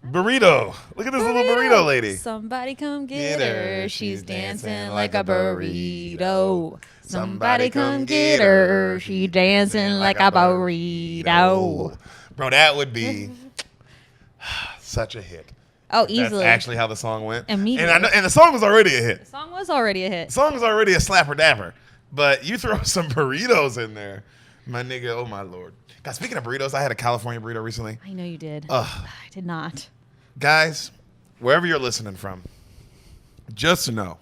Burrito. Look at this little burrito lady. Somebody come get her. She's dancing like a burrito. Somebody come get her. She's dancing like a burrito. Bro, that would be such a hit. Oh, easily. That's actually how the song went. Immediately. And the song was already a hit. The song was already a hit. The song was already a slapper dapper. But you throw some burritos in there, my nigga, oh my Lord. God, speaking of burritos, I had a California burrito recently. I know you did. Ugh. I did not. Guys, wherever you're listening from, just to know,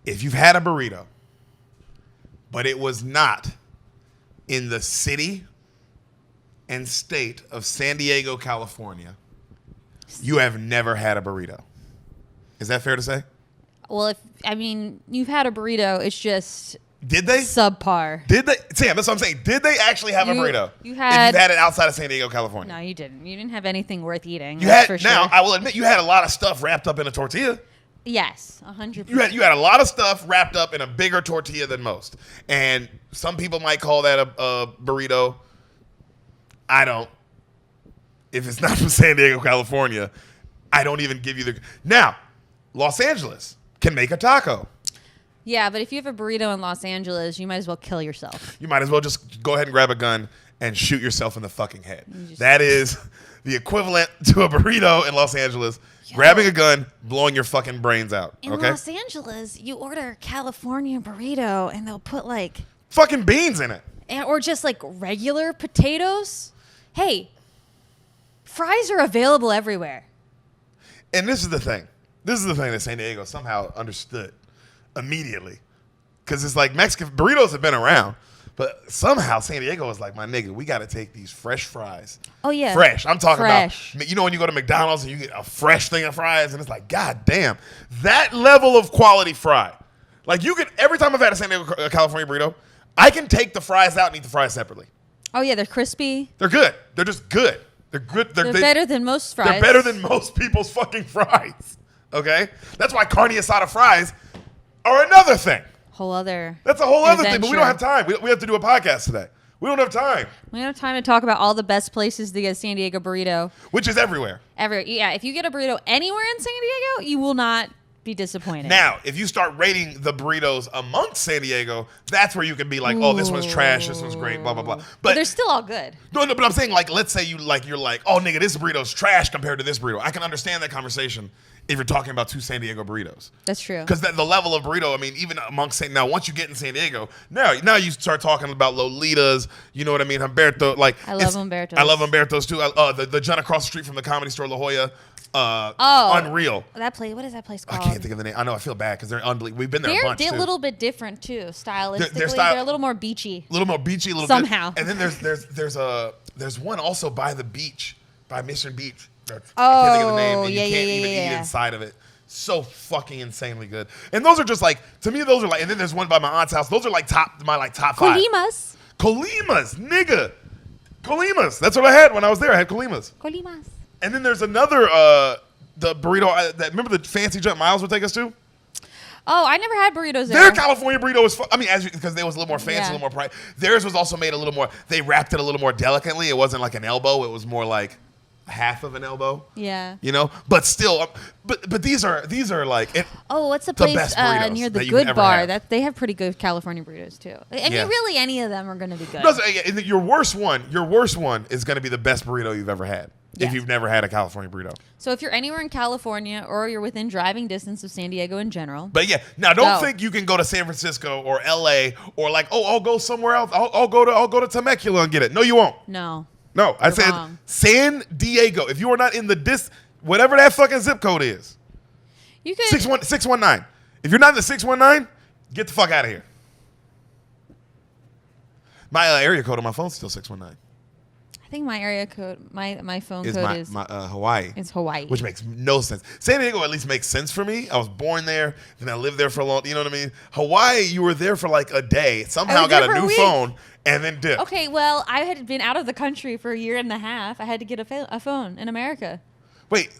if you've had a burrito, but it was not in the city and state of San Diego, California, you have never had a burrito. Is that fair to say? Well, you've had a burrito. It's just Did they? subpar. Did they? Sam, that's what I'm saying. Did they actually have a burrito? If you've had it outside of San Diego, California. No, you didn't. You didn't have anything worth eating. For sure. Now, I will admit, you had a lot of stuff wrapped up in a tortilla. Yes, 100%. You had a lot of stuff wrapped up in a bigger tortilla than most. And some people might call that a burrito. I don't. If it's not from San Diego, California, I don't even give you the... Now, Los Angeles can make a taco. Yeah, but if you have a burrito in Los Angeles, you might as well kill yourself. You might as well just go ahead and grab a gun and shoot yourself in the fucking head. That is the equivalent to a burrito in Los Angeles. Grabbing a gun, blowing your fucking brains out. In Los Angeles, you order a California burrito, and they'll put fucking beans in it. Or just regular potatoes. Hey, fries are available everywhere. And this is the thing. This is the thing that San Diego somehow understood immediately. Because it's Mexican burritos have been around. But somehow San Diego was like, my nigga, we got to take these fresh fries. Oh, yeah. Fresh. I'm talking fresh. about, when you go to McDonald's and you get a fresh thing of fries, and it's like, God damn, that level of quality fry. Every time I've had a San Diego, California burrito, I can take the fries out and eat the fries separately. Oh, yeah, they're crispy. They're good. They're just good. They're good. They're better than most fries. They're better than most people's fucking fries. Okay? That's why carne asada fries are another thing. That's a whole other thing, but we don't have time. We have to do a podcast today. We don't have time. We don't have time to talk about all the best places to get a San Diego burrito. Which is everywhere. Yeah, if you get a burrito anywhere in San Diego, you will not be disappointed. Now, if you start rating the burritos amongst San Diego, that's where you can be like, oh, this one's trash, this one's great, blah, blah, blah. But they're still all good. No, but I'm saying, let's say you're like, oh, nigga, this burrito's trash compared to this burrito. I can understand that conversation if you're talking about two San Diego burritos. That's true. Because the level of burrito, even amongst now, once you get in San Diego, now you start talking about Lolitas, you know what I mean? Humberto, I love Humberto's. I love Humberto's too. The joint across the street from the Comedy Store, La Jolla. Unreal. That place. What is that place called? I can't think of the name. I know. I feel bad because they're unbelievable. We've been there a bunch too. They're a little bit different too, stylistically. They're a little more beachy. A little more beachy. A little somehow. Bit. And then there's one also by the beach, by Mission Beach. I can't think of the name. And you can't even eat inside of it. So fucking insanely good. And those are just to me, those are and then there's one by my aunt's house. Those are my top 5. Colimas, nigga. Colimas. That's what I had when I was there. I had Colimas. And then there's another, the burrito, remember the fancy joint Miles would take us to? Oh, I never had burritos there. Their California burrito was, because they was a little more fancy, a little more price. Theirs was also made a little more, they wrapped it a little more delicately. It wasn't like an elbow. It was more like half of an elbow. Yeah. But still, but these are what's the place best near the Good Bar? That they have pretty good California burritos too. Really any of them are going to be good. No, your worst one is going to be the best burrito you've ever had. Yes. If you've never had a California burrito. So if you're anywhere in California or you're within driving distance of San Diego in general. But yeah, now don't think you can go to San Francisco or LA or I'll go somewhere else. I'll go to Temecula and get it. No, you won't. No, I said wrong. San Diego. If you are not in the whatever that fucking zip code is. You could 619. If you're not in the 619, get the fuck out of here. My area code on my phone is still 619. I think my area code, my phone is code is Hawaii. It's Hawaii, which makes no sense. San Diego at least makes sense for me. I was born there, then I lived there for a long. You know what I mean? Hawaii, you were there for a day. Somehow got a new phone and then dipped. Okay, well, I had been out of the country for a year and a half. I had to get a phone in America. Wait,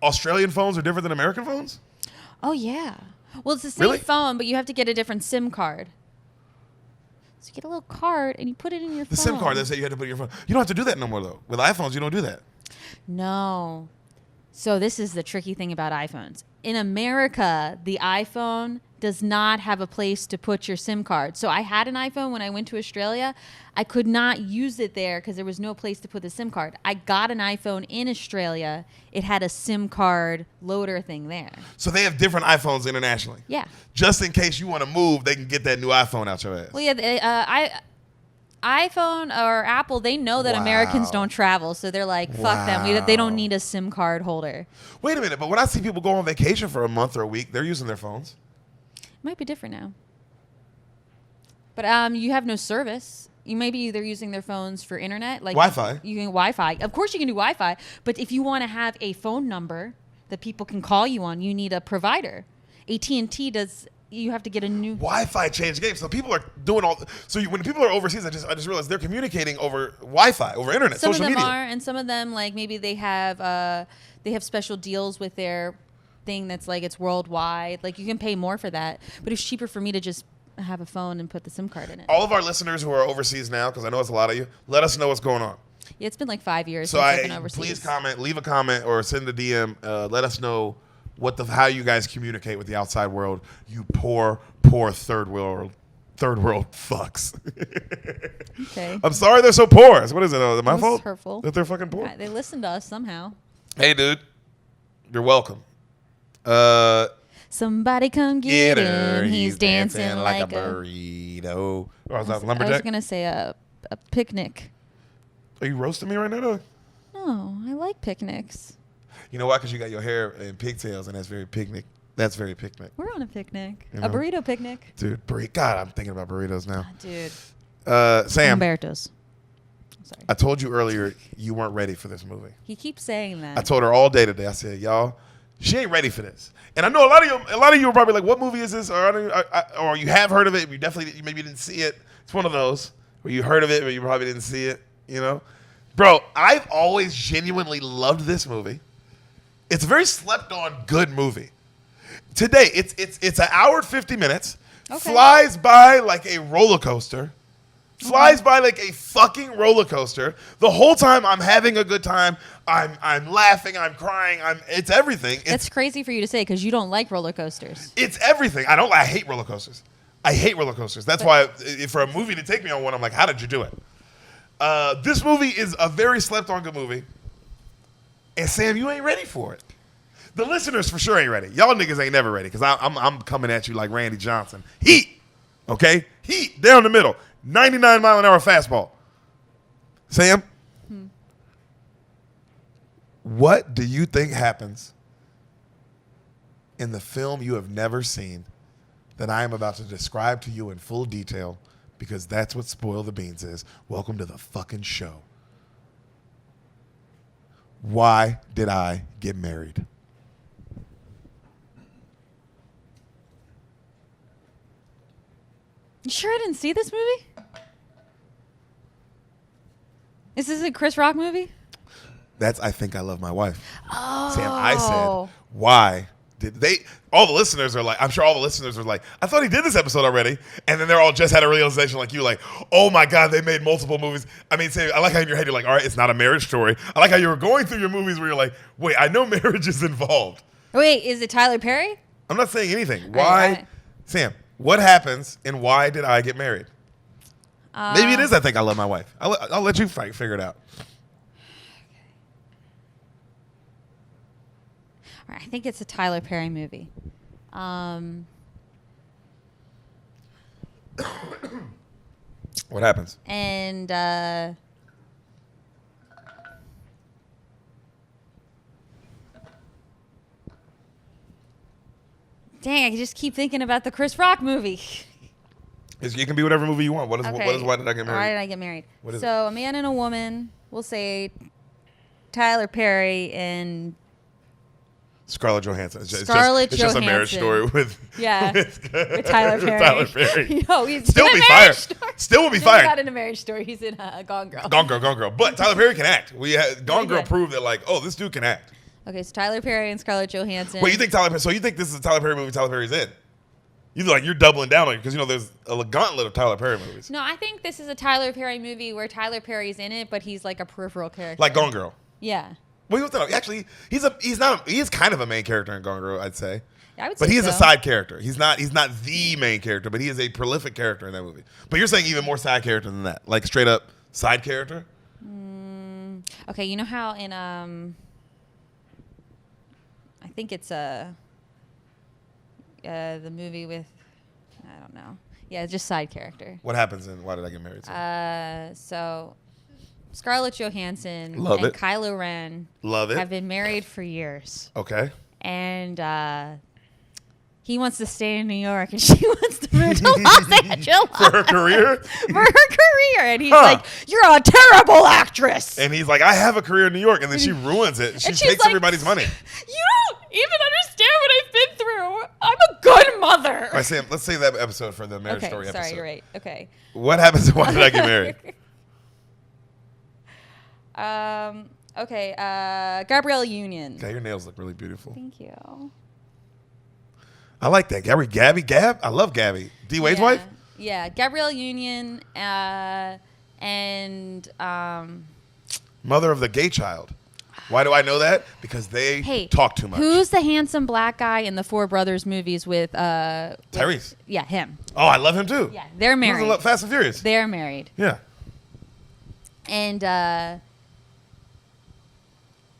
Australian phones are different than American phones? Oh yeah. Well, it's the same phone, but you have to get a different SIM card. So you get a little card and you put it in your phone. The SIM card that said you had to put in your phone. You don't have to do that no more, though. With iPhones, you don't do that. No. So this is the tricky thing about iPhones. In America, the iPhone does not have a place to put your SIM card. So I had an iPhone when I went to Australia. I could not use it there because there was no place to put the SIM card. I got an iPhone in Australia. It had a SIM card loader thing there. So they have different iPhones internationally. Yeah. Just in case you want to move, they can get that new iPhone out your ass. Well, yeah, iPhone or Apple, they know that Americans don't travel, so they're like, fuck them. They don't need a SIM card holder. Wait a minute, but when I see people go on vacation for a month or a week, they're using their phones. It might be different now. But you have no service. You may be either using their phones for internet, like Wi-Fi. You can Wi-Fi. Of course, you can do Wi-Fi. But if you want to have a phone number that people can call you on, you need a provider. AT&T does. You have to get a new Wi-Fi changed the game. So people are doing all. So when people are overseas, I just realized they're communicating over Wi-Fi, over internet, some social of them media. are, and some of them like maybe they have special deals with their thing that's like it's worldwide. Like you can pay more for that, but it's cheaper for me to just have a phone and put the SIM card in it. All of our listeners who are overseas now, because I know it's a lot of you, let us know what's going on. Yeah, it's been like 5 years So since I've been overseas. please comment, leave a comment, or send a DM. Let us know how you guys communicate with the outside world. You poor third world fucks. Okay. I'm sorry they're so poor. What is it? Is it my fault? Hurtful. That they're fucking poor. Yeah, they listen to us somehow. Hey, dude, you're welcome. Somebody come get him. He's dancing like a burrito. Or was that I lumberjack? was gonna say a picnic. Are you roasting me right now, though? No, I like picnics. You know why? Because you got your hair in pigtails, and that's very picnic. That's very picnic. We're on a picnic. You A know? burrito picnic. Dude, God, I'm thinking about burritos now. Dude. Sam, Umberto's. Sorry. I told you earlier you weren't ready for this movie. He keeps saying that. I told her all day today. I said, y'all, she ain't ready for this. And I know a lot of you are probably like, what movie is this? Or you have heard of it, but you maybe didn't see it. It's one of those where you heard of it, but you probably didn't see it. You know, bro, I've always genuinely loved this movie. It's a very slept-on good movie. Today, it's an hour and 50 minutes. Okay. Flies by like a roller coaster. Flies by like a fucking roller coaster. The whole time I'm having a good time. I'm laughing. I'm crying. It's everything. That's crazy for you to say because you don't like roller coasters. It's everything. I hate roller coasters. I hate roller coasters. That's why for a movie to take me on one, I'm like, how did you do it? This movie is a very slept-on good movie. And Sam, you ain't ready for it. The listeners for sure ain't ready. Y'all niggas ain't never ready because I'm coming at you like Randy Johnson. Heat, okay? Heat down the middle. 99-mile-an-hour fastball. Sam, what do you think happens in the film you have never seen that I am about to describe to you in full detail because that's what Spoil the Beans is? Welcome to the fucking show. Why did I get married? You sure I didn't see this movie? Is this a Chris Rock movie? That's I Think I Love My Wife. Oh. Sam, I said, why did they? All the listeners are like, I'm sure all the listeners are like, I thought he did this episode already. And then they're all just had a realization like you, like, oh my God, they made multiple movies. I mean, Sam, I like how in your head you're like, all right, it's not a marriage story. I like how you were going through your movies where you're like, wait, I know marriage is involved. Wait, is it Tyler Perry? I'm not saying anything. Why? Sam, what happens and why did I get married? Maybe it is I Think I Love My Wife. I'll let you figure it out. All right, I think it's a Tyler Perry movie. What happens? And dang, I just keep thinking about the Chris Rock movie. It can be whatever movie you want. What is Why Did I Get Married? Why did I get married? What is so a man and a woman, we'll say Tyler Perry and Scarlett Johansson. It's just a marriage story with with Tyler Perry. With Tyler Perry. Yo, he's Still in a be marriage fired. story. Still will be He's fired. not in a marriage story. He's in Gone Girl. Gone Girl. But Tyler Perry can act. Gone Girl did. proved that, like, oh, this dude can act. Okay, so Tyler Perry and Scarlett Johansson. Wait, you think this is a Tyler Perry movie Tyler Perry's in? You're doubling down on it because there's a gauntlet of Tyler Perry movies. No, I think this is a Tyler Perry movie where Tyler Perry's in it, but he's like a peripheral character. Like Gone Girl. Yeah. Well, actually, he is kind of a main character in Gone Girl, I'd say. Yeah, I would say but he is so. a side character. He's not the main character, but he is a prolific character in that movie. But you're saying even more side character than that, like straight up side character. Okay, you know how in I think it's the movie with I don't know. Yeah, just side character. What happens in Why Did I Get Married? So Scarlett Johansson Love and it. Kylo Ren have been married for years. Okay. And he wants to stay in New York and she wants to move to Los Angeles. For her career? For her career. And he's like, you're a terrible actress. And he's like, I have a career in New York. And then she ruins it. She takes like, everybody's money. You don't even understand what I've been through. I'm a good mother. All right, Sam, let's save that episode for the marriage story episode. Sorry, you're right. Okay. What happens in Why Did I Get Married? Okay. Gabrielle Union. Okay, your nails look really beautiful. Thank you. I like that. Gab? I love Gabby. D Wade's wife? Yeah. Gabrielle Union and Mother of the gay child. Why do I know that? Because they talk too much. Who's the handsome black guy in the Four Brothers movies with Tyrese. Yeah, him. Oh, I love him too. Yeah, they're married. Fast and Furious. They're married. Yeah. And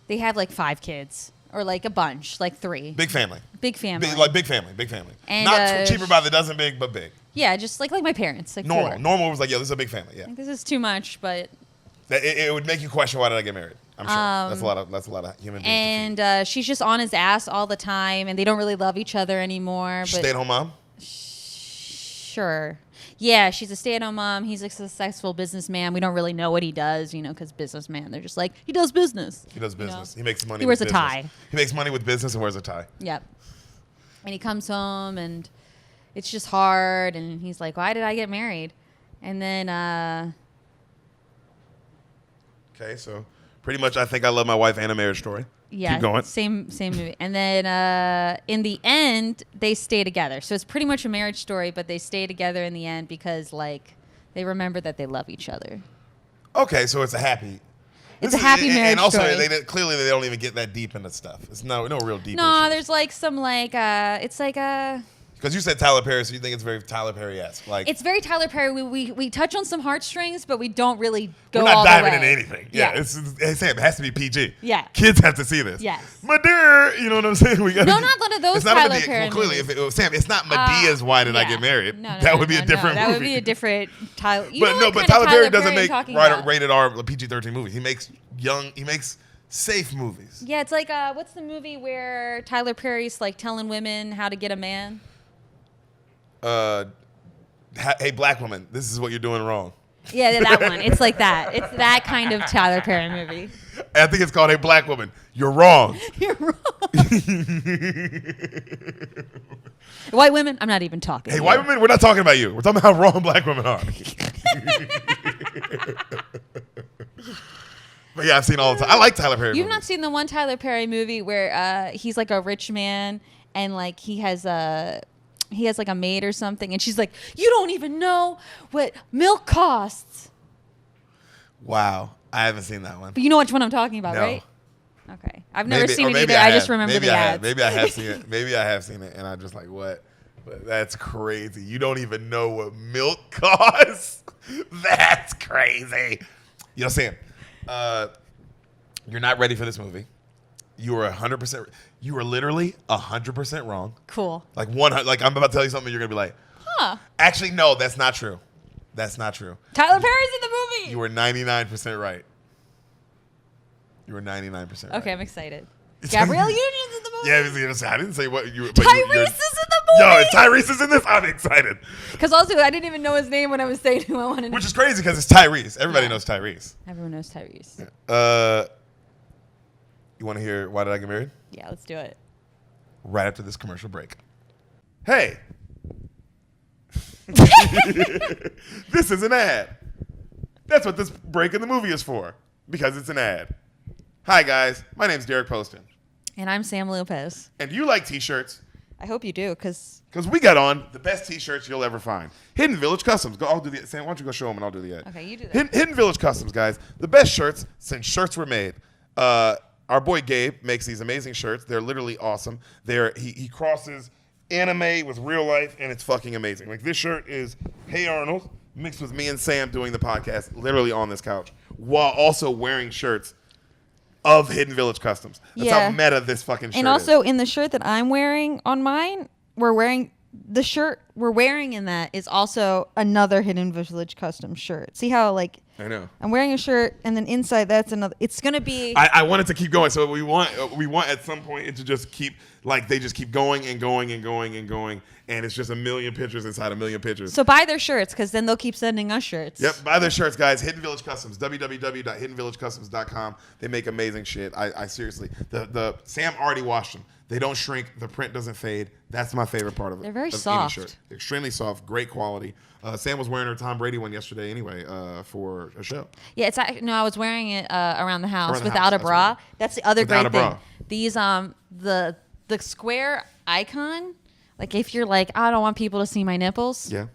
they have like 5 kids. Or like a bunch, like 3. Big family. Big family. Big family. And, not cheaper by the dozen big, but big. Yeah, just like my parents. Like Normal. 4. Normal was like, this is a big family. Yeah. I think this is too much, but it would make you question, why did I get married? I'm sure. That's a lot of human beings. And she's just on his ass all the time, and they don't really love each other anymore. Stay-at-home mom? Sure. Yeah, she's a stay-at-home mom. He's a successful businessman. We don't really know what he does, because businessman. They're just like, he does business. He does business. He makes money. He wears a tie. He makes money with business and wears a tie. Yep. And he comes home, and it's just hard. And he's like, why did I get married? And then... Okay, so pretty much I Think I Love My Wife and A Marriage Story. Yeah, keep going. Same movie. And then in the end, they stay together. So it's pretty much a marriage story, but they stay together in the end because they remember that they love each other. Okay, so it's a happy. It's a happy marriage story. And also, clearly they don't even get that deep into stuff. It's no real deep. No, issues. there's like some it's like a. Because you said Tyler Perry, so you think it's very Tyler Perry-esque. Like, it's very Tyler Perry. We touch on some heartstrings, but we don't really go all we're not the diving way. into anything. Yeah. Hey, Sam, it has to be PG. Yeah. Kids have to see this. Yes. Madea, you know what I'm saying? We gotta not one of those Tyler Perry clearly, Sam, it's not Medea's Why Did I Get Married? No, that would be a different movie. That would be a different Tyler. But Tyler Perry doesn't make about? rated R PG-13 movies. He makes safe movies. Yeah, it's like what's the movie where Tyler Perry's like telling women how to get a man? Hey, black woman, this is what you're doing wrong. Yeah, that one. It's like that. It's that kind of Tyler Perry movie. I think it's called Hey, Black Woman, You're Wrong. You're wrong. White women, I'm not even talking. Hey, white women, we're not talking about you. We're talking about how wrong black women are. But yeah, I've seen all the time. I like Tyler Perry You've movies. not seen the one Tyler Perry movie where he's like a rich man and like he has like a maid or something, and she's like, you don't even know what milk costs. Wow. I haven't seen that one. But you know which one I'm talking about, No. right? Okay. I've never seen it either. I just remember the ads. Maybe I have seen it. Maybe I have seen it, and I'm just like, what? But that's crazy. You don't even know what milk costs? That's crazy. Sam, you're not ready for this movie. You were 100%. You were literally 100% wrong. Cool. Like I'm about to tell you something, you're gonna be like, huh? Actually, no, that's not true. That's not true. Tyler Perry's in the movie. You were 99% right. You were 99% right. Okay, I'm excited. Gabrielle Union's in the movie. Yeah, I didn't say what you. Tyrese is in the movie. Yo, if Tyrese is in this, I'm excited. Because also, I didn't even know his name when I was saying who I wanted to. Which is crazy because it's Tyrese. Everybody knows Tyrese. Everyone knows Tyrese. You want to hear Why Did I Get Married? Yeah, let's do it. Right after this commercial break. Hey. This is an ad. That's what this break in the movie is for. Because it's an ad. Hi, guys. My name's Deric Poston. And I'm Sam Lopez. And do you like t-shirts? I hope you do, because we got on the best T-shirts you'll ever find. Hidden Village Customs. I'll do the Sam. Why don't you go show them and I'll do the ad. Okay, you do that. Hidden Village Customs, guys. The best shirts since shirts were made. Our boy Gabe makes these amazing shirts. They're literally awesome. He crosses anime with real life, and it's fucking amazing. Like this shirt is Hey Arnold mixed with me and Sam doing the podcast, literally on this couch, while also wearing shirts of Hidden Village Customs. That's how meta this fucking shirt is. And also in the shirt that I'm wearing on mine, the shirt we're wearing in that is also another Hidden Village Custom shirt. See how like I know. I'm wearing a shirt and then inside that's another. It's gonna be. I want it to keep going. So we want at some point it to just keep they just keep going and going and going and going, and it's just a million pictures inside a million pictures. So buy their shirts because then they'll keep sending us shirts. Yep, buy their shirts, guys. Hidden Village Customs, www.hiddenvillagecustoms.com. They make amazing shit. I seriously, the Sam already washed them. They don't shrink. The print doesn't fade. That's my favorite part of it. They're very soft. They're extremely soft. Great quality. Sam was wearing her Tom Brady one yesterday anyway for a show. Yeah, I was wearing it around the house without a bra. Right. That's the other Without great a thing. bra. These the square icon, like if you're like, I don't want people to see my nipples. Yeah.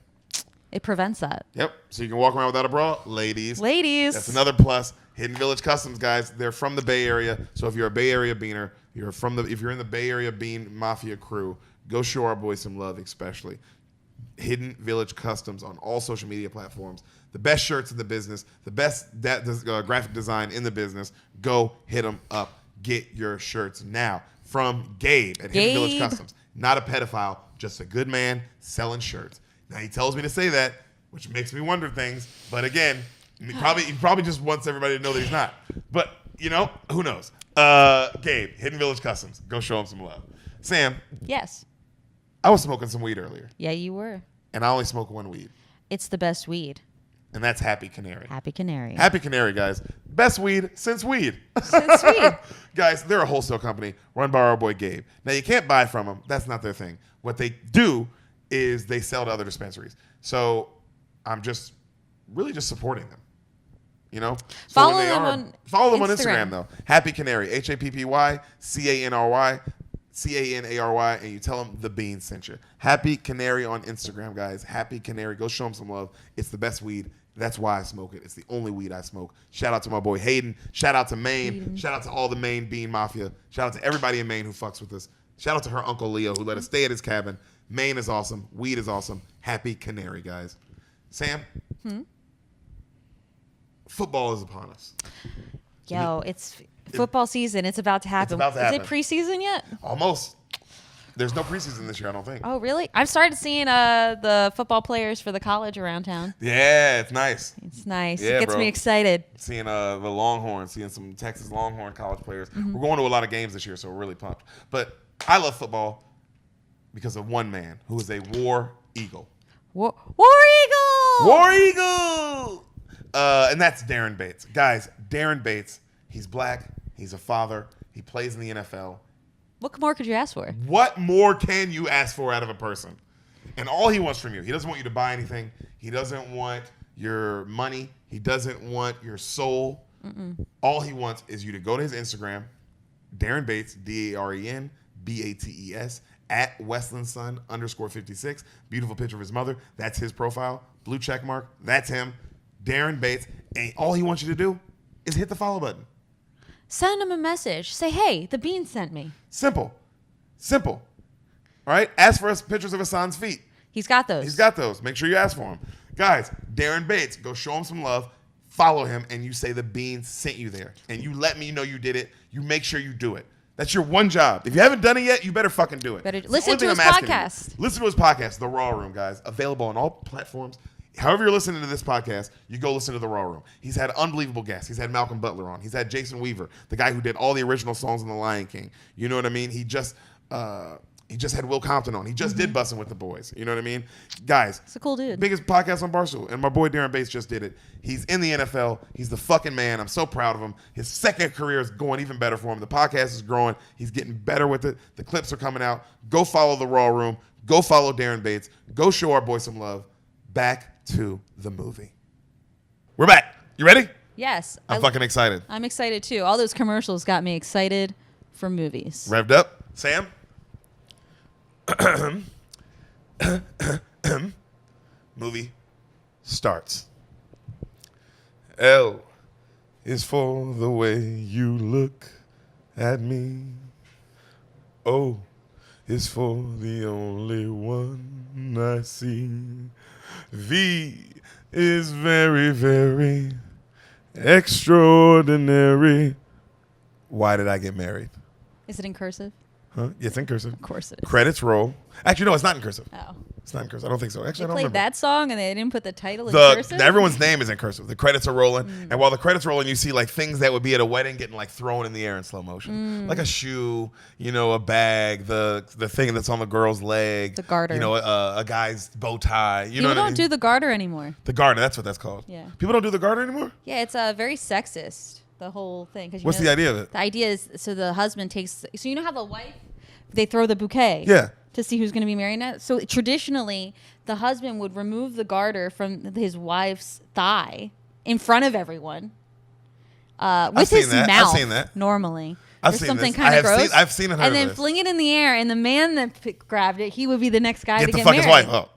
It prevents that. Yep. So you can walk around without a bra, ladies. That's another plus. Hidden Village Customs, guys. They're from the Bay Area. So if you're a Bay Area beaner, if you're in the Bay Area Bean Mafia crew, go show our boys some love, especially. Hidden Village Customs on all social media platforms. The best shirts in the business. The best graphic design in the business. Go hit them up. Get your shirts now. From Gabe at Hidden Village Customs. Not a pedophile, just a good man selling shirts. Now he tells me to say that, which makes me wonder things. But again, he probably just wants everybody to know that he's not. But, who knows? Gabe, Hidden Village Customs. Go show him some love. Sam. Yes. I was smoking some weed earlier. Yeah, you were. And I only smoke one weed. It's the best weed. And that's Happy Canary. Happy Canary. Happy Canary, guys. Best weed since weed. Since weed. Guys, they're a wholesale company run by our boy Gabe. Now, you can't buy from them. That's not their thing. What they do is they sell to other dispensaries. So I'm just supporting them. Follow them on Instagram, though. Happy Canary. HappyCanary. CANARY, and you tell them the Bean sent you. Happy Canary on Instagram, guys. Happy Canary. Go show them some love. It's the best weed. That's why I smoke it. It's the only weed I smoke. Shout out to my boy Hayden. Shout out to Maine. Shout out to all the Maine Bean Mafia. Shout out to everybody in Maine who fucks with us. Shout out to her Uncle Leo who let us stay at his cabin. Maine is awesome. Weed is awesome. Happy Canary, guys. Sam? Football is upon us. Yo, it's football season. It's about to happen. It's about to happen. Is it preseason yet? Almost. There's no preseason this year, I don't think. Oh, really? I've started seeing the football players for the college around town. Yeah, it's nice. It's nice. Yeah, it gets me excited. Seeing the Longhorns, seeing some Texas Longhorn college players. We're going to a lot of games this year, so we're really pumped. But I love football because of one man who is a war eagle. War Eagle! War Eagle! And that's Darren Bates. Guys, Darren Bates, he's black. He's a father. He plays in the NFL. What more could you ask for? What more can you ask for out of a person? And all he wants from you, he doesn't want you to buy anything. He doesn't want your money. He doesn't want your soul. All he wants is you to go to his Instagram, Darren Bates, DarenBates, at Westlandson_56. Beautiful picture of his mother. That's his profile. Blue check mark. That's him. Darren Bates. And all he wants you to do is hit the follow button. Send him a message. Say, hey, the Bean sent me. Simple. All right? Ask for us pictures of Hassan's feet. He's got those. Make sure you ask for him. Guys, Darren Bates, go show him some love. Follow him, and you say the Bean sent you there. And you let me know you did it. You make sure you do it. That's your one job. If you haven't done it yet, you better fucking do it. Listen to his podcast. Listen to his podcast, The Raw Room, guys. Available on all platforms. However you're listening to this podcast, you go listen to The Raw Room. He's had unbelievable guests. He's had Malcolm Butler on. He's had Jason Weaver, the guy who did all the original songs in The Lion King. You know what I mean? He just had Will Compton on. He just did Bussin' with the Boys. You know what I mean? Guys. It's a cool dude. Biggest podcast on Barstool. And my boy Darren Bates just did it. He's in the NFL. He's the fucking man. I'm so proud of him. His second career is going even better for him. The podcast is growing. He's getting better with it. The clips are coming out. Go follow The Raw Room. Go follow Darren Bates. Go show our boy some love. Back to the movie. We're back. You ready? Yes. I'm fucking excited. I'm excited too. All those commercials got me excited for movies. Revved up. Sam? Movie starts. L is for the way you look at me. O is for the only one I see. V is very, very extraordinary. Why did I get married? Is it in cursive? Huh? Yeah, it's in cursive. Of course it is. Credits roll. Actually, no, it's not in cursive. Oh. It's not in cursive. I don't think so. Actually, They I don't played remember. that song and they didn't put the title in cursive? Everyone's name is in cursive. The credits are rolling. And while the credits are rolling, you see like things that would be at a wedding getting like thrown in the air in slow motion. Like a shoe, a bag, the thing that's on the girl's leg. The garter. A guy's bow tie. People don't do the garter anymore. The garter, that's what that's called. Yeah. People don't do the garter anymore? Yeah, it's very sexist, the whole thing. What's the idea of it? The idea is, so the husband takes, so you know how the wife, they throw the bouquet? Yeah. To see who's going to be married now. So traditionally, the husband would remove the garter from his wife's thigh in front of everyone with his mouth. I've seen that. Normally. I've There's seen something this. kind of gross. I've seen it. And then fling it in the air, and the man that grabbed it, he would be the next guy to get married. Get to fuck his wife. Oh.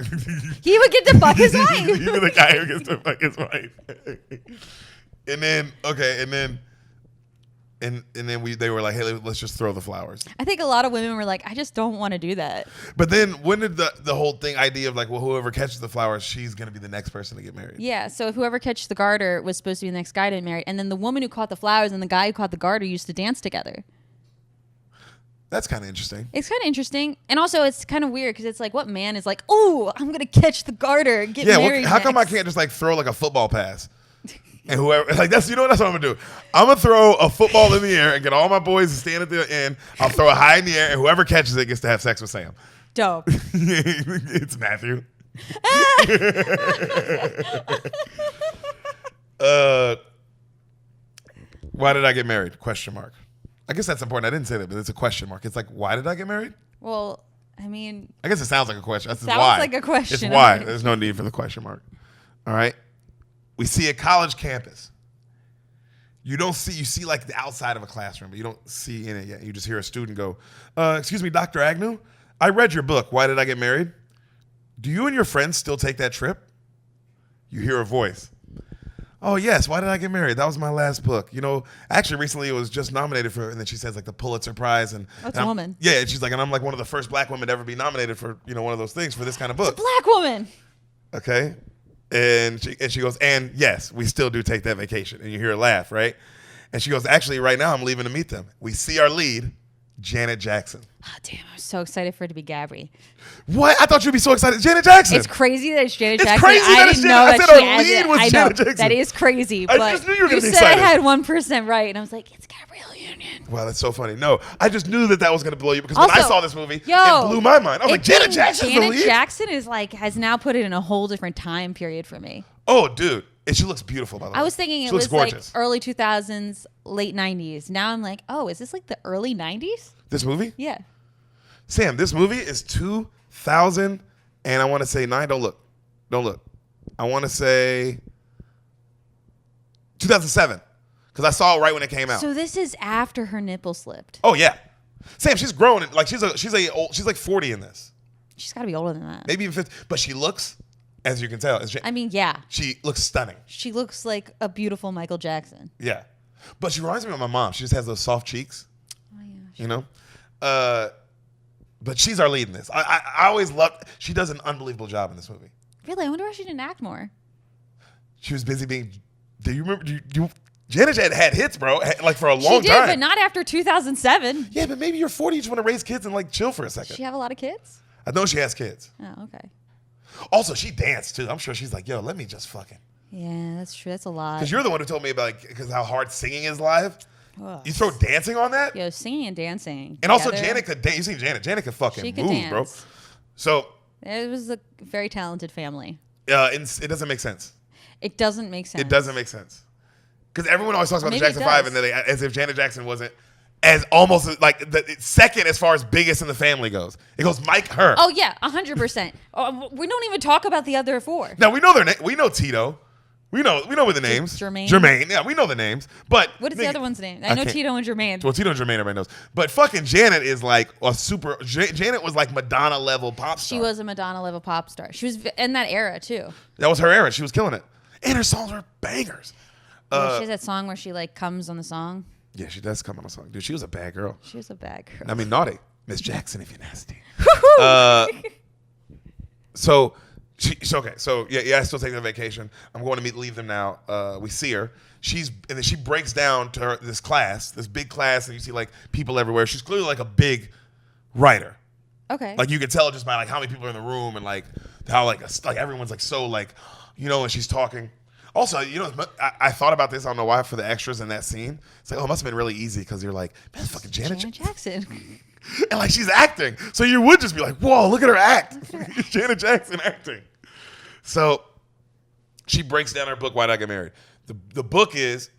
He would get to fuck his wife. He's the guy who gets to fuck his wife. And then they were like, hey, let's just throw the flowers. I think a lot of women were like, I just don't want to do that. But then when did the whole idea of like, well, whoever catches the flowers, she's going to be the next person to get married? Yeah, so whoever catches the garter was supposed to be the next guy to get married. And then the woman who caught the flowers and the guy who caught the garter used to dance together. That's kind of interesting. It's kind of interesting. And also it's kind of weird because it's like, what man is like, oh, I'm going to catch the garter and get married how come I can't just like throw like a football pass? And whoever, like that's what I'm gonna do. I'm gonna throw a football in the air and get all my boys to stand at the end. I'll throw it high in the air, and whoever catches it gets to have sex with Sam. Dope. It's Matthew. Why did I get married? Question mark. I guess that's important. I didn't say that, but it's a question mark. It's like, why did I get married? Well, I mean, I guess it sounds like a question. That's sounds why. like a question. It's why. There's no need for the question mark. All right. We see a college campus. You see like the outside of a classroom, but you don't see in it yet. You just hear a student go, excuse me, Dr. Agnew, I read your book, Why Did I Get Married? Do you and your friends still take that trip? You hear a voice. Oh, yes, Why Did I Get Married? That was my last book. Actually recently it was just nominated for, and then she says like the Pulitzer Prize. That's a woman. Yeah, and she's like, and I'm like one of the first black women to ever be nominated for, one of those things for this kind of book. It's a black woman. Okay. And she goes, and yes, we still do take that vacation. And you hear her laugh, right? And she goes, actually, right now I'm leaving to meet them. We see our lead, Janet Jackson. Oh, damn, I'm so excited for it to be Gabby. What? I thought you'd be so excited. Janet Jackson. It's crazy that it's Janet Jackson. It's crazy that it's Janet. I said our lead was Janet Jackson. That is crazy. I But just knew you were going to be said excited. I had 1% right, and I was like, it's Gabrielle Union. Wow, that's so funny. No, I just knew that was going to blow you because when I saw this movie, it blew my mind. I was like, Janet Jackson's the lead? Janet Jackson has now put it in a whole different time period for me. Oh, dude. And she looks beautiful, by the way. I was thinking it was like early 2000s, late 90s. Now I'm like, oh, is this like the early 90s? This movie? Yeah. Sam, this movie is 2000, and I want to say 9. Don't look. I want to say 2007, because I saw it right when it came out. So this is after her nipple slipped. Oh yeah, Sam, she's grown. Like she's like 40 in this. She's got to be older than that. Maybe even 50. But she looks, as you can tell, yeah. She looks stunning. She looks like a beautiful Michael Jackson. Yeah, but she reminds me of my mom. She just has those soft cheeks. Oh yeah. Sure. But she's our lead in this. I always loved. She does an unbelievable job in this movie. Really, I wonder why she didn't act more. She was busy being. Do you remember? Janet had hits, bro. Like for a long time. She did, but not after 2007. Yeah, but maybe you're 40. You just want to raise kids and like chill for a second. Does she have a lot of kids? I know she has kids. Oh, okay. Also, she danced too. I'm sure she's like, yo, let me just fucking. Yeah, that's true. That's a lot. Because you're the one who told me about because how hard singing is live. Ugh. You throw dancing on that? Yo, singing and dancing. And also, Janet could dance. You seen Janet? Janet could fucking she could move, dance. bro. So. It was a very talented family. It doesn't make sense. It doesn't make sense. It doesn't make sense. Because everyone always talks about the Jackson 5 and then as if Janet Jackson wasn't as almost like the second as far as biggest in the family goes. It goes Mike, her. Oh, yeah, 100%. We don't even talk about the other 4. Now, we know their name. We know Tito. We know with the names. Jermaine. Yeah, we know the names. But what is the other one's name? I know Tito and Jermaine. Well, Tito and Jermaine, everybody knows. But fucking Janet is like a super. Janet was like Madonna level pop star. She was a Madonna level pop star. She was in that era too. That was her era. She was killing it, and her songs were bangers. She has that song where she like comes on the song. Yeah, she does come on a song, dude. She was a bad girl. She was a bad girl. I mean, naughty, Miss Jackson, if you're nasty. So. Okay, so yeah, I still taking a vacation. I'm going to leave them now. We see her. And then she breaks down to this big class, and you see like people everywhere. She's clearly like a big writer. Okay. Like you could tell just by like how many people are in the room and like how like everyone's like so like, when she's talking. Also, I thought about this. I don't know why for the extras in that scene. It's like, it must have been really easy because you're like, man, it's fucking Janet Jackson. And like she's acting, so you would just be like, whoa, look at her act. Janet Jackson acting. So she breaks down her book, Why Did I Get Married? The book is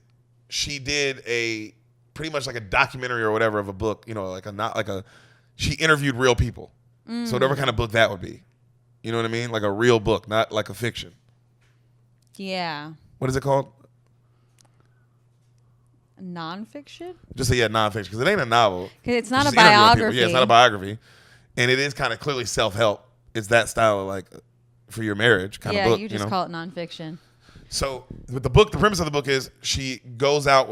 she did a pretty much like a documentary or whatever of a book, she interviewed real people. So whatever kind of book that would be. You know what I mean? Like a real book, not like a fiction. Yeah. What is it called? Nonfiction? Just say nonfiction, because it ain't a novel. Because it's not a biography. Yeah, it's not a biography. And it is kind of clearly self-help. It's that style of like for your marriage kind of book. Yeah, you just call it nonfiction. So with the book, the premise of the book is she goes out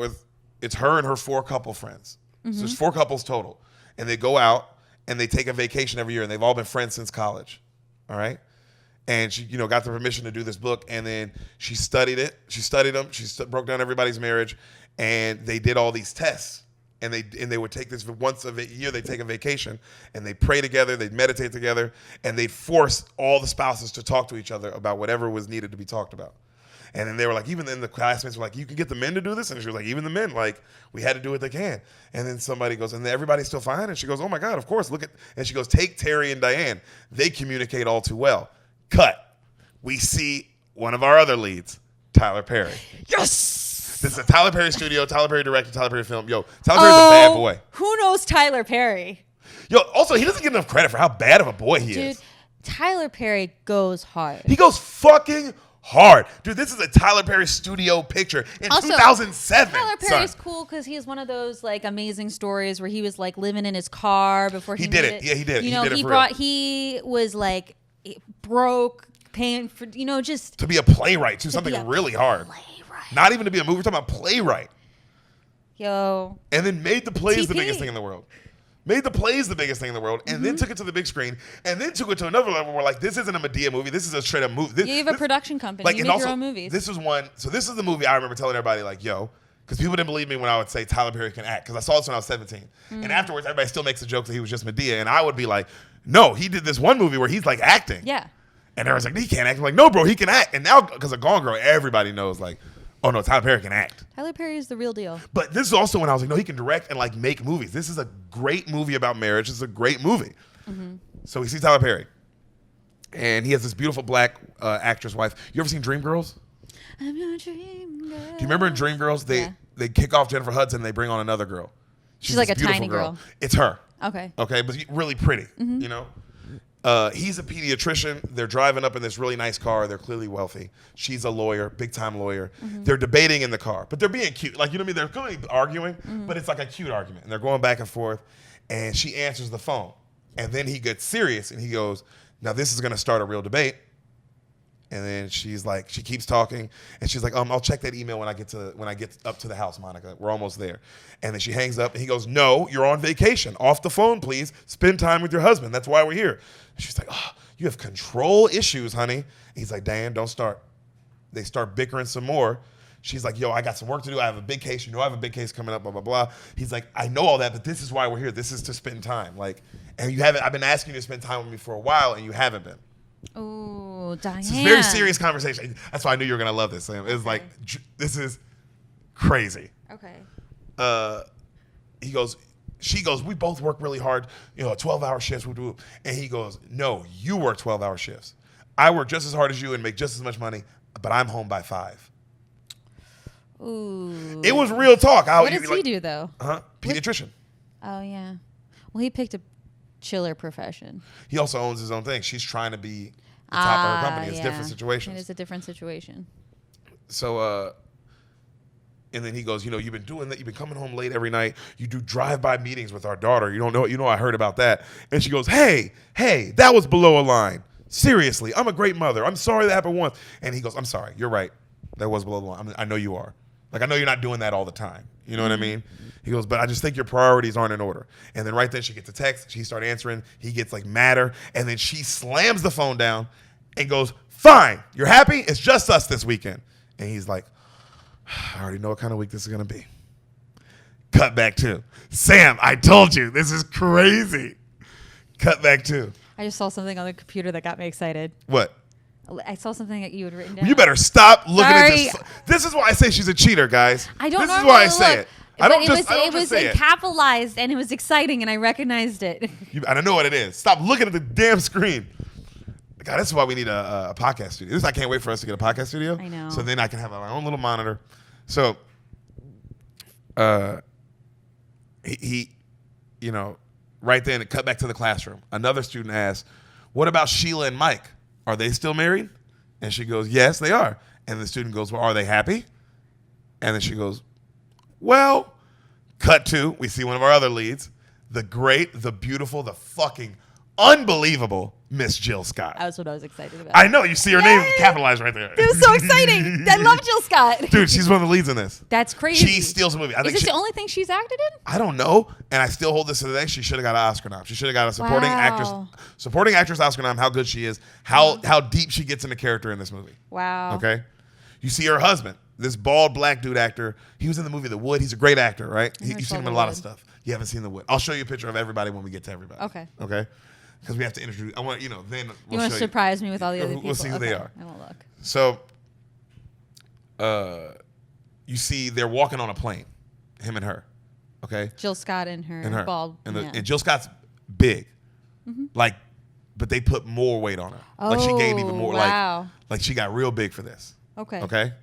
it's her and her 4 couple friends. Mm-hmm. So there's 4 couples total. And they go out and they take a vacation every year, and they've all been friends since college. All right? And she, got the permission to do this book, and then she studied it. She studied them. She broke down everybody's marriage, and they did all these tests. And they would take this once a year. They take a vacation, and they pray together. They meditate together, and they force all the spouses to talk to each other about whatever was needed to be talked about. And then they were like, even then the classmates were like, you can get the men to do this? And she was like, even the men, like, we had to do what they can. And then somebody goes, and everybody's still fine? And she goes, oh my God, of course, and she goes, take Terry and Diane. They communicate all too well. Cut. We see one of our other leads, Tyler Perry. Yes! This is a Tyler Perry studio, Tyler Perry directed, Tyler Perry film. Yo, Tyler Perry's a bad boy. Who knows Tyler Perry? Yo, also, he doesn't get enough credit for how bad of a boy he is. Dude, Tyler Perry goes hard. He goes fucking hard. Dude, this is a Tyler Perry studio picture in 2007. Tyler Perry's cool because he has one of those like amazing stories where he was like living in his car before he did it. Yeah, he did. He was like broke, paying for, just to be a playwright, too, something really hard. Not even to be a movie, we're talking about playwright. Yo. And then made the plays the biggest thing in the world. Made the plays the biggest thing in the world, and then took it to the big screen, and then took it to another level where like, this isn't a Medea movie, this is a straight up movie. You have a production company, you make your own movies. This is the movie I remember telling everybody like, yo, because people didn't believe me when I would say Tyler Perry can act, because I saw this when I was 17. And afterwards, everybody still makes a joke that he was just Medea, and I would be like, no, he did this one movie where he's like acting. Yeah. And everyone's like, he can't act. I'm like, no, bro, he can act. And now, because of Gone Girl, everybody knows like, oh no, Tyler Perry can act. Tyler Perry is the real deal. But this is also when I was like, no, he can direct and like make movies. This is a great movie about marriage. This is a great movie. Mm-hmm. So we see Tyler Perry, and he has this beautiful black actress wife. You ever seen Dreamgirls? I'm your dream girl. Do you remember in Dreamgirls they kick off Jennifer Hudson, and they bring on another girl. She's like a tiny girl. It's her. Okay, but really pretty. Mm-hmm. He's a pediatrician. They're driving up in this really nice car. They're clearly wealthy. She's a lawyer, big time lawyer. Mm-hmm. They're debating in the car, but they're being cute. Like, you know what I mean? They're clearly arguing, but it's like a cute argument. And they're going back and forth, and she answers the phone. And then he gets serious, and he goes, now this is going to start a real debate. And then she's like, she keeps talking, and she's like, I'll check that email when I get up to the house, Monica. We're almost there. And then she hangs up, and he goes, no, you're on vacation. Off the phone, please. Spend time with your husband. That's why we're here. And she's like, oh, you have control issues, honey. And he's like, Dan, don't start. They start bickering some more. She's like, yo, I got some work to do. I have a big case. I have a big case coming up, blah, blah, blah. He's like, I know all that, but this is why we're here. This is to spend time. Like, and you haven't, I've been asking you to spend time with me for a while, and you haven't been. Oh, Diane. It's a very serious conversation. That's why I knew you were going to love this, Sam. It's like, this is crazy. Okay. She goes, we both work really hard, 12-hour shifts. We do. And he goes, no, you work 12-hour shifts. I work just as hard as you and make just as much money, but I'm home by 5. Ooh. It was real talk. What does he do, though? Pediatrician. Oh, yeah. Well, he picked a chiller profession. He also owns his own thing. She's trying to be the top of her company. It's different situations. It is a different situation. And then he goes, you know, you've been doing that. You've been coming home late every night. You do drive-by meetings with our daughter. You don't know. You know, I heard about that. And she goes, hey, that was below a line. Seriously, I'm a great mother. I'm sorry that happened once. And he goes, I'm sorry. You're right. That was below the line. I know you are. Like, I know you're not doing that all the time. You know what I mean? He goes, but I just think your priorities aren't in order. And then right then she gets a text. She starts answering. He gets like madder. And then she slams the phone down and goes, fine. You're happy? It's just us this weekend. And he's like, I already know what kind of week this is going to be. Cut back to Sam, I told you. This is crazy. Cut back to. I just saw something on the computer that got me excited. What? I saw something that you had written down. You better stop looking at Sorry. this. This is why I say she's a cheater, guys. I don't know. This is why I say it. It was capitalized and it was exciting and I recognized it. And I know what it is. Stop looking at the damn screen. God, this is why we need a podcast studio. I can't wait for us to get a podcast studio. I know. So then I can have my own little monitor. So, he, you know, right then it cut back to the classroom. Another student asked, "What about Sheila and Mike? Are they still married?" And she goes, "Yes, they are." And the student goes, "Well, are they happy?" And then she goes, "Well," cut to, we see one of our other leads, the great, the beautiful, the fucking unbelievable Miss Jill Scott. That's what I was excited about. I know, you see her name capitalized right there. It was so exciting. I love Jill Scott. Dude, she's one of the leads in this. That's crazy. She steals a movie. Is this the only thing she's acted in? I don't know, and I still hold this to the day. She should have got an Oscar nom. She should have got a supporting actress Oscar nom. How good she is, how deep she gets into character in this movie. Wow. Okay, you see her husband, this bald black dude actor. He was in the movie The Wood. He's a great actor, right? You've seen him in a lot of stuff. You haven't seen The Wood. I'll show you a picture of everybody when we get to everybody. Okay. Okay. Because we have to introduce. I want then. You want to surprise me with all the other people. We'll see who they are. I won't look. So, you see, they're walking on a plane, him and her. Okay. Jill Scott and her bald. And Jill Scott's big, like, but they put more weight on her. Like she gained even more. Wow. Like she got real big for this. Okay. Okay.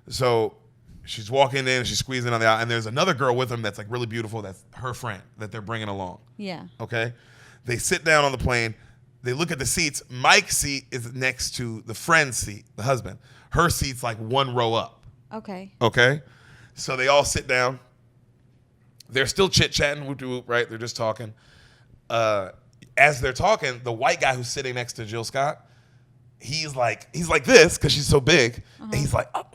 So she's walking in and she's squeezing on the aisle, and there's another girl with them that's like really beautiful. That's her friend that they're bringing along. Yeah. Okay. They sit down on the plane. They look at the seats. Mike's seat is next to the friend's seat, the husband. Her seat's like one row up. Okay. Okay. So they all sit down. They're still chit-chatting, whoop-de-whoop, right? They're just talking. As they're talking, the white guy who's sitting next to Jill Scott, he's like this because she's so big. And he's like, oh.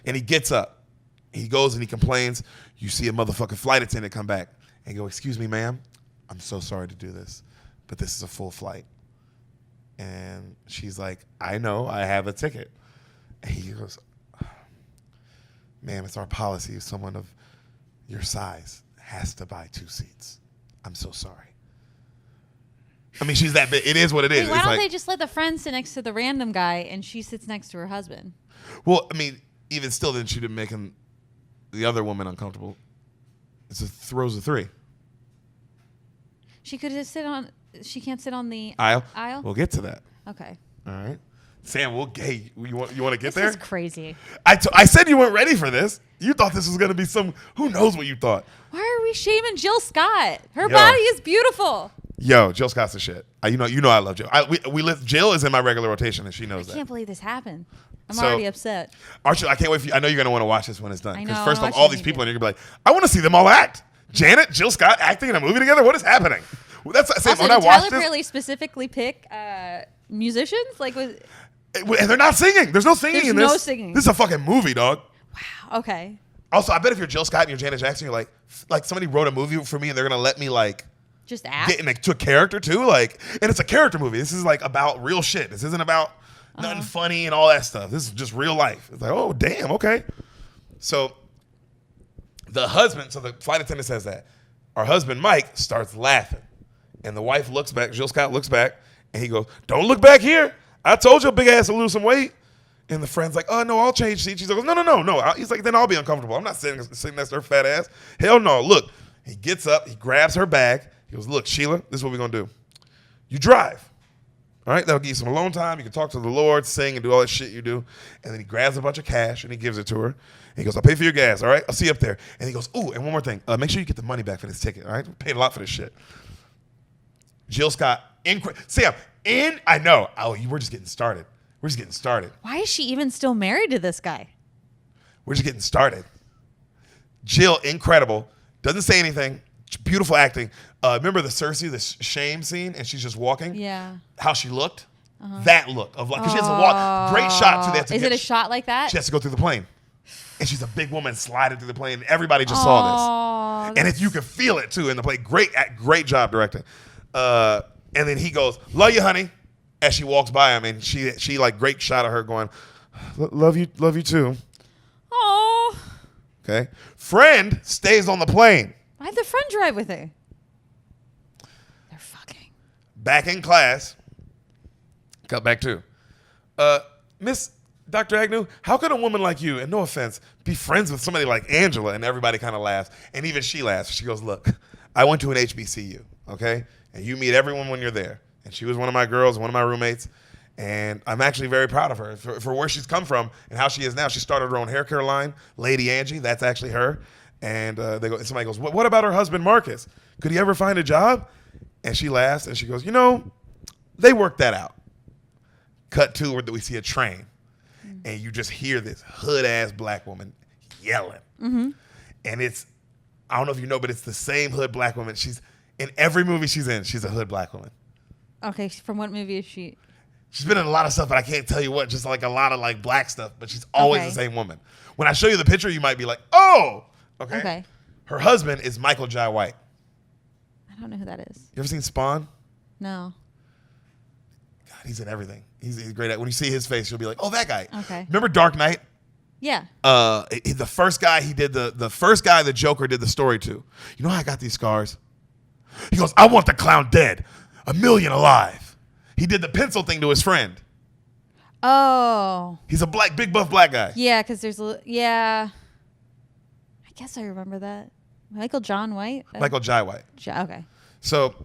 And he gets up. He goes and he complains. You see a motherfucking flight attendant come back and go, "Excuse me, ma'am. I'm so sorry to do this, but this is a full flight." And she's like, "I know, I have a ticket." And he goes, "Ma'am, it's our policy. Someone of your size has to buy 2 seats. I'm so sorry." I mean, she's that big. It is what it is. Why don't they just let the friend sit next to the random guy and she sits next to her husband? Well, I mean, even still, then she didn't make the other woman uncomfortable. It's a throws of 3. She could just sit on. She can't sit on the aisle. Aisle. We'll get to that. Okay. All right, Sam. Hey, you want to get there? This is crazy. I said you weren't ready for this. You thought this was going to be some. Who knows what you thought? Why are we shaming Jill Scott? Her body is beautiful. Yo, Jill Scott's the shit. You know I love Jill. Jill is in my regular rotation, and she knows that. I can't believe this happened. I'm already upset. Archie, I can't wait for you. I know you're going to want to watch this when it's done. Because first off, I'm all these people in here, you're going to be like, I want to see them all act. Janet, Jill Scott acting in a movie together? What is happening? Well, that's also, when I did watched Tyler Perry specifically pick musicians? And they're not singing. There's no singing in this. No singing. This is a fucking movie, dog. Wow. Okay. Also, I bet if you're Jill Scott and you're Janet Jackson, you're like somebody wrote a movie for me and they're going to let me just act? Get into a character too. And it's a character movie. This is about real shit. This isn't about nothing funny and all that stuff. This is just real life. It's like, oh, damn, okay. So the flight attendant says that. Our husband, Mike, starts laughing. And the wife looks back, Jill Scott looks back, and he goes, "Don't look back here. I told your big ass to lose some weight." And the friend's like, "Oh, no, I'll change seats." She goes, No. He's like, "Then I'll be uncomfortable. I'm not sitting next to her fat ass. Hell no." Look, he gets up, he grabs her bag. He goes, "Look, Sheila, this is what we're going to do. You drive. All right, that'll give you some alone time. You can talk to the Lord, sing, and do all that shit you do." And then he grabs a bunch of cash, and he gives it to her. And he goes, "I'll pay for your gas, all right? I'll see you up there." And he goes, "Ooh, and one more thing. Make sure you get the money back for this ticket, all right? We paid a lot for this shit." Jill Scott, Sam, I know. Oh, we're just getting started. We're just getting started. Why is she even still married to this guy? We're just getting started. Jill, incredible. Doesn't say anything. Beautiful acting. Remember the Cersei, the shame scene, and she's just walking? Yeah. How she looked? That look of like, because she has to walk. Great shot, too. They have to Is it a shot like that? She has to go through the plane. And she's a big woman sliding through the plane. And everybody just saw this. And you can feel it, too, in the plane. Great job directing. And then he goes, love you, honey, as she walks by him. And she like, great shot of her going, love you too. Oh. Okay. Friend stays on the plane. Why'd the friend drive with her? They're fucking. Back in class. Cut back to. Miss Dr. Agnew, how could a woman like you, and no offense, be friends with somebody like Angela? And everybody kind of laughs. And even she laughs. She goes, look, I went to an HBCU, okay? And you meet everyone when you're there. And she was one of my girls, one of my roommates. And I'm actually very proud of her for where she's come from and how she is now. She started her own hair care line, Lady Angie. That's actually her. And somebody goes, what about her husband, Marcus? Could he ever find a job? And she laughs and she goes, they worked that out. Cut to where we see a train. And you just hear this hood-ass black woman yelling. Mm-hmm. And I don't know if you know, but it's the same hood black woman. She's in every movie she's in, she's a hood black woman. Okay, from what movie is she? She's been in a lot of stuff, but I can't tell you what, just like a lot of like black stuff, but she's always the same woman. When I show you the picture, you might be like, oh, okay. Her husband is Michael Jai White. I don't know who that is. You ever seen Spawn? No. God, he's in everything. He's great at. When you see his face, you'll be like, oh, that guy. Okay. Remember Dark Knight? Yeah. The first guy he did the first guy the Joker did the story to. You know how I got these scars? He goes, I want the clown dead, 1,000,000 alive. He did the pencil thing to his friend. Oh. He's a big buff black guy. Yeah, because there's I guess I remember that. Michael John White? Michael Jai White. Okay. So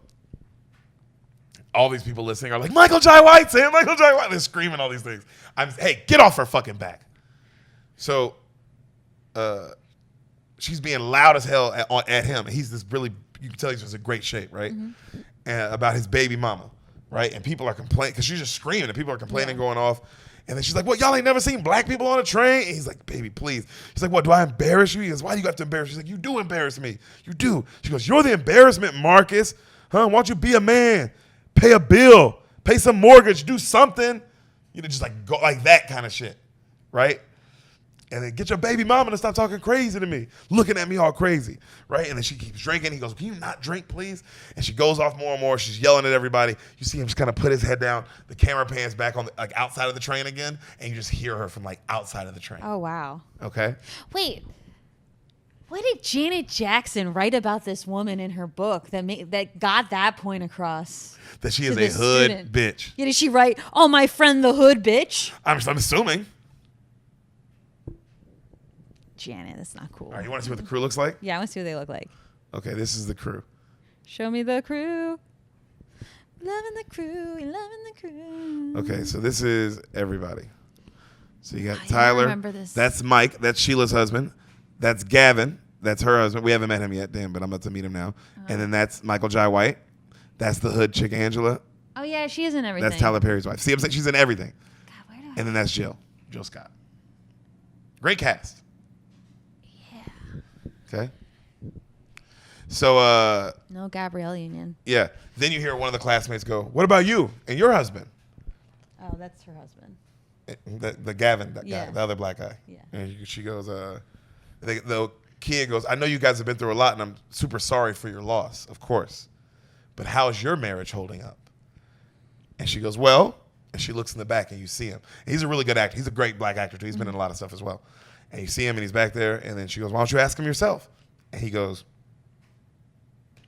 all these people listening are like, Michael Jai White, Sam, Michael Jai White. They're screaming all these things. Hey, get off her fucking back. So she's being loud as hell at him. And he's this really, you can tell he's just in great shape, right? Mm-hmm. About his baby mama, right? And people are complaining, because she's just screaming and people are complaining, going off. And then she's like, what, y'all ain't never seen black people on a train? And he's like, baby, please. He's like, what, do I embarrass you? He goes, why do you have to embarrass? She's like, you do embarrass me. You do. She goes, you're the embarrassment, Marcus. Huh? Why don't you be a man? Pay a bill. Pay some mortgage. Do something. Just like go like that kind of shit, right? And then get your baby mama to stop talking crazy to me, looking at me all crazy, right? And then she keeps drinking. He goes, can you not drink, please? And she goes off more and more. She's yelling at everybody. You see him just kind of put his head down. The camera pans back on like outside of the train again, and you just hear her from like outside of the train. Oh, wow. Okay. Wait. What did Janet Jackson write about this woman in her book that got that point across? That she is a hood bitch. Yeah, did she write, oh, my friend the hood bitch? I'm assuming. Janet, that's not cool. All right, you want to see what the crew looks like? Yeah, I want to see what they look like. Okay, this is the crew. Show me the crew. Loving the crew, loving the crew. Okay, so this is everybody. So you got Tyler. I remember this. That's Mike. That's Sheila's husband. That's Gavin. That's her husband. We haven't met him yet, damn, but I'm about to meet him now. And then that's Michael Jai White. That's the hood chick, Angela. Oh, yeah, she is in everything. That's Tyler Perry's wife. See, I'm saying she's in everything. God, where do I... And then that's Jill Scott. Great cast. Okay. So no Gabrielle Union. Yeah. Then you hear one of the classmates go, what about you and your husband? Oh, that's her husband. The Gavin guy, the other black guy. Yeah. And she goes, the kid goes, I know you guys have been through a lot and I'm super sorry for your loss, of course. But how's your marriage holding up? And she goes, well, and she looks in the back and you see him. And he's a really good actor. He's a great black actor too. He's been in a lot of stuff as well. And you see him and he's back there, and then she goes, why don't you ask him yourself? And he goes,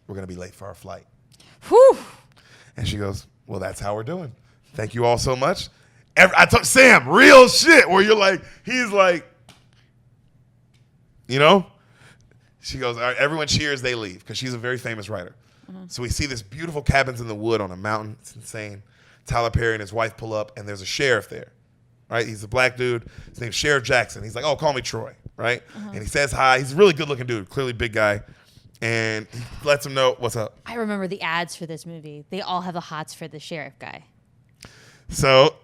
we're going to be late for our flight. Whew. And she goes, well, that's how we're doing. Thank you all so much. I told Sam, real shit, where you're like, he's like, She goes, all right, everyone cheers, they leave, because she's a very famous writer. Mm-hmm. So we see this beautiful cabins in the wood on a mountain. It's insane. Tyler Perry and his wife pull up, and there's a sheriff there. Right, he's a black dude. His name's Sheriff Jackson. He's like, oh, call me Troy, right? Uh-huh. And he says hi. He's a really good-looking dude, clearly big guy. And he lets him know what's up. I remember the ads for this movie. They all have the hots for the sheriff guy. So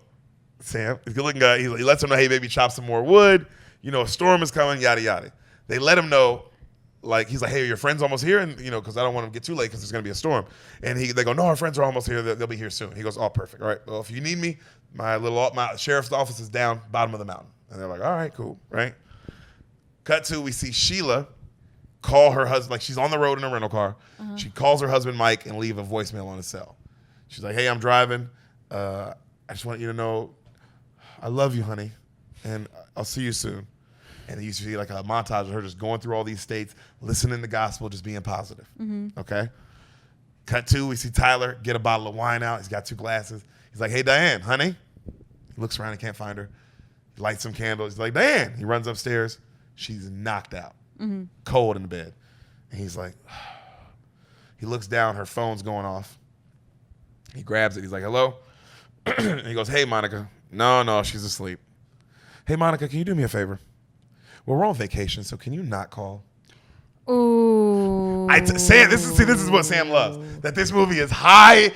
Sam, he's a good-looking guy. He lets him know, hey, baby, chop some more wood. a storm is coming, yada, yada. They let him know, like, he's like, hey, are your friends almost here? And, because I don't want them to get too late because there's going to be a storm. And they go, no, our friends are almost here. They'll be here soon. He goes, oh, perfect. All right, well, if you need me, my sheriff's office is down bottom of the mountain. And they're like, all right, cool, right? Cut to, we see Sheila call her husband, like she's on the road in a rental car. She calls her husband, Mike, and leave a voicemail on his cell. She's like, hey, I'm driving. I just want you to know I love you, honey, and I'll see you soon. And you see like a montage of her just going through all these states, listening to gospel, just being positive. Okay? Cut to, we see Tyler get a bottle of wine out. He's got 2 glasses. He's like, hey, Diane, honey. He looks around, he can't find her. He lights some candles. He's like, Diane. He runs upstairs. She's knocked out, cold in the bed. And he's like, he looks down. Her phone's going off. He grabs it. He's like, hello? And he goes, hey, Monica. No, she's asleep. Hey, Monica, can you do me a favor? Well, we're on vacation, so can you not call? Ooh. Sam, this is what Sam loves. That this movie is high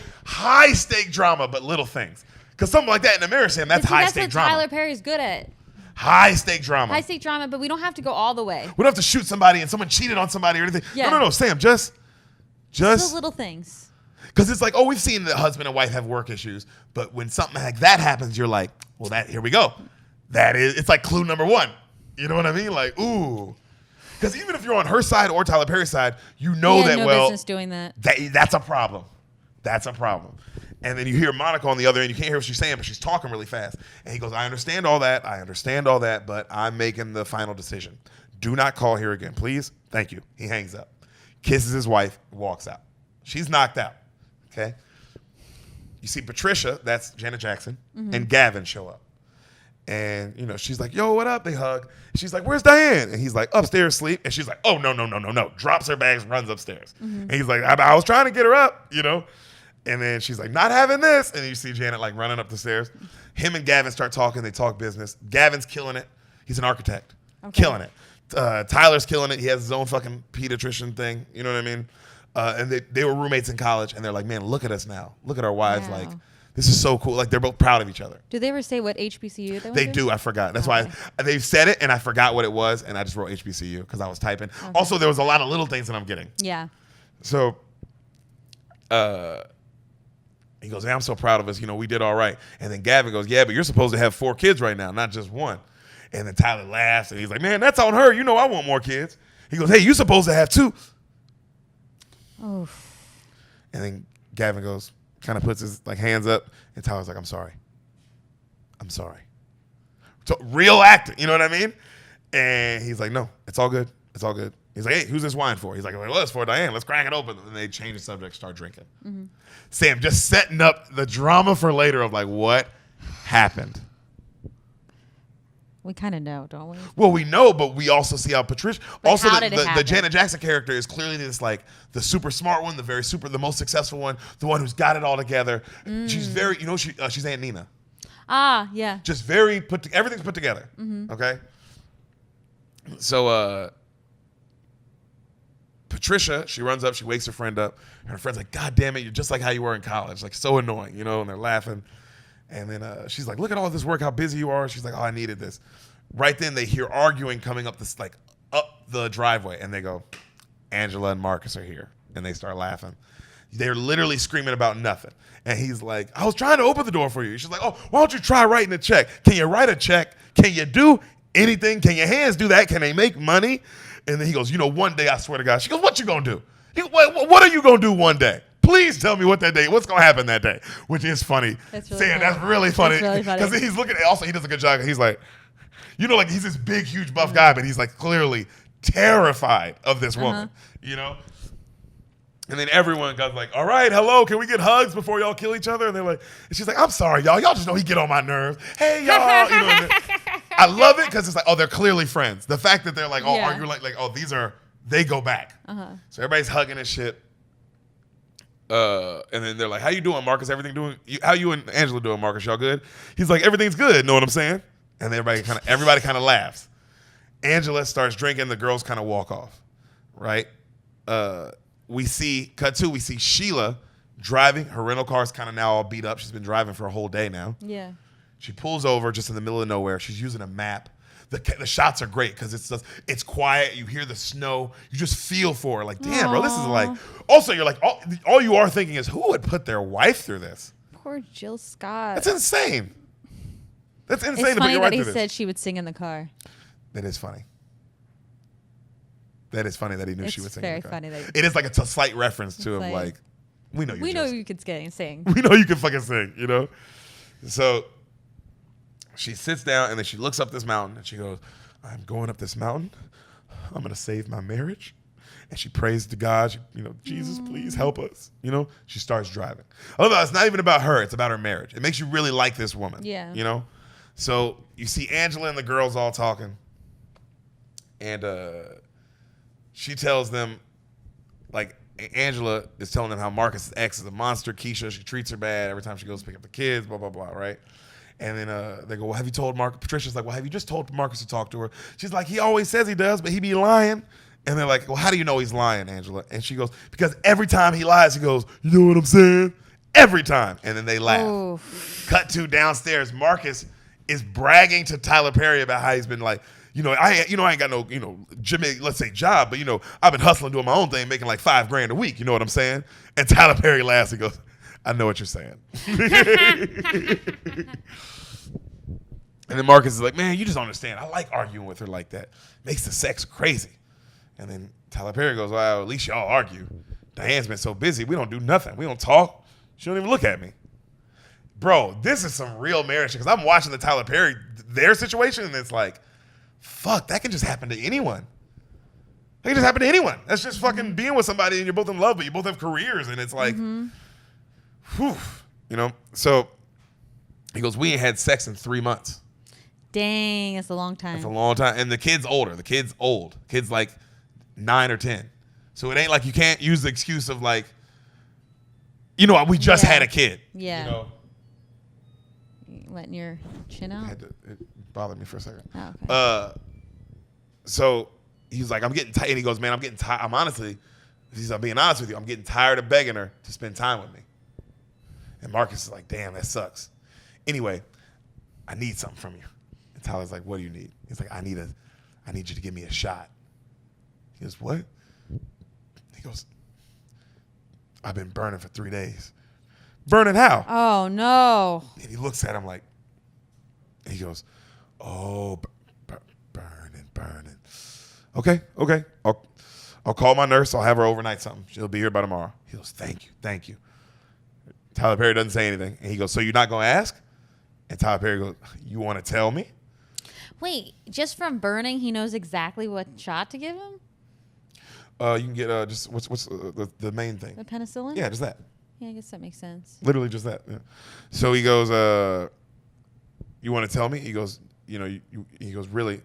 stake drama, but little things. Because something like that in America, Sam, that's high stake drama. That's what Tyler Perry's good at. High stake drama. High stake drama, but we don't have to go all the way. We don't have to shoot somebody and someone cheated on somebody or anything. Yeah. No, Sam, just the little things. Because it's like, we've seen the husband and wife have work issues, but when something like that happens, you're like, well, here we go. It's like clue number 1. You know what I mean? Like, ooh. Because even if you're on her side or Tyler Perry's side, you know that, no business doing that. That's a problem. That's a problem. And then you hear Monica on the other end. You can't hear what she's saying, but she's talking really fast. And he goes, I understand all that, but I'm making the final decision. Do not call here again, please. Thank you. He hangs up. Kisses his wife, walks out. She's knocked out. Okay? You see Patricia, that's Janet Jackson, and Gavin show up. And, she's like, yo, what up? They hug. She's like, where's Diane? And he's like, upstairs asleep. And she's like, oh, no. Drops her bags, runs upstairs. And he's like, I was trying to get her up, And then she's like, not having this. And you see Janet like running up the stairs. Him and Gavin start talking. They talk business. Gavin's killing it. He's an architect. Okay. Killing it. Tyler's killing it. He has his own fucking pediatrician thing. You know what I mean? And they were roommates in college. And they're like, man, look at us now. Look at our wives. Wow. Like, this is so cool. Like, they're both proud of each other. Do they ever say what HBCU they went They to? do. I forgot. That's why they've said it, and I forgot what it was, and I just wrote HBCU because I was typing. Okay. Also, there was a lot of little things that I'm getting. Yeah. So, he goes, hey, I'm so proud of us. We did all right. And then Gavin goes, yeah, but you're supposed to have 4 kids right now, not just 1. And then Tyler laughs, and he's like, man, that's on her. I want more kids. He goes, hey, you're supposed to have 2. Oof. And then Gavin goes, kind of puts his hands up, and Tyler's like, I'm sorry. So real acting, you know what I mean? And he's like, no, it's all good. He's like, hey, who's this wine for? He's like, well, it's for Diane. Let's crack it open. And they change the subject, start drinking. Sam, just setting up the drama for later of like what happened. We kind of know, don't we? Well, we know, but we also see how Patricia. But also, how did it happen? The Janet Jackson character is clearly this like the super smart one, the most successful one, the one who's got it all together. She's very, she's Aunt Nina. Ah, yeah. Just very everything's put together. Okay. So Patricia, she runs up, she wakes her friend up, and her friend's like, God damn it, you're just like how you were in college, like so annoying, and they're laughing. And then she's like, look at all this work, how busy you are. She's like, oh, I needed this. Right then they hear arguing coming up up the driveway, and they go, Angela and Marcus are here. And they start laughing. They're literally screaming about nothing. And he's like, I was trying to open the door for you. She's like, oh, why don't you try writing a check? Can you write a check? Can you do anything? Can your hands do that? Can they make money? And then he goes, one day, I swear to God. She goes, what you gonna do? What are you gonna do one day? Please tell me what's going to happen that day, which is funny. That's really funny. That's really funny. That's really funny. Because he's looking at, also he does a good job. He's like, he's this big, huge, buff guy, but he's like clearly terrified of this woman, And then everyone goes like, all right, hello, can we get hugs before y'all kill each other? And they're like, and she's like, I'm sorry, y'all. Y'all just know he get on my nerves. Hey, y'all. I love it because it's like, oh, they're clearly friends. The fact that they're like, oh, are you like, oh, they go back. So everybody's hugging and shit. And then they're like, how you doing, Marcus? Everything doing? How you and Angela doing, Marcus? Y'all good? He's like, everything's good. Know what I'm saying? And everybody kind of laughs. Angela starts drinking. The girls kind of walk off, right? We see Sheila driving. Her rental car's kind of now all beat up. She's been driving for a whole day now. Yeah. She pulls over just in the middle of nowhere. She's using a map. the shots are great because it's quiet. You hear the snow. You just feel for her. Like, damn, bro, this is like. Also, you're like, all you are thinking is, who would put their wife through this? Poor Jill Scott. That's insane. That's insane it's to put funny your that wife he through said this. she would sing in the car. That is funny. That is funny that he knew It's she would sing. very in the car. funny that it is like it's a slight reference to him, like, we know you could sing. We know you can fucking sing, you know? So she sits down and then she looks up this mountain and she goes, I'm going up this mountain. I'm going to save my marriage. And she prays to God, Jesus, please help us. She starts driving. I love that it's not even about her. It's about her marriage. It makes you really like this woman. Yeah. So you see Angela and the girls all talking. And she tells them, like, Angela is telling them how Marcus' ex is a monster. Keisha, she treats her bad every time she goes to pick up the kids, blah, blah, blah, right? And then they go, well, have you told Marcus? Patricia's like, well, have you just told Marcus to talk to her? She's like, he always says he does, but he be lying. And they're like, well, how do you know he's lying, Angela? And she goes, because every time he lies, he goes, you know what I'm saying? Every time. And then they laugh. Oh. Cut to downstairs. Marcus is bragging to Tyler Perry about how he's been like, I ain't got no, Jimmy, let's say job, but I've been hustling, doing my own thing, making like $5,000 a week. You know what I'm saying? And Tyler Perry laughs. He goes, I know what you're saying. And then Marcus is like, man, you just don't understand. I like arguing with her like that. Makes the sex crazy. And then Tyler Perry goes, well, at least y'all argue. Diane's been so busy. We don't do nothing. We don't talk. She don't even look at me. Bro, this is some real marriage because I'm watching the Tyler Perry, their situation, and it's like, fuck, that can just happen to anyone. That can just happen to anyone. That's just fucking being with somebody and you're both in love, but you both have careers, and it's like, whew, So he goes, we ain't had sex in 3 months. Dang, that's a long time. That's a long time. And the kid's older. The kid's old. Kid's like 9 or 10. So it ain't like you can't use the excuse of like, we just had a kid. Yeah. Letting your chin out? It bothered me for a second. Oh, okay. So he's like, I'm getting tired. And he goes, man, I'm getting tired. I'm being honest with you. I'm getting tired of begging her to spend time with me. And Marcus is like, damn, that sucks. Anyway, I need something from you. And Tyler's like, what do you need? He's like, I need you to give me a shot. He goes, what? He goes, I've been burning for 3 days. Burning how? Oh, no. And he looks at him like, and he goes, oh, burning. Okay. I'll call my nurse. I'll have her overnight something. She'll be here by tomorrow. He goes, thank you. Tyler Perry doesn't say anything. And he goes, so you're not going to ask? And Tyler Perry goes, you want to tell me? Wait, just from burning, he knows exactly what shot to give him? You can get just what's the main thing? The penicillin? Yeah, just that. Yeah, I guess that makes sense. Literally just that. Yeah. So he goes, you want to tell me? He goes, he goes, really?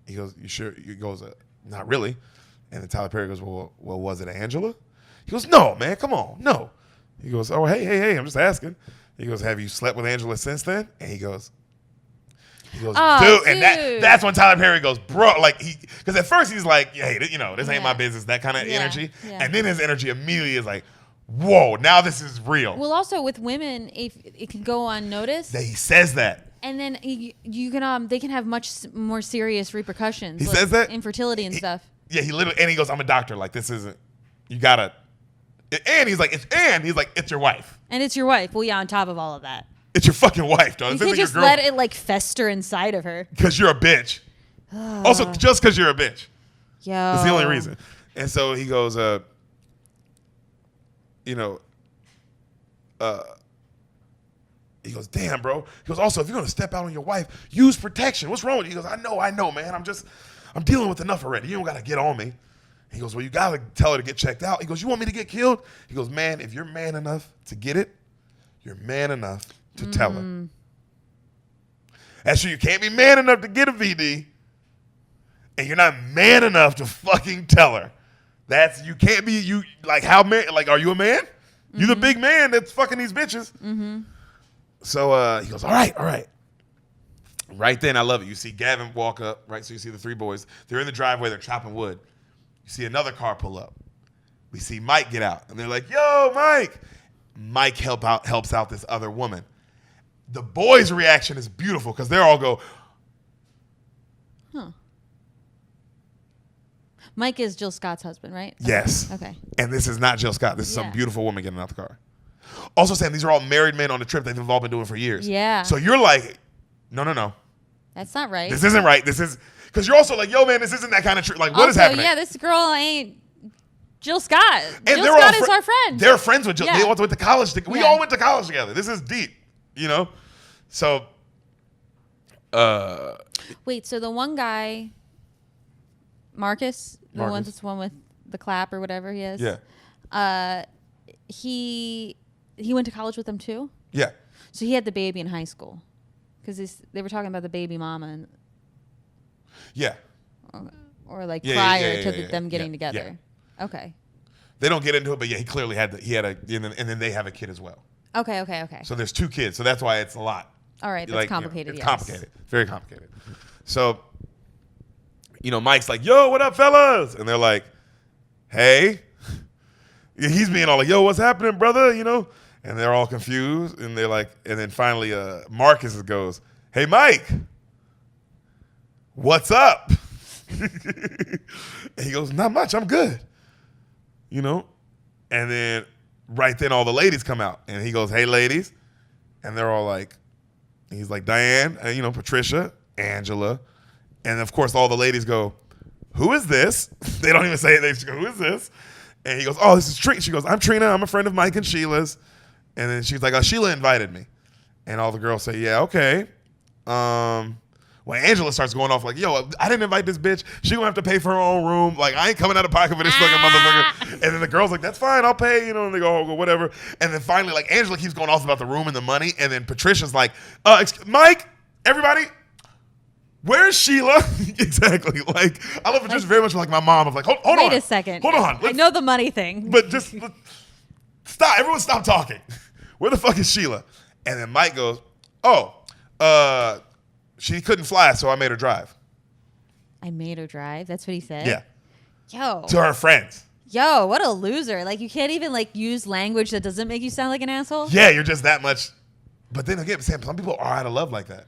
He goes, you sure? He goes, not really. And then Tyler Perry goes, well, was it Angela? He goes, no, man, come on, no. He goes, oh, hey, I'm just asking. He goes, have you slept with Angela since then? And he goes, dude. And that's when Tyler Perry goes, bro, like because at first he's like, hey, this ain't my business, that kind of energy. Yeah. And then his energy immediately is like, whoa, now this is real. Well, also with women, if it can go unnoticed. He says that. And then you can they can have much more serious repercussions. He says that? Infertility and stuff. Yeah, he literally, and he goes, I'm a doctor. Like, this isn't, you gotta, and he's like, it's your wife. And it's your wife. Well, yeah, on top of all of that. It's your fucking wife, dog. You can't just let it like fester inside of her. Because you're a bitch. Also, just because you're a bitch. Yo. That's the only reason. And so he goes, he goes, damn, bro. He goes, also, if you're going to step out on your wife, use protection. What's wrong with you? He goes, I know, man. I'm dealing with enough already. You don't got to get on me. He goes, well, you got to tell her to get checked out. He goes, you want me to get killed? He goes, man, if you're man enough to get it, you're man enough to tell her. Actually, you can't be man enough to get a VD, and you're not man enough to fucking tell her. You can't be, are you a man? You the big man that's fucking these bitches. So he goes, all right. Right then, I love it. You see Gavin walk up, right? So you see the 3 boys. They're in the driveway. They're chopping wood. You see another car pull up. We see Mike get out. And they're like, yo, Mike. Mike helps out this other woman. The boys' reaction is beautiful because they all go, Mike is Jill Scott's husband, right? Yes. Okay. And this is not Jill Scott. This is some beautiful woman getting out the car. Also, Sam, these are all married men on a trip they've all been doing for years. Yeah. So you're like, no. That's not right. This isn't right. This is, because you're also like, yo, man, this isn't that kind of trip. Like, what is happening? Yeah, this girl ain't Jill Scott. And Jill Scott is our friend. They're friends with Jill. Yeah. They all went to college. We all went to college together. This is deep, So, wait, so the one guy, Marcus, the one with the clap or whatever he is. Yeah. He went to college with them too? Yeah. So he had the baby in high school. Because they were talking about the baby mama. And, yeah. Or like prior to them getting together. Yeah. Okay. They don't get into it, but yeah, he clearly had and then they have a kid as well. Okay. So there's 2 kids, so that's why it's a lot. All right, that's complicated. It's complicated, very complicated. So, Mike's like, "Yo, what up, fellas?" And they're like, "Hey." He's being all like, "Yo, what's happening, brother?" And they're all confused, and they're like, and then finally, Marcus goes, "Hey, Mike, what's up?" And he goes, "Not much, I'm good." And then right then all the ladies come out, and he goes, "Hey, ladies," and they're all like, he's like, Diane, and, Patricia, Angela, and of course all the ladies go, "Who is this?" They don't even say it. They just go, "Who is this?" And he goes, "Oh, this is Trina." She goes, "I'm Trina. I'm a friend of Mike and Sheila's." And then she's like, "Oh, Sheila invited me." And all the girls say, "Yeah, okay." Well, Angela starts going off like, "Yo, I didn't invite this bitch. She gonna have to pay for her own room. Like, I ain't coming out of pocket for this fucking motherfucker." And then the girl's like, "That's fine, I'll pay," and they go, "Oh, whatever." And then finally, like, Angela keeps going off about the room and the money. And then Patricia's like, Mike, everybody, where's Sheila?" Exactly. Like, I love Patricia very much like my mom. Of like, hold on. Wait a second. Hold on. I know the money thing. But just stop. Everyone stop talking. Where the fuck is Sheila? And then Mike goes, she couldn't fly, so I made her drive. I made her drive? That's what he said? Yeah. Yo. To her friends. Yo, what a loser. Like, you can't even, like, use language that doesn't make you sound like an asshole? Yeah, you're just that much. But then again, Sam, some people are out of love like that.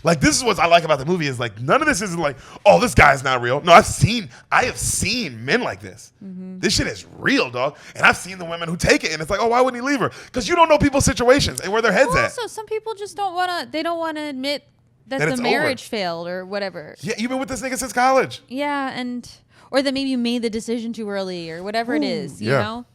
Like, this is what I like about the movie is, like, none of this isn't like, oh, this guy's not real. No, I have seen men like this. Mm-hmm. This shit is real, dog. And I've seen the women who take it, and it's like, oh, why wouldn't he leave her? Because you don't know people's situations and where their heads at. Also, some people just don't want to admit that the marriage failed or whatever. Yeah, you've been with this nigga since college. Yeah, or that maybe you made the decision too early or whatever it is, you know?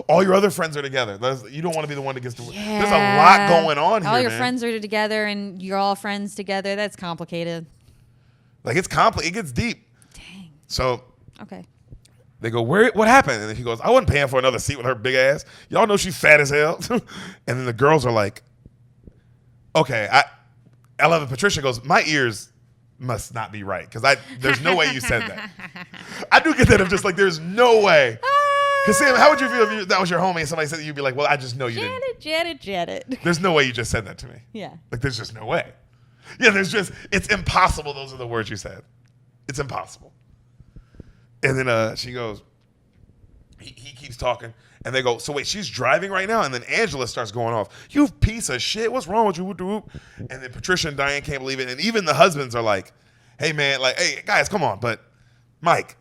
All your other friends are together. You don't want to be the one that gets to. Yeah. There's a lot going on here. All your friends are together, and you're all friends together. That's complicated. Like, it's complicated. It gets deep. Dang. So. Okay. They go, what happened? And he goes, I wasn't paying for another seat with her big ass. Y'all know she's fat as hell. And then the girls are like, okay. I love it. Patricia goes, my ears must not be right because there's no way you said that. I do get that of just like, there's no way. Because Sam, how would you feel if that was your homie and somebody said that, you'd be like, well, I just know you didn't. Janet. There's no way you just said that to me. Yeah. Like, there's just no way. Yeah, it's impossible. Those are the words you said. It's impossible. And then she goes, he keeps talking. And they go, so wait, she's driving right now? And then Angela starts going off. You piece of shit. What's wrong with you? And then Patricia and Diane can't believe it. And even the husbands are like, hey, man, like, hey, guys, come on. But Mike,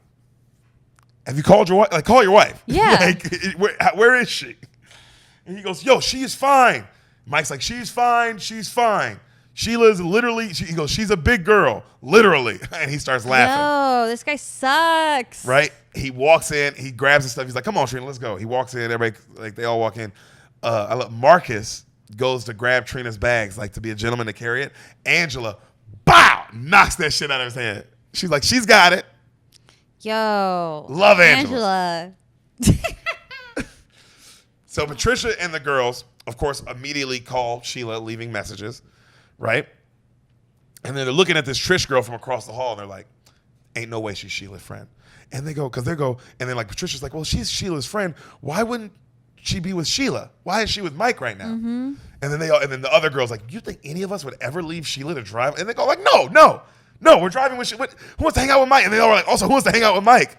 have you called your wife? Like, call your wife. Yeah. Like, where is she? And he goes, yo, she is fine. Mike's like, she's fine. She's fine. Sheila's literally, he goes, she's a big girl, literally. And he starts laughing. No, this guy sucks. Right? He walks in, he grabs his stuff. He's like, come on, Trina, let's go. He walks in, everybody, like, they all walk in. Marcus goes to grab Trina's bags, like, to be a gentleman to carry it. Angela, bow, knocks that shit out of his hand. She's like, she's got it. Yo. Love Angela. So Patricia and the girls, of course, immediately call Sheila, leaving messages, right? And then they're looking at this Trish girl from across the hall, and they're like, ain't no way she's Sheila's friend. And they go, and then like Patricia's like, well, she's Sheila's friend. Why wouldn't she be with Sheila? Why is she with Mike right now? Mm-hmm. And then the other girl's like, you think any of us would ever leave Sheila to drive? And they go like, no, we're driving with Sheila. Who wants to hang out with Mike? And they all are like, also, who wants to hang out with Mike?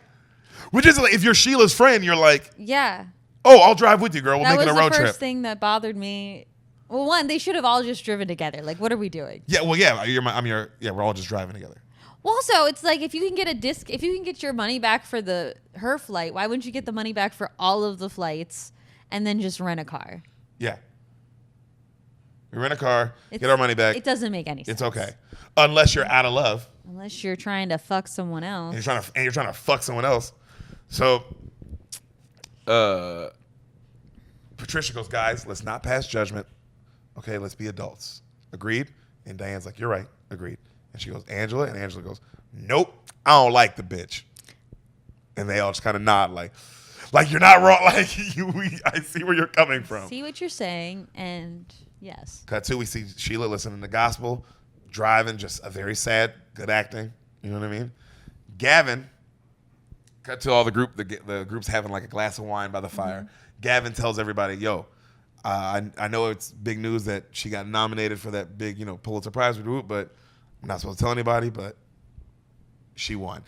Which is like, if you're Sheila's friend, you're like, yeah. Oh, I'll drive with you, girl. We'll make it a road trip. That was the first thing that bothered me. Well, one, they should have all just driven together. Like, what are we doing? Yeah, well, yeah, we're all just driving together. Well, also, it's like if you can get your money back for her flight, why wouldn't you get the money back for all of the flights and then just rent a car? Yeah. We rent a car, get our money back. It doesn't make any sense. It's okay. Unless you're out of love. Unless you're trying to fuck someone else. And you're trying to fuck someone else. So Patricia goes, guys, let's not pass judgment. Okay, let's be adults. Agreed? And Diane's like, you're right. Agreed. And she goes, Angela? And Angela goes, nope, I don't like the bitch. And they all just kind of nod like you're not wrong. Like, I see where you're coming from. See what you're saying, and yes. Cut to, we see Sheila listening to gospel, driving, just a very sad, good acting. You know what I mean? Gavin, cut to all the group's having like a glass of wine by the fire. Mm-hmm. Gavin tells everybody, yo, I know it's big news that she got nominated for that big, Pulitzer Prize group, but I'm not supposed to tell anybody, but she won.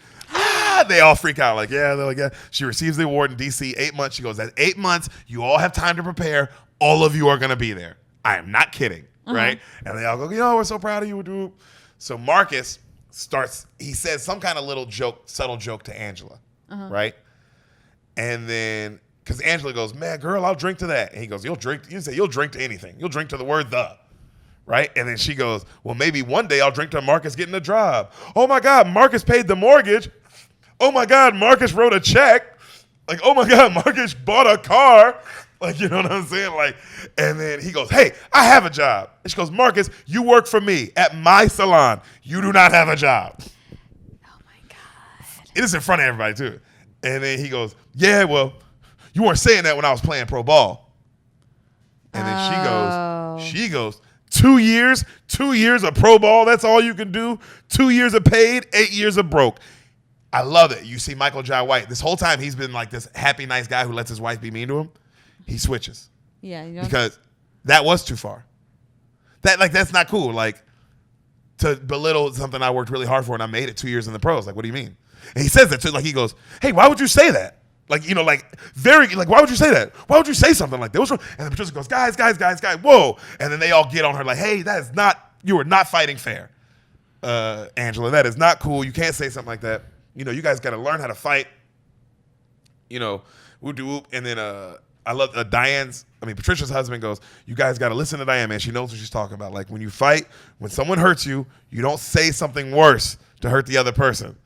They all freak out. Like, yeah, they're like, yeah. She receives the award in D.C. 8 months. She goes, that's 8 months. You all have time to prepare. All of you are going to be there. I am not kidding, right? And they all go, we're so proud of you, dude. So Marcus he says some kind of little subtle joke to Angela, right? And then, because Angela goes, man, girl, I'll drink to that. And he goes, you'll drink to anything. You'll drink to the word the. Right? And then she goes, well, maybe one day I'll drink to Marcus getting a job. Oh, my God, Marcus paid the mortgage. Oh, my God, Marcus wrote a check. Like, oh, my God, Marcus bought a car. Like, you know what I'm saying? Like, and then he goes, hey, I have a job. And she goes, Marcus, you work for me at my salon. You do not have a job. Oh, my God. It is in front of everybody, too. And then he goes, yeah, well, you weren't saying that when I was playing pro ball. And then she goes, 2 years of pro ball, that's all you can do. 2 years of paid, 8 years of broke. I love it. You see Michael Jai White. This whole time he's been like this happy, nice guy who lets his wife be mean to him. He switches. Yeah. Because that was too far. That's not cool. Like, to belittle something I worked really hard for and I made it 2 years in the pros. Like, what do you mean? And he says that too. Like, he goes, hey, why would you say that? Like, why would you say that? Why would you say something like that? What's wrong? And the Patricia goes, guys, whoa. And then they all get on her like, hey, you are not fighting fair. Angela, that is not cool. You can't say something like that. You guys got to learn how to fight. Whoop-de-whoop. And then I love Patricia's husband goes, you guys got to listen to Diane, man. She knows what she's talking about. Like, when you fight, when someone hurts you, you don't say something worse to hurt the other person.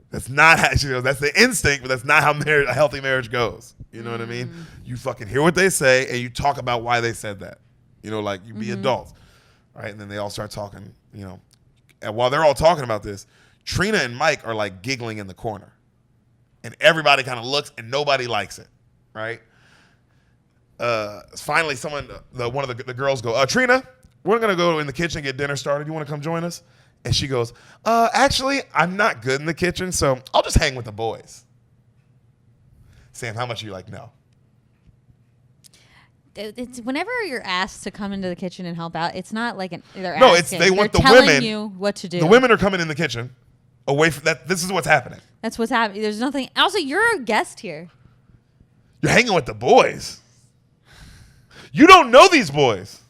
That's not how, she goes, that's the instinct, but that's not how a healthy marriage goes. You know what I mean? You fucking hear what they say and you talk about why they said that. You be adults. Right? And then they all start talking, And while they're all talking about this, Trina and Mike are like giggling in the corner. And everybody kind of looks and nobody likes it. Right? Finally, one of the girls go, Trina, we're going to go in the kitchen and get dinner started. You want to come join us? And she goes, actually, I'm not good in the kitchen, so I'll just hang with the boys. Sam, how much are you like, no? It's whenever you're asked to come into the kitchen and help out, it's not like they're no, asking. They want they're the women. telling you what to do. The women are coming in the kitchen away from that. This is what's happening. That's what's happening. There's nothing. Also, you're a guest here. You're hanging with the boys. You don't know these boys.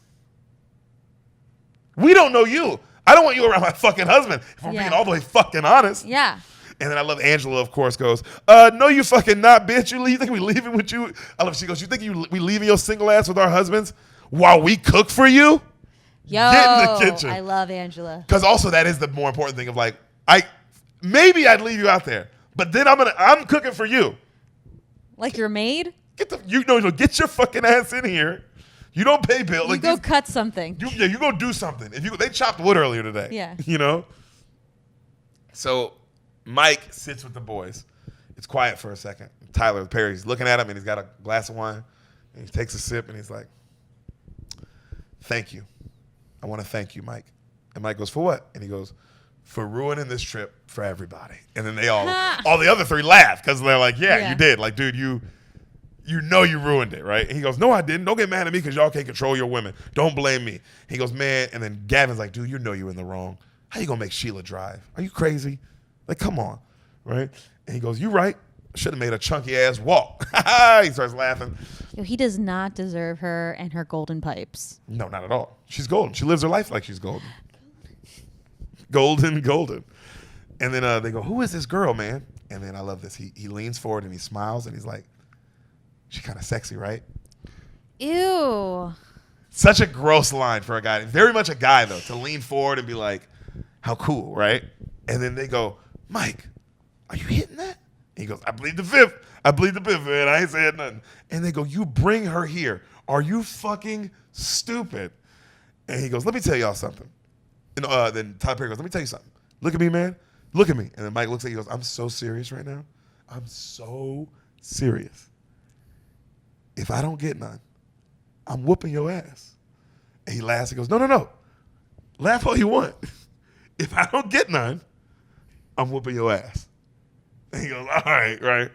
We don't know you. I don't want you around my fucking husband, if we're being all the way fucking honest. Yeah. And then I love Angela, of course, goes, no, you fucking not, bitch. You think we leaving with you? I love, she goes, you think we leaving your single ass with our husbands while we cook for you? Yo, get in the kitchen. I love Angela. Because also that is the more important thing of like, maybe I'd leave you out there, but then I'm cooking for you. Like your maid? Get your fucking ass in here. You don't pay bills. You go cut something. You go do something. They chopped wood earlier today. Yeah. So Mike sits with the boys. It's quiet for a second. Tyler Perry's looking at him and he's got a glass of wine. And he takes a sip and he's like, thank you. I want to thank you, Mike. And Mike goes, for what? And he goes, for ruining this trip for everybody. And then they all the other three laugh because they're like, yeah, you did. Like, dude, you ruined it, right? And he goes, no, I didn't. Don't get mad at me because y'all can't control your women. Don't blame me. He goes, man. And then Gavin's like, dude, you're in the wrong. How you going to make Sheila drive? Are you crazy? Like, come on, right? And he goes, you right. Should have made a chunky ass walk. He starts laughing. Yo, he does not deserve her and her golden pipes. No, not at all. She's golden. She lives her life like she's golden. Golden. And then they go, who is this girl, man? And then I love this. He leans forward and he smiles and he's like, she kind of sexy, right? Ew. Such a gross line for a guy. Very much a guy, though, to lean forward and be like, how cool, right? And then they go, Mike, are you hitting that? And he goes, I plead the fifth. Man. I ain't saying nothing. And they go, you bring her here. Are you fucking stupid? And he goes, let me tell y'all something. And then Tyler Perry goes, let me tell you something. Look at me, man. Look at me. And then Mike looks at you and goes, I'm so serious right now. I'm so serious. If I don't get none, I'm whooping your ass. And he laughs. He goes, no. Laugh all you want. If I don't get none, I'm whooping your ass. And he goes, all right.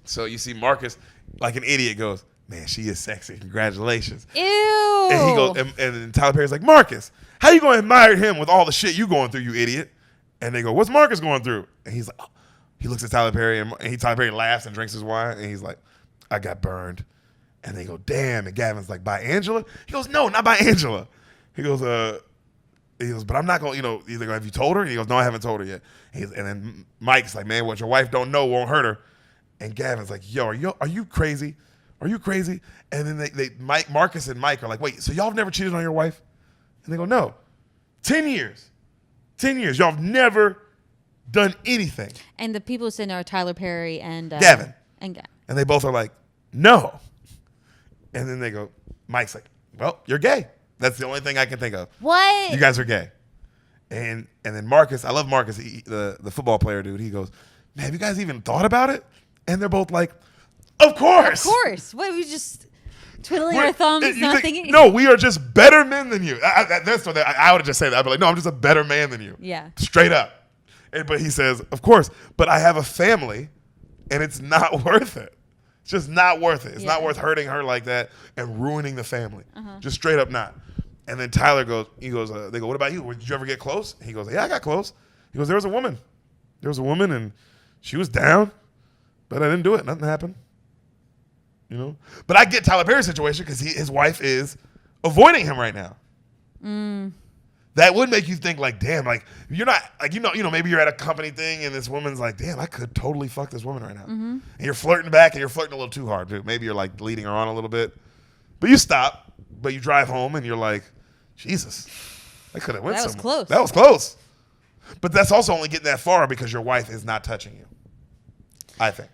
So you see Marcus, like an idiot, goes, man, she is sexy. Congratulations. Ew. And he goes, and then Tyler Perry's like, Marcus, how you going to admire him with all the shit you going through, you idiot? And they go, what's Marcus going through? And he's like, oh. He looks at Tyler Perry, and Tyler Perry laughs and drinks his wine, and he's like, I got burned. And they go, damn. And Gavin's like, by Angela? He goes, no, not by Angela. He goes, but I'm not going to, either have you told her? And he goes, no, I haven't told her yet. And then Mike's like, man, what your wife don't know won't hurt her. And Gavin's like, yo, are you crazy? Are you crazy? And then Marcus and Mike are like, wait, so y'all have never cheated on your wife? And they go, no. 10 years. 10 years. Y'all have never done anything. And the people sitting there are Tyler Perry and Gavin. And they both are like, no. And then they go, Mike's like, well, you're gay. That's the only thing I can think of. What? You guys are gay. And then Marcus, I love Marcus, the football player dude. He goes, man, have you guys even thought about it? And they're both like, of course. Of course. What, we just twiddling our thumbs, not thinking? No, we are just better men than you. That's what I would just say that. I'd be like, no, I'm just a better man than you. Yeah. Straight up. But he says, of course, but I have a family, and it's not worth it. It's just not worth it. It's not worth hurting her like that and ruining the family. Just straight up not. And then Tyler goes, they go, what about you? Did you ever get close? He goes, yeah, I got close. He goes, there was a woman, and she was down, but I didn't do it. Nothing happened. But I get Tyler Perry's situation because his wife is avoiding him right now. That would make you think like, damn, like you're not like maybe you're at a company thing and this woman's like, damn, I could totally fuck this woman right now. And you're flirting back and you're flirting a little too hard, dude. Maybe you're like leading her on a little bit, but you stop, but you drive home and you're like, Jesus, I could have went somewhere. Close. That was close. But that's also only getting that far because your wife is not touching you, I think.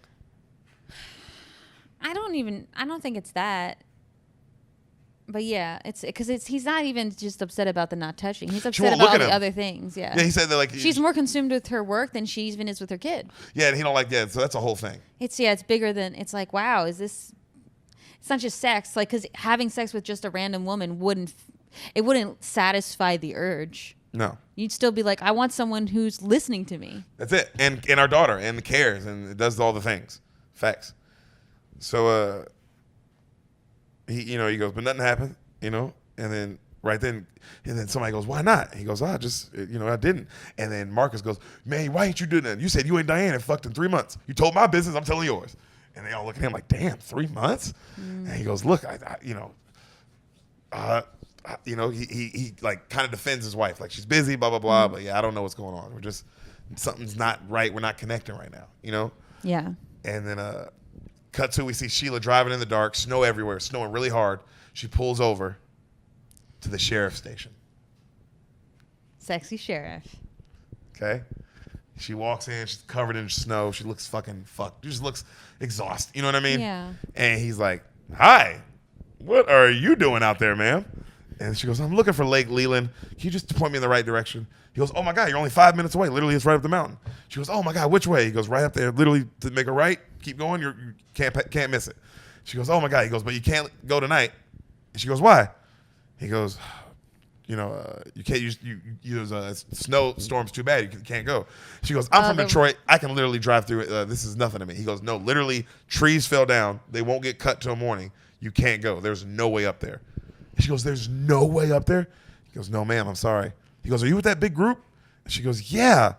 I don't think it's that. But yeah, it's because he's not even just upset about the not touching. He's upset about all the other things. Yeah. Yeah, he said that like she's more consumed with her work than she even is with her kid. Yeah, and he don't like that. So that's a whole thing. It's bigger than it's like, wow, is this? It's not just sex, like because having sex with just a random woman wouldn't satisfy the urge. No. You'd still be like, I want someone who's listening to me. That's it, and our daughter, and cares, and it does all the things. Facts. So he goes, but nothing happened, and then somebody goes, why not? He goes, I didn't. And then Marcus goes, man, why ain't you doing that? You said you and Diane have fucked in 3 months. You told my business, I'm telling yours. And they all look at him like, damn, 3 months? And he goes, look, he like kind of defends his wife, like she's busy, blah blah blah. But yeah, I don't know what's going on. Something's not right. We're not connecting right now, Yeah. And then cut to, we see Sheila driving in the dark, snow everywhere, snowing really hard. She pulls over to the sheriff's station. Sexy sheriff. Okay. She walks in, she's covered in snow. She looks fucking fucked. She just looks exhausted. You know what I mean? Yeah. And he's like, hi, what are you doing out there, ma'am? And she goes, I'm looking for Lake Leland. Can you just point me in the right direction? He goes, oh my God, you're only 5 minutes away. Literally, it's right up the mountain. She goes, oh my God, which way? He goes, right up there. Literally, to make a right, keep going. You can't miss it. She goes, oh my God. He goes, but you can't go tonight. And she goes, why? He goes, you can't use snowstorm's too bad. You can't go. She goes, I'm from Detroit. I can literally drive through it. This is nothing to me. He goes, no, literally, trees fell down. They won't get cut till morning. You can't go. There's no way up there. She goes, there's no way up there? He goes, no, ma'am, I'm sorry. He goes, are you with that big group? And she goes, yeah.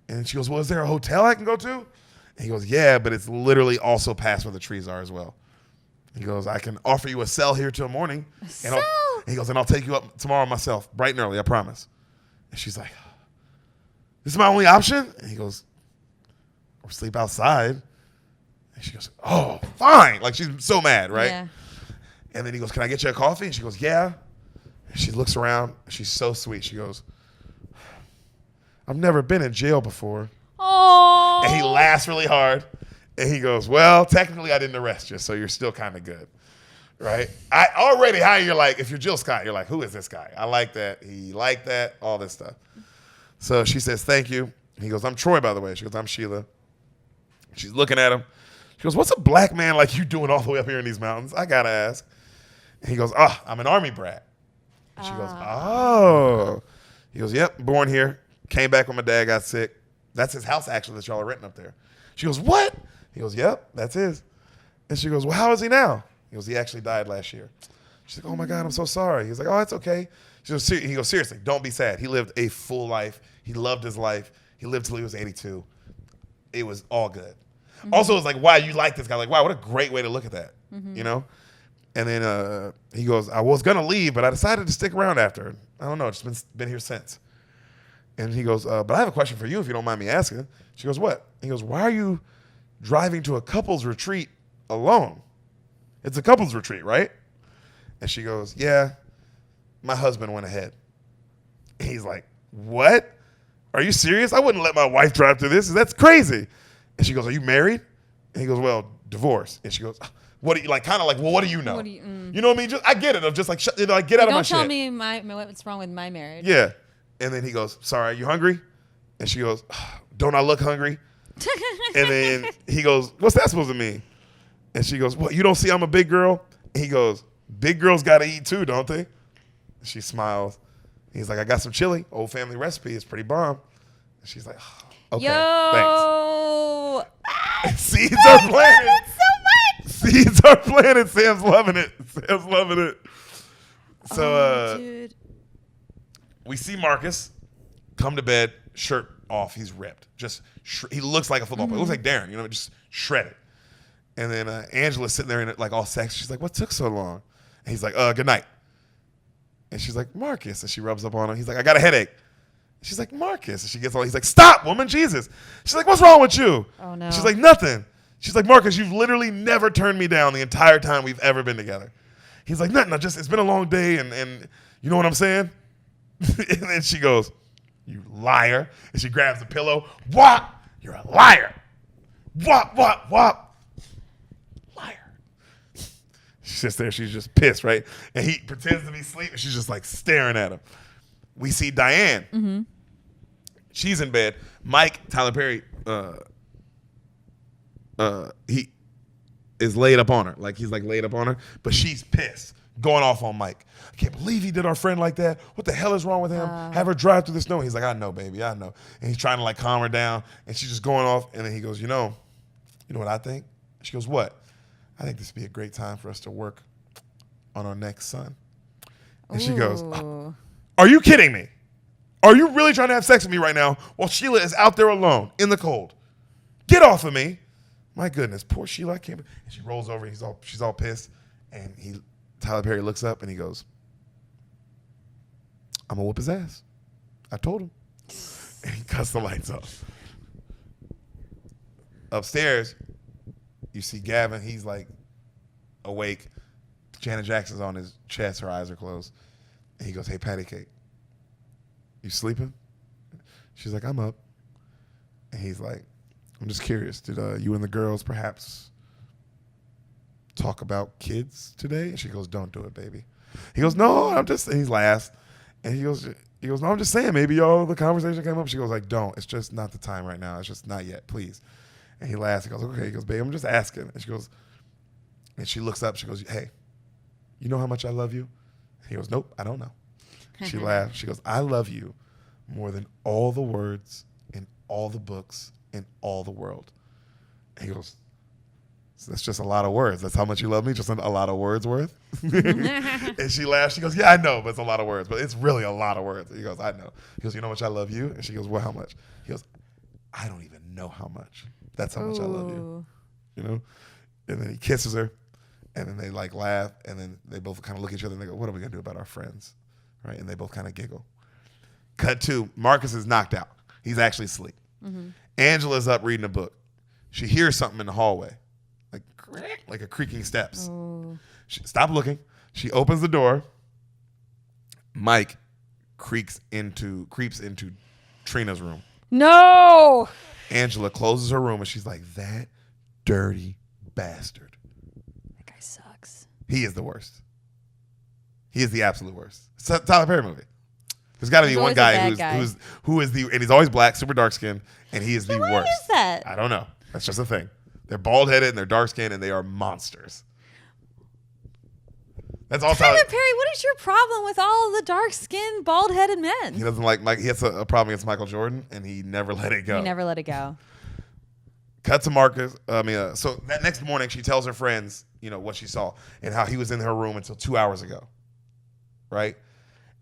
And she goes, well, is there a hotel I can go to? And he goes, yeah, but it's literally also past where the trees are as well. He goes, I can offer you a cell here till morning. He goes, and I'll take you up tomorrow myself, bright and early, I promise. And she's like, this is my only option? And he goes, or sleep outside. And she goes, oh, fine. Like, she's so mad, right? Yeah. And then he goes, can I get you a coffee? And she goes, yeah. And she looks around. She's so sweet. She goes, I've never been in jail before. Oh. And he laughs really hard. And he goes, well, technically I didn't arrest you, so you're still kind of good. Right? I already, how you're like, if you're Jill Scott, you're like, who is this guy? I like that. He liked that, all this stuff. So she says, thank you. He goes, I'm Troy, by the way. She goes, I'm Sheila. She's looking at him. She goes, what's a black man like you doing all the way up here in these mountains? I got to ask. And he goes, I'm an Army brat. And she goes, oh. He goes, yep, born here. Came back when my dad got sick. That's his house, actually, that y'all are renting up there. She goes, what? He goes, yep, that's his. And she goes, well, how is he now? He goes, he actually died last year. She's like, oh, my God, I'm so sorry. He's like, oh, it's okay. He goes, seriously, don't be sad. He lived a full life. He loved his life. He lived till he was 82. It was all good. Mm-hmm. Also, it's like, wow, you like this guy. Like, wow, what a great way to look at that, you know? And then he goes, I was going to leave, but I decided to stick around after. I don't know. It's been here since. And he goes, but I have a question for you if you don't mind me asking. She goes, what? He goes, why are you driving to a couple's retreat alone? It's a couple's retreat, right? And she goes, yeah, my husband went ahead. And he's like, what? Are you serious? I wouldn't let my wife drive through this. That's crazy. And she goes, are you married? And he goes, well, divorced. And she goes, what do you, like, kind of like, well, what do you know? You know what I mean? I get it. I'm just like, like get out of my shit. Don't tell me what's wrong with my marriage. Yeah. And then he goes, sorry, are you hungry? And she goes, don't I look hungry? And then he goes, what's that supposed to mean? And she goes, what, you don't see I'm a big girl? And he goes, big girls got to eat too, don't they? And she smiles. He's like, I got some chili. Old family recipe. It's pretty bomb. And she's like, oh, okay, yo, thanks. Seeds are planted. I love it so much. Seeds are planted. Sam's loving it. Sam's loving it. So dude. We see Marcus come to bed, shirt off. He's ripped. Just he looks like a football player. He looks like Darren, you know, just shredded. And then Angela's sitting there in it, like all sexy. She's like, what took so long? And he's like, good night. And she's like, Marcus. And she rubs up on him. He's like, I got a headache. And she's like, Marcus. And she gets all, he's like, stop, woman, Jesus. She's like, what's wrong with you? Oh, no. She's like, nothing. She's like, Marcus, you've literally never turned me down the entire time we've ever been together. He's like, nothing. It's been a long day. And you know what I'm saying? And then she goes, you liar. And she grabs the pillow. What? You're a liar. What? Liar. She sits there. She's just pissed, right? And he pretends to be asleep, and she's just like staring at him. We see Diane. Mm-hmm. She's in bed. Mike, Tyler Perry, he is laid up on her. Like, he's like laid up on her, but she's pissed, going off on Mike. I can't believe he did our friend like that. What the hell is wrong with him? Have her drive through the snow. He's like, I know, baby, I know. And he's trying to like calm her down, and she's just going off. And then he goes, you know what I think? She goes, what? I think this would be a great time for us to work on our next son. And she goes, are you kidding me? Are you really trying to have sex with me right now while Sheila is out there alone in the cold? Get off of me. My goodness, poor Sheila. I can't. And she rolls over. She's all pissed. And Tyler Perry looks up and he goes, I'm going to whoop his ass. I told him. And he cuts the lights off. Upstairs, you see Gavin. He's like awake. Janet Jackson's on his chest. Her eyes are closed. And he goes, hey, Patty Cake, you sleeping? She's like, I'm up. And he's like, I'm just curious. Did you and the girls perhaps talk about kids today? And she goes, don't do it, baby. He goes, no, I'm just, and he laughs. And he goes, no, I'm just saying, maybe the conversation came up. She goes like, don't, it's just not the time right now. It's just not yet, please. And he laughs. He goes, okay. He goes, babe, I'm just asking. And she goes, and she looks up. She goes, hey, you know how much I love you? He goes, nope, I don't know. She laughs. She goes, I love you more than all the words in all the books in all the world. And he goes, so that's just a lot of words. That's how much you love me? Just a lot of words worth? And she laughs. She goes, yeah, I know, but it's a lot of words. But it's really a lot of words. He goes, I know. He goes, you know how much I love you? And she goes, well, how much? He goes, I don't even know how much. That's how much I love you. You know? And then he kisses her. And then they like laugh, and then they both kind of look at each other and they go, what are we going to do about our friends? Right? And they both kind of giggle. Cut to, Marcus is knocked out. He's actually asleep. Angela's up reading a book. She hears something in the hallway, like a creaking steps. Stop looking. She opens the door. Mike creeps into Trina's room. No. Angela closes her room and she's like, that dirty bastard. That guy sucks. He is the worst. He is the absolute worst. It's a Tyler Perry movie. There's got to be one guy who is the, and he's always black, super dark skinned, and he is the worst. Why is that? I don't know. That's just a thing. They're bald headed and they're dark skinned and they are monsters. That's all Tyler Perry, what is your problem with all the dark-skinned, bald-headed men? He doesn't like Mike. He has a problem against Michael Jordan, and he never let it go. He never let it go. Cut to Marcus. So that next morning, she tells her friends, what she saw and how he was in her room until 2 hours ago, right?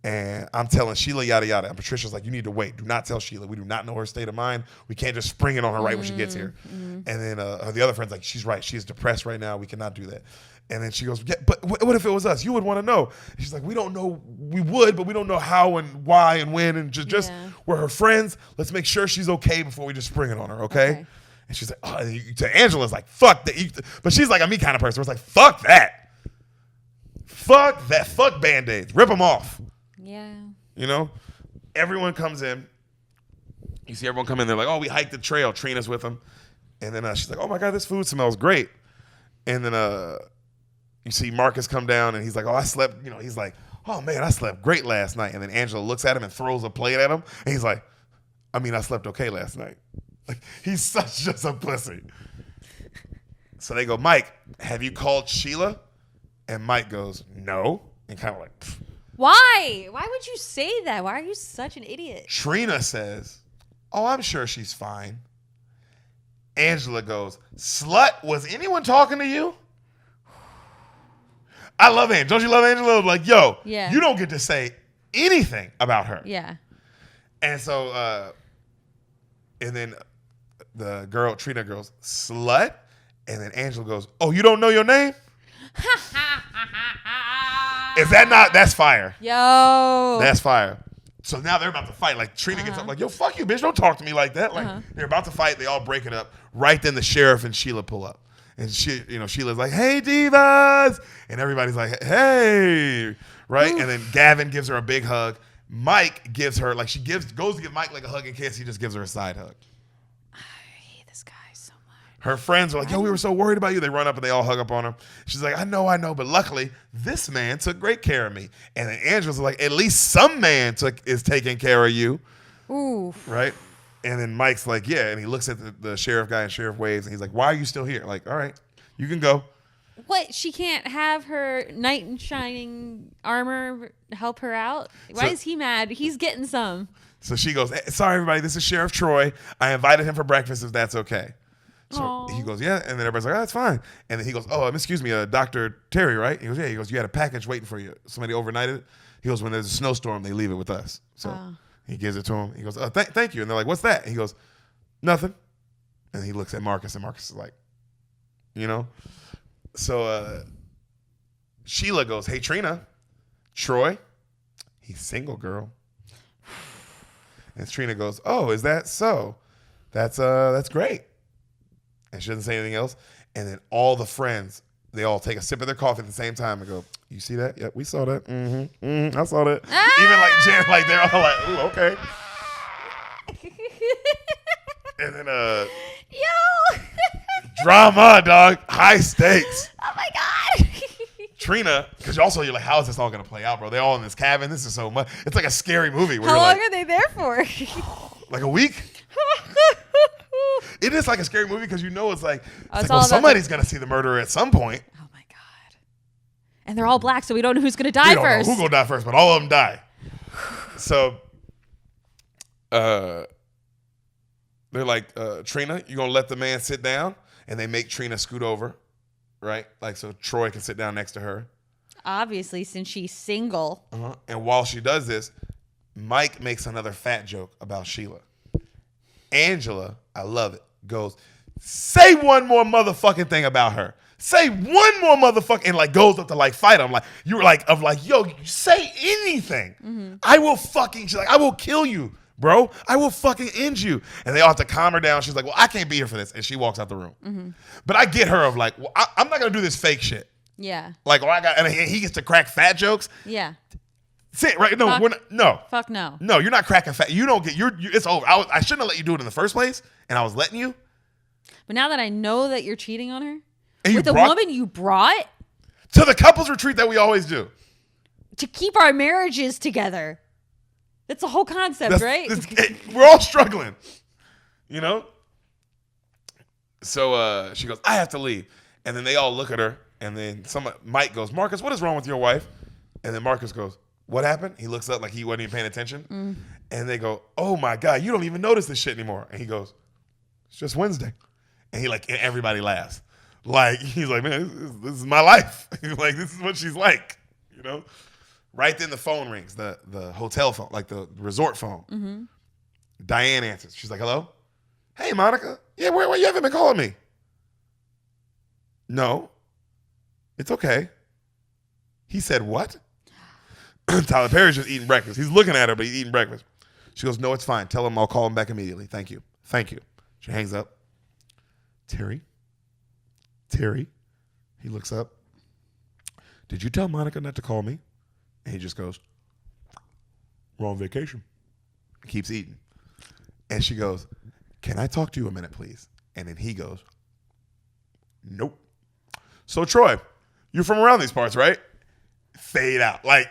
And I'm telling Sheila yada yada. And Patricia's like, you need to wait. Do not tell Sheila. We do not know her state of mind. We can't just spring it on her right when she gets here. And then the other friend's like, she's right. She is depressed right now. We cannot do that. And then she goes, yeah, but what if it was us? You would want to know. And she's like, we don't know. We would, but we don't know how and why and when. And just we're her friends. Let's make sure she's okay before we just spring it on her, okay? And she's like, oh, and to Angela's like, fuck that. But she's like a me kind of person. It's like, fuck that. Fuck that. Fuck Band-Aids. Rip them off. Yeah. Everyone comes in. You see everyone come in. They're like, oh, we hiked the trail. Trina's with them. And then she's like, oh, my God, this food smells great. And then you see Marcus come down, and he's like, oh, I slept. He's like, oh, man, I slept great last night. And then Angela looks at him and throws a plate at him. And he's like, I mean, I slept okay last night. Like, he's such just a pussy. So they go, Mike, have you called Sheila? And Mike goes, no. And kind of like, pfft. Why? Why would you say that? Why are you such an idiot? Trina says, oh, I'm sure she's fine. Angela goes, slut, was anyone talking to you? I love Angela. Don't you love Angela? Like, yo, you don't get to say anything about her. Yeah. And so, and then the girl, Trina goes, slut? And then Angela goes, oh, you don't know your name? Is that not, that's fire. Yo. That's fire. So now they're about to fight. Like, Trina gets up like, yo, fuck you, bitch. Don't talk to me like that. Like, they're about to fight. They all break it up. Right then the sheriff and Sheila pull up. And Sheila's like, hey, divas. And everybody's like, hey. Right? Oof. And then Gavin gives her a big hug. Mike gives her, like, goes to give Mike like a hug in case he just gives her a side hug. I hate this guy so much. Her friends are like, yo, we were so worried about you. They run up and they all hug up on her. She's like, I know. But luckily, this man took great care of me. And then Angela's like, at least some man is taking care of you. Oof. Right? And then Mike's like, yeah. And he looks at the sheriff guy and sheriff waves. And he's like, why are you still here? Like, all right, you can go. What? She can't have her knight in shining armor help her out? Why is he mad? He's getting some. So she goes, sorry, everybody. This is Sheriff Troy. I invited him for breakfast if that's okay. So he goes, yeah. And then everybody's like, oh, that's fine. And then he goes, oh, excuse me, Dr. Terry, right? He goes, yeah. He goes, you had a package waiting for you. Somebody overnighted it. He goes, when there's a snowstorm, they leave it with us. So he gives it to him. He goes, oh, thank you. And they're like, what's that? And he goes, nothing. And he looks at Marcus, and Marcus is like, So Sheila goes, hey, Trina, Troy, he's single, girl. And Trina goes, oh, is that so? That's great. And she doesn't say anything else. And then all the friends, they all take a sip of their coffee at the same time and go, you see that? Yep, we saw that. I saw that. Even like Jan, like they're all like, ooh, okay. And then yo, drama, dog, high stakes. Oh my God. Trina, because also you're like, how is this all gonna play out, bro? They're all in this cabin. This is so much. It's like a scary movie. Where how long are they there for? Like a week. It is like a scary movie because it's like, somebody's gonna see the murderer at some point. Oh my God. And they're all black, so we don't know who's gonna die first. Who's gonna die first, but all of them die. So, they're like, Trina, you gonna let the man sit down? And they make Trina scoot over, right? Like so Troy can sit down next to her. Obviously, since she's single. And while she does this, Mike makes another fat joke about Sheila. Angela, I love it, goes, say one more motherfucking thing about her. Say one more motherfucking, and like goes up to like fight him. Like, you're like, yo, say anything. I will fucking, she's like, I will kill you. bro. I will fucking end you. And they all have to calm her down. She's like, well, I can't be here for this. And she walks out the room. Mm-hmm. But I get her of like, well, I'm not going to do this fake shit. Yeah. Like, and he gets to crack fat jokes. Yeah. Say it right. No, Fuck. we're not. No. Fuck no. No, you're not cracking fat. You don't get, it's over. I shouldn't have let you do it in the first place. And I was letting you. But now that I know that you're cheating on her and with a woman you brought to the couples retreat that we always do to keep our marriages together. That's the whole concept, right? We're all struggling, you know? So she goes, I have to leave. And then they all look at her. And then Mike goes, Marcus, what is wrong with your wife? And then Marcus goes, what happened? He looks up like he wasn't even paying attention. Mm. And they go, oh my God, you don't even notice this shit anymore. And he goes, it's just Wednesday. And everybody laughs. Like, he's like, man, this is my life. Like, this is what she's like, you know? Right then the phone rings, the hotel phone, like the resort phone. Mm-hmm. Diane answers. She's like, hello? Hey, Monica. Yeah, where you haven't been calling me? No. It's okay. He said, what? Tyler Perry's just eating breakfast. He's looking at her, but he's eating breakfast. She goes, no, it's fine. Tell him I'll call him back immediately. Thank you. Thank you. She hangs up. Terry. He looks up. Did you tell Monica not to call me? And he just goes, we're on vacation. Keeps eating. And she goes, can I talk to you a minute, please? And then he goes, nope. So Troy, you're from around these parts, right? Fade out. Like.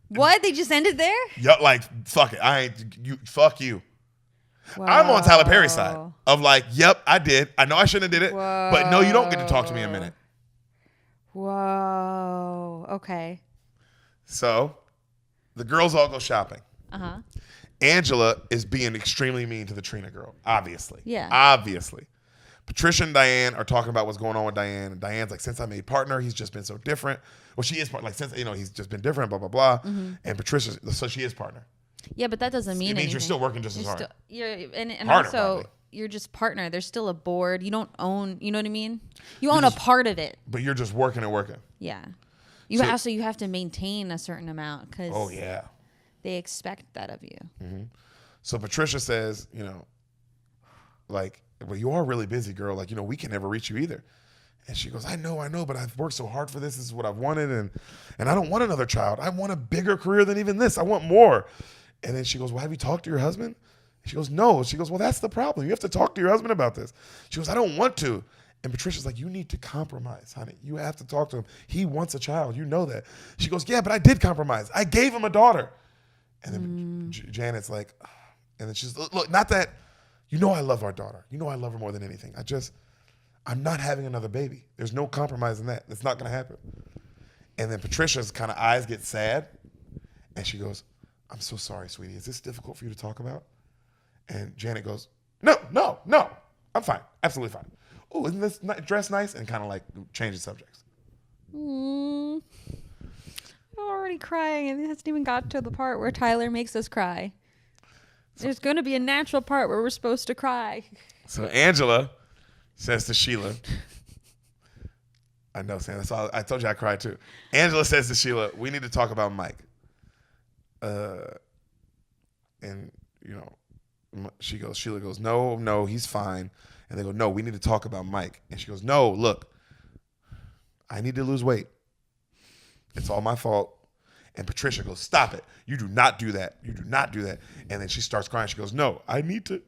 What? They just ended there? Yup, like, fuck it. Fuck you. Whoa. I'm on Tyler Perry's side of like, yep, I did. I know I shouldn't have did it, whoa, but no, you don't get to talk to me a minute. Whoa. Okay. So the girls all go shopping. Uh-huh. Angela is being extremely mean to the Trina girl, obviously. Yeah. Obviously. Patricia and Diane are talking about what's going on with Diane. And Diane's like, since I made partner, he's just been so different. Well, she is partner. Like, since, he's just been different, blah, blah, blah. Mm-hmm. And Patricia, so she is partner. Yeah, but that doesn't mean anything. It means you're still working just as hard. And harder, also, probably. You're just partner. There's still a board. You don't own, you know what I mean? You own a part of it. But you're just working and working. Yeah. You have to maintain a certain amount because they expect that of you. Mm-hmm. So Patricia says, like, well, you are really busy, girl. Like, we can never reach you either. And she goes, I know, but I've worked so hard for this. This is what I've wanted. And I don't want another child. I want a bigger career than even this. I want more. And then she goes, well, have you talked to your husband? She goes, no. She goes, well, that's the problem. You have to talk to your husband about this. She goes, I don't want to. And Patricia's like, you need to compromise, honey. You have to talk to him. He wants a child. You know that. She goes, yeah, but I did compromise. I gave him a daughter. And then Janet's like, and then she's, look, not that, I love our daughter. I love her more than anything. I'm not having another baby. There's no compromise in that. It's not going to happen. And then Patricia's kind of eyes get sad. And she goes, I'm so sorry, sweetie. Is this difficult for you to talk about? And Janet goes, no. I'm fine. Absolutely fine. Oh, isn't this dress nice? And kind of like changes subjects. I'm already crying. And it hasn't even got to the part where Tyler makes us cry. There's going to be a natural part where we're supposed to cry. So Angela says to Sheila, I know, Sam. That's all. I told you I cried too. Angela says to Sheila, we need to talk about Mike. And Sheila goes, no, he's fine. And they go, no, we need to talk about Mike. And she goes, no, look, I need to lose weight. It's all my fault. And Patricia goes, stop it. You do not do that. You do not do that. And then she starts crying. She goes, no, I need to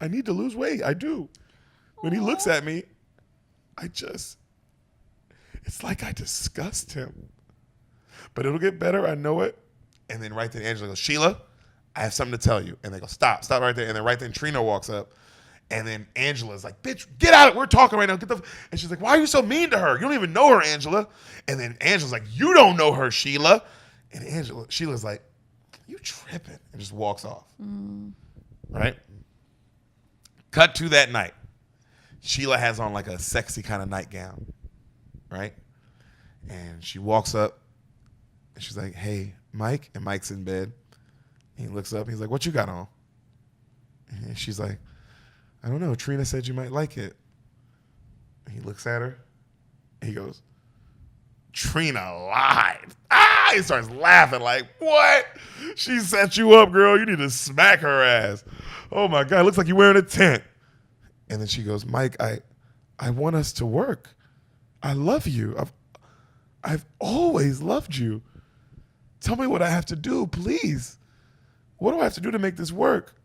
lose weight. I do. When he looks at me, it's like I disgust him. But it'll get better. I know it. And then right then Angela goes, Sheila, I have something to tell you. And they go, stop right there. And then right then Trina walks up. And then Angela's like, bitch, get out of it. We're talking right now. And she's like, why are you so mean to her? You don't even know her, Angela. And then Angela's like, you don't know her, Sheila. And Sheila's like, you tripping. And just walks off. Right? Cut to that night. Sheila has on like a sexy kind of nightgown. Right? And she walks up. And she's like, hey, Mike. And Mike's in bed. And he looks up. And he's like, what you got on? And she's like, I don't know. Trina said you might like it. And he looks at her. And he goes, Trina lied. He starts laughing like, what? She set you up, girl. You need to smack her ass. Oh my God, looks like you're wearing a tent. And then she goes, Mike, I want us to work. I love you. I've always loved you. Tell me what I have to do, please. What do I have to do to make this work?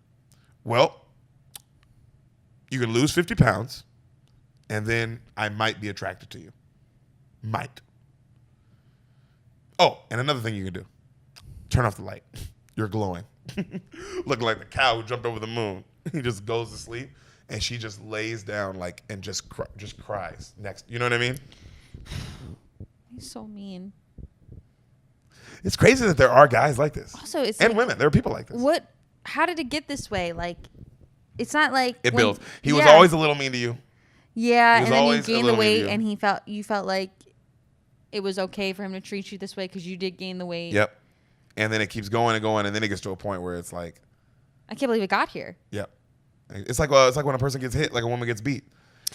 Well, you can lose 50 pounds, and then I might be attracted to you. Might. Oh, and another thing you can do. Turn off the light. You're glowing. Looking like the cow who jumped over the moon. He just goes to sleep, and she just lays down like and just cries next. You know what I mean? He's so mean. It's crazy that there are guys like this. Also, it's and like, women. There are people like this. What? How did it get this way? Like, it's not like it builds. He was always a little mean to you. Yeah, and then you gained the weight, you. and you felt like it was okay for him to treat you this way because you did gain the weight. Yep. And then it keeps going and going, and then it gets to a point where it's like, I can't believe it got here. Yep. It's like when a person gets hit, like a woman gets beat.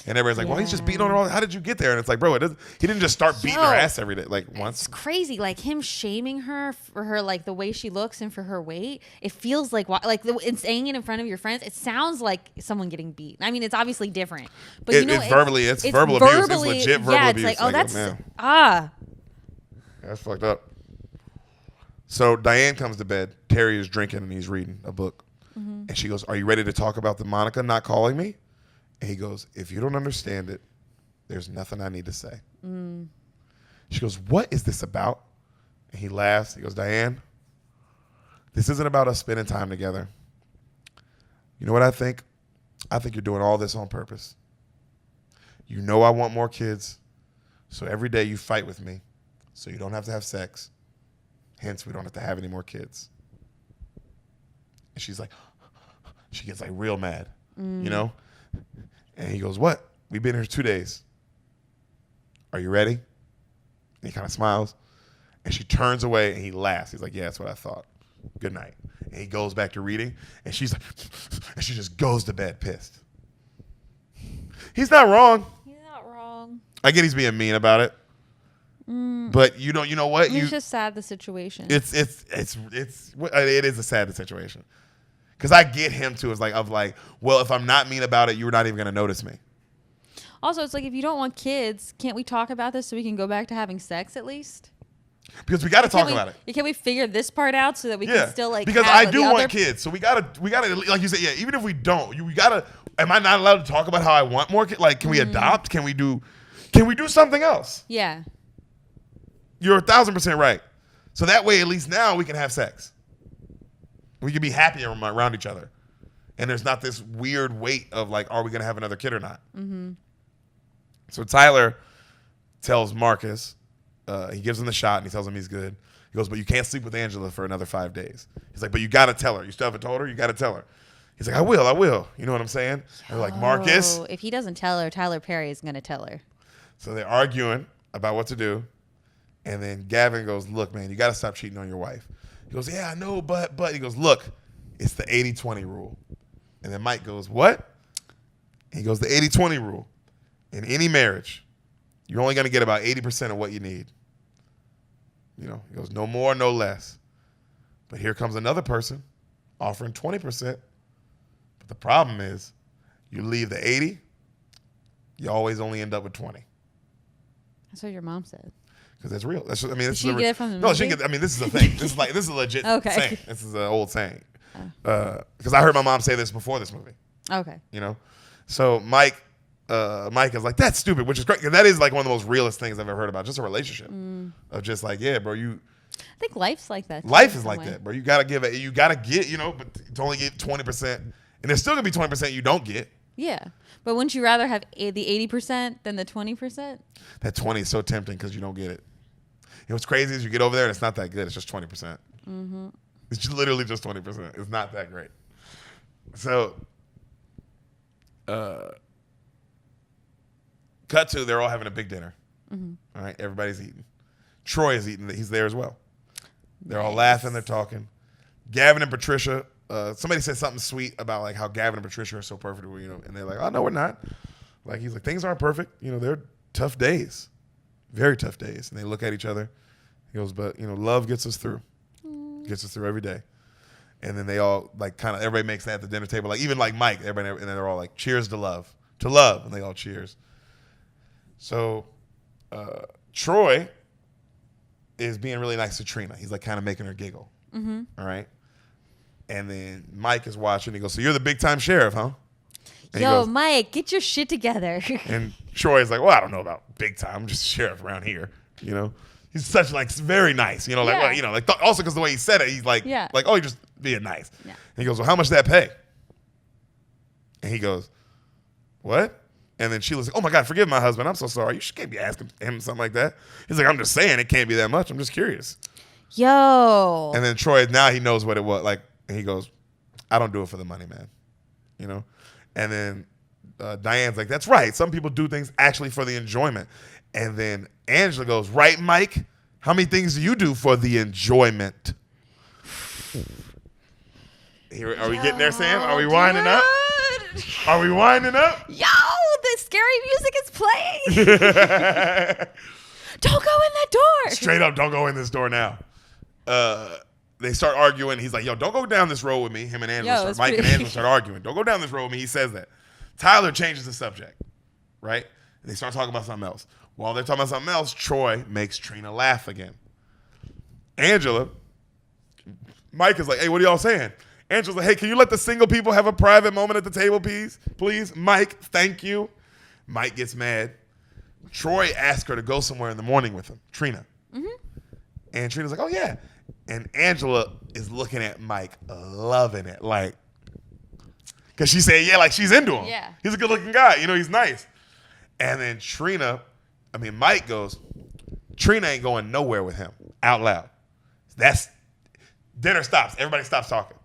And everybody's like, well, he's just beating on her all. How did you get there? And it's like, bro, he didn't just start beating her ass every day, like once. It's crazy. Like him shaming her for her, like the way she looks and for her weight. It feels like it's saying it in front of your friends. It sounds like someone getting beat. I mean, it's obviously different. But it's verbal abuse. It's legit verbal abuse. It's like, oh, that's, man. That's fucked up. So Diane comes to bed. Terry is drinking and he's reading a book. Mm-hmm. And she goes, are you ready to talk about the Monica not calling me? And he goes, if you don't understand it, there's nothing I need to say. Mm. She goes, what is this about? And he laughs. He goes, Diane, this isn't about us spending time together. You know what I think? I think you're doing all this on purpose. You know I want more kids, so every day you fight with me so you don't have to have sex. Hence, we don't have to have any more kids. And she's like, she gets like real mad, you know? And he goes, what? We've been here 2 days. Are you ready? And he kind of smiles. And she turns away and he laughs. He's like, yeah, that's what I thought. Good night. And he goes back to reading. And she's like, and she just goes to bed pissed. He's not wrong. He's not wrong. I get he's being mean about it. But you know what? It's just sad, the situation. It is a sad situation. Because I get him too. It's like, well, if I'm not mean about it, you're not even going to notice me. Also, it's like, if you don't want kids, can't we talk about this so we can go back to having sex at least? Because we got to talk about it. Can we figure this part out so that we can still because I do want kids. So we gotta, like you said, yeah, even if we don't, we gotta, am I not allowed to talk about how I want more kids? Like, can we adopt? Can we do something else? Yeah. You're 1,000% right. So that way, at least now we can have sex. We can be happy around each other. And there's not this weird weight of like, are we going to have another kid or not? Mm-hmm. So Tyler tells Marcus, he gives him the shot and he tells him he's good. He goes, but you can't sleep with Angela for another 5 days. He's like, but you got to tell her. You still haven't told her? You got to tell her. He's like, I will. You know what I'm saying? And they're like, Marcus. If he doesn't tell her, Tyler Perry is going to tell her. So they're arguing about what to do. And then Gavin goes, look, man, you got to stop cheating on your wife. He goes, yeah, I know, but. He goes, look, it's the 80-20 rule. And then Mike goes, what? He goes, the 80-20 rule. In any marriage, you're only going to get about 80% of what you need. You know, he goes, no more, no less. But here comes another person offering 20%. But the problem is, you leave the 80, you always only end up with 20. That's what your mom said. Because that's real. That's, I mean, this Did she get it from the movie? No, she get. I mean, this is a thing. This is a legit saying. This is an old saying. Because I heard my mom say this before this movie. Okay. You know, so Mike is like, that's stupid, which is great because that is like one of the most realest things I've ever heard about. Just a relationship of just like, yeah, bro, I think life's like that. Life is like that, bro. You gotta give it. You gotta get. You know, but to only get 20%, and there's still gonna be 20% you don't get. Yeah, but wouldn't you rather have the 80% than the 20%? That 20 is so tempting because you don't get it. You know what's crazy is you get over there and it's not that good. It's just 20%. Mm-hmm. It's literally just 20%. It's not that great. So, cut to, they're all having a big dinner. Mm-hmm. All right, everybody's eating. Troy is eating. He's there as well. They're all laughing. They're talking. Gavin and Patricia, somebody said something sweet about like how Gavin and Patricia are so perfect, you know, and they're like, oh, no, we're not. Like, he's like, things aren't perfect. You know, they're tough days. very tough days. And they look at each other. He goes, but, love gets us through. Gets us through every day. And then they all, everybody makes that at the dinner table. Like, even like Mike, everybody, and then they're all like, cheers to love. To love. And they all cheers. So Troy is being really nice to Trina. He's like kind of making her giggle. Mm-hmm. All right. And then Mike is watching. He goes, so you're the big time sheriff, huh? And Yo, Mike, get your shit together. And Troy is like, well, I don't know about big time. I'm just a sheriff around here. He's such very nice. Also because the way he said it, he's like, oh, you're just being nice. Yeah. And he goes, well, how much did that pay? And he goes, what? And then Sheila's like, oh my God, forgive my husband. I'm so sorry. You can't be asking him something like that. He's like, I'm just saying it can't be that much. I'm just curious. Yo. And then Troy, now he knows what it was. And he goes, I don't do it for the money, man. And then Diane's like, that's right. Some people do things actually for the enjoyment. And then Angela goes, right, Mike? How many things do you do for the enjoyment? Are we getting there, Sam? Are we winding up? Are we winding up? Yo, the scary music is playing. Don't go in that door. Straight up, don't go in this door now. They start arguing. He's like, yo, don't go down this road with me. Him and Angela Mike and Angela start arguing. Don't go down this road with me. He says that. Tyler changes the subject, right? And they start talking about something else. While they're talking about something else, Troy makes Trina laugh again. Mike is like, hey, what are y'all saying? Angela's like, hey, can you let the single people have a private moment at the table, please? Please? Mike, thank you. Mike gets mad. Troy asks her to go somewhere in the morning with him, Trina. Mm-hmm. And Trina's like, oh, yeah. And Angela is looking at Mike, loving it. Because she said, yeah, she's into him. Yeah. He's a good-looking guy. He's nice. And then Mike goes, Trina ain't going nowhere with him, out loud. Dinner stops. Everybody stops talking.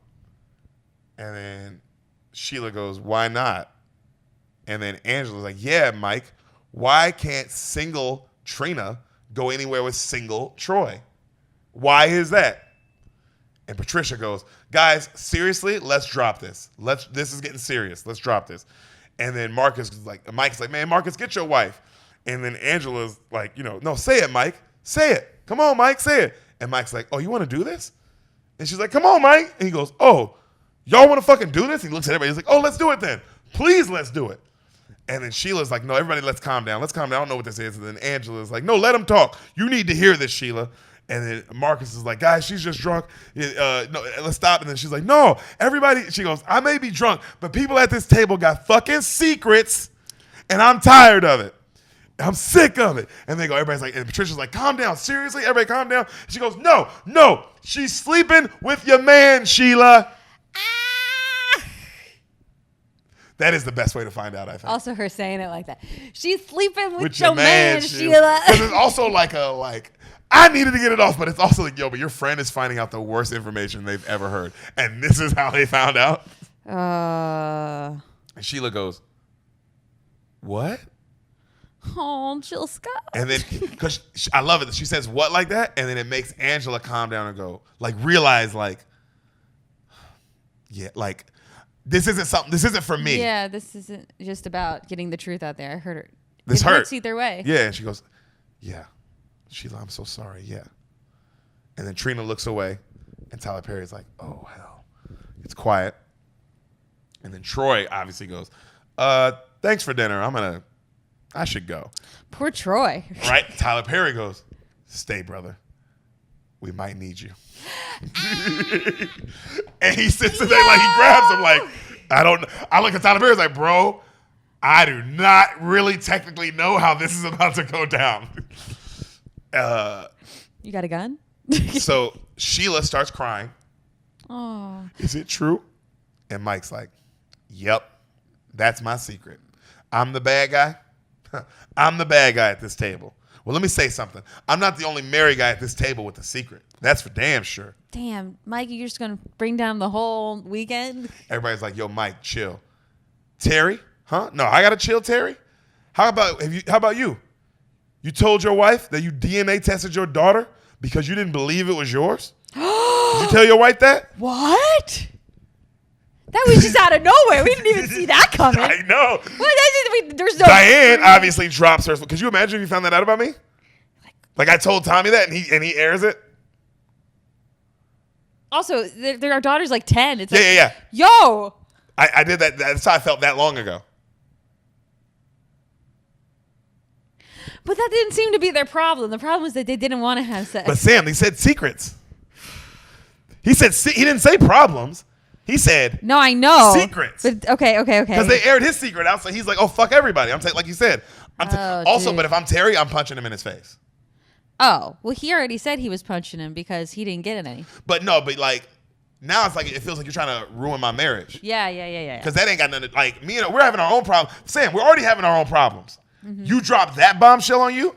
And then Sheila goes, why not? And then Angela's like, yeah, Mike, why can't single Trina go anywhere with single Troy? Why is that? And Patricia goes, guys, seriously, let's drop this. This is getting serious. Let's drop this. And then Mike's like, man, Marcus, get your wife. And then Angela's like, no, say it, Mike. Say it. Come on, Mike, say it. And Mike's like, oh, you want to do this? And she's like, come on, Mike. And he goes, oh, y'all want to fucking do this? He looks at everybody. He's like, oh, let's do it then. Please, let's do it. And then Sheila's like, no, everybody, let's calm down. Let's calm down. I don't know what this is. And then Angela's like, no, let him talk. You need to hear this, Sheila. And then Marcus is like, guys, she's just drunk. No, let's stop. And then she's like, no, everybody. She goes, I may be drunk, but people at this table got fucking secrets, and I'm tired of it. I'm sick of it. And they go, everybody's like, and Patricia's like, calm down. Seriously? Everybody calm down. She goes, no. She's sleeping with your man, Sheila. That is the best way to find out, I think. Also her saying it like that. She's sleeping with your man, Sheila. Because it's also I needed to get it off, but it's also like, yo, but your friend is finding out the worst information they've ever heard. And this is how they found out. And Sheila goes, what? Oh, Jill Scott. And then, because I love it, she says what like that, and then it makes Angela calm down and go, realize, this isn't for me. Yeah, this isn't just about getting the truth out there. I heard her. This hurts either way. Yeah, and she goes, yeah. Sheila, I'm so sorry, yeah. And then Trina looks away, and Tyler Perry's like, oh, hell. It's quiet. And then Troy obviously goes, thanks for dinner. I should go. Poor Troy. Right? Tyler Perry goes, stay, brother. We might need you. And he sits there he grabs him I look at Tyler Perry like, bro, I do not really technically know how this is about to go down. You got a gun? So Sheila starts crying. Oh. Is it true? And Mike's like, yep, that's my secret. I'm the bad guy. I'm the bad guy at this table. Well, let me say something. I'm not the only married guy at this table with a secret. That's for damn sure. Damn, Mike, you're just going to bring down the whole weekend? Everybody's like, yo, Mike, chill. Terry? Huh? No, I got to chill, Terry? How about you? You told your wife that you DNA tested your daughter because you didn't believe it was yours? Did you tell your wife that? What? That was just out of nowhere. We didn't even see that coming. I know. There's no. Diane obviously drops her. Could you imagine if you found that out about me? Like I told Tommy that, and he airs it. Also, our daughter's like 10. It's like, Yeah. Yo. I did that. That's how I felt that long ago. But that didn't seem to be their problem. The problem was that they didn't want to have sex. But Sam, he said secrets. He didn't say problems. He said no, I know secrets. But okay. Because they aired his secret out, so he's like, "Oh fuck everybody." I'm saying, like you said. Also, dude. but if I'm Terry, I'm punching him in his face. Oh well, he already said he was punching him because he didn't get any. But like now it's like it feels like you're trying to ruin my marriage. Yeah. Because that ain't got nothing. Like me and we're having our own problem. Sam, we're already having our own problems. Mm-hmm. You drop that bombshell on you.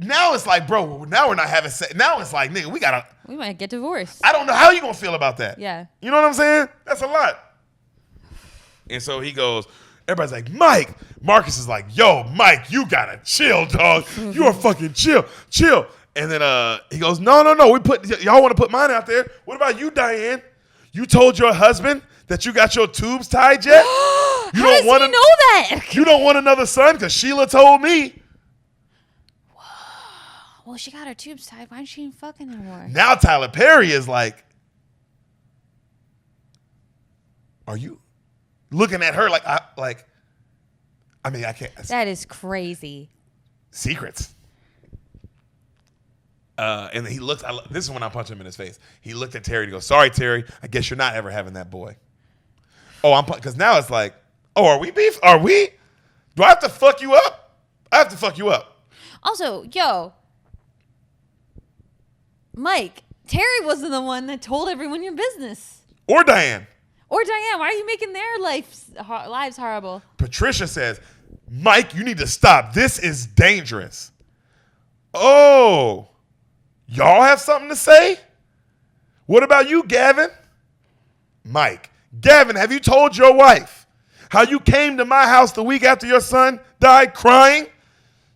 Now it's like, bro, now we're not having sex. Now it's like, nigga, we might get divorced. I don't know how you gonna feel about that. Yeah. You know what I'm saying? That's a lot. And so he goes, everybody's like, Mike. Marcus is like, yo, Mike, you gotta chill, dog. You are fucking chill. And then he goes, no. Y'all want to put mine out there. What about you, Diane? You told your husband that you got your tubes tied yet? How does he know that? You don't want another son? Because Sheila told me. Well, she got her tubes tied. Why isn't she even fucking anymore? Now Tyler Perry is like, are you looking at her I can't. That is crazy. Secrets. And then he looks. This is when I punch him in his face. He looked at Terry to go, sorry, Terry. I guess you're not ever having that boy. Oh, because now it's like, oh, are we beef? Are we? Do I have to fuck you up? I have to fuck you up. Also, Mike, Terry wasn't the one that told everyone your business. Or Diane. Why are you making their lives horrible? Patricia says, Mike, you need to stop. This is dangerous. Oh, y'all have something to say? What about you, Gavin? Mike, Gavin, have you told your wife how you came to my house the week after your son died crying?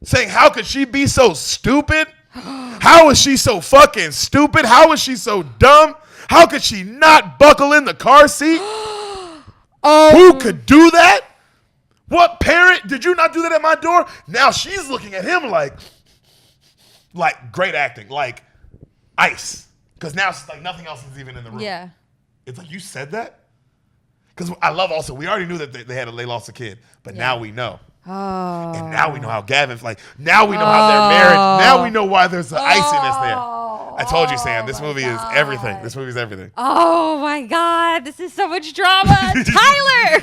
Saying, how could she be so stupid? How is she so fucking stupid? How is she so dumb? How could she not buckle in the car seat? Who could do that? What parent? Did you not do that at my door? Now she's looking at him like great acting, like ice. Because now it's like nothing else is even in the room. Yeah. It's like, you said that? Because I love also, we already knew that they lost a kid, but now we know. Oh. And now we know how Gavin's like. Now we know how their marriage. Now we know why there's the iciness there. I told you, Sam. This movie is everything. This movie is everything. Oh my God! This is so much drama, Tyler.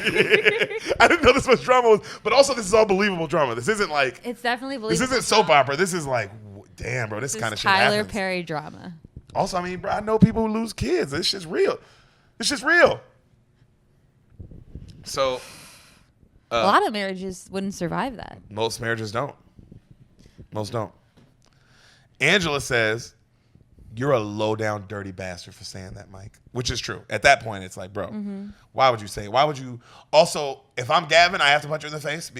I didn't know this much drama was, but also this is all believable drama. This isn't like. It's definitely believable. This isn't soap opera. This is like, damn, bro. This kind of shit happens. Tyler Perry drama. Also, I mean, bro, I know people who lose kids. This shit's real. This shit's real. So. A lot of marriages wouldn't survive that. Most marriages don't. Most don't. Angela says, you're a low down dirty bastard for saying that, Mike. Which is true. At that point, it's like, bro, why would you say it? Why would you? Also, if I'm Gavin, I have to punch you in the face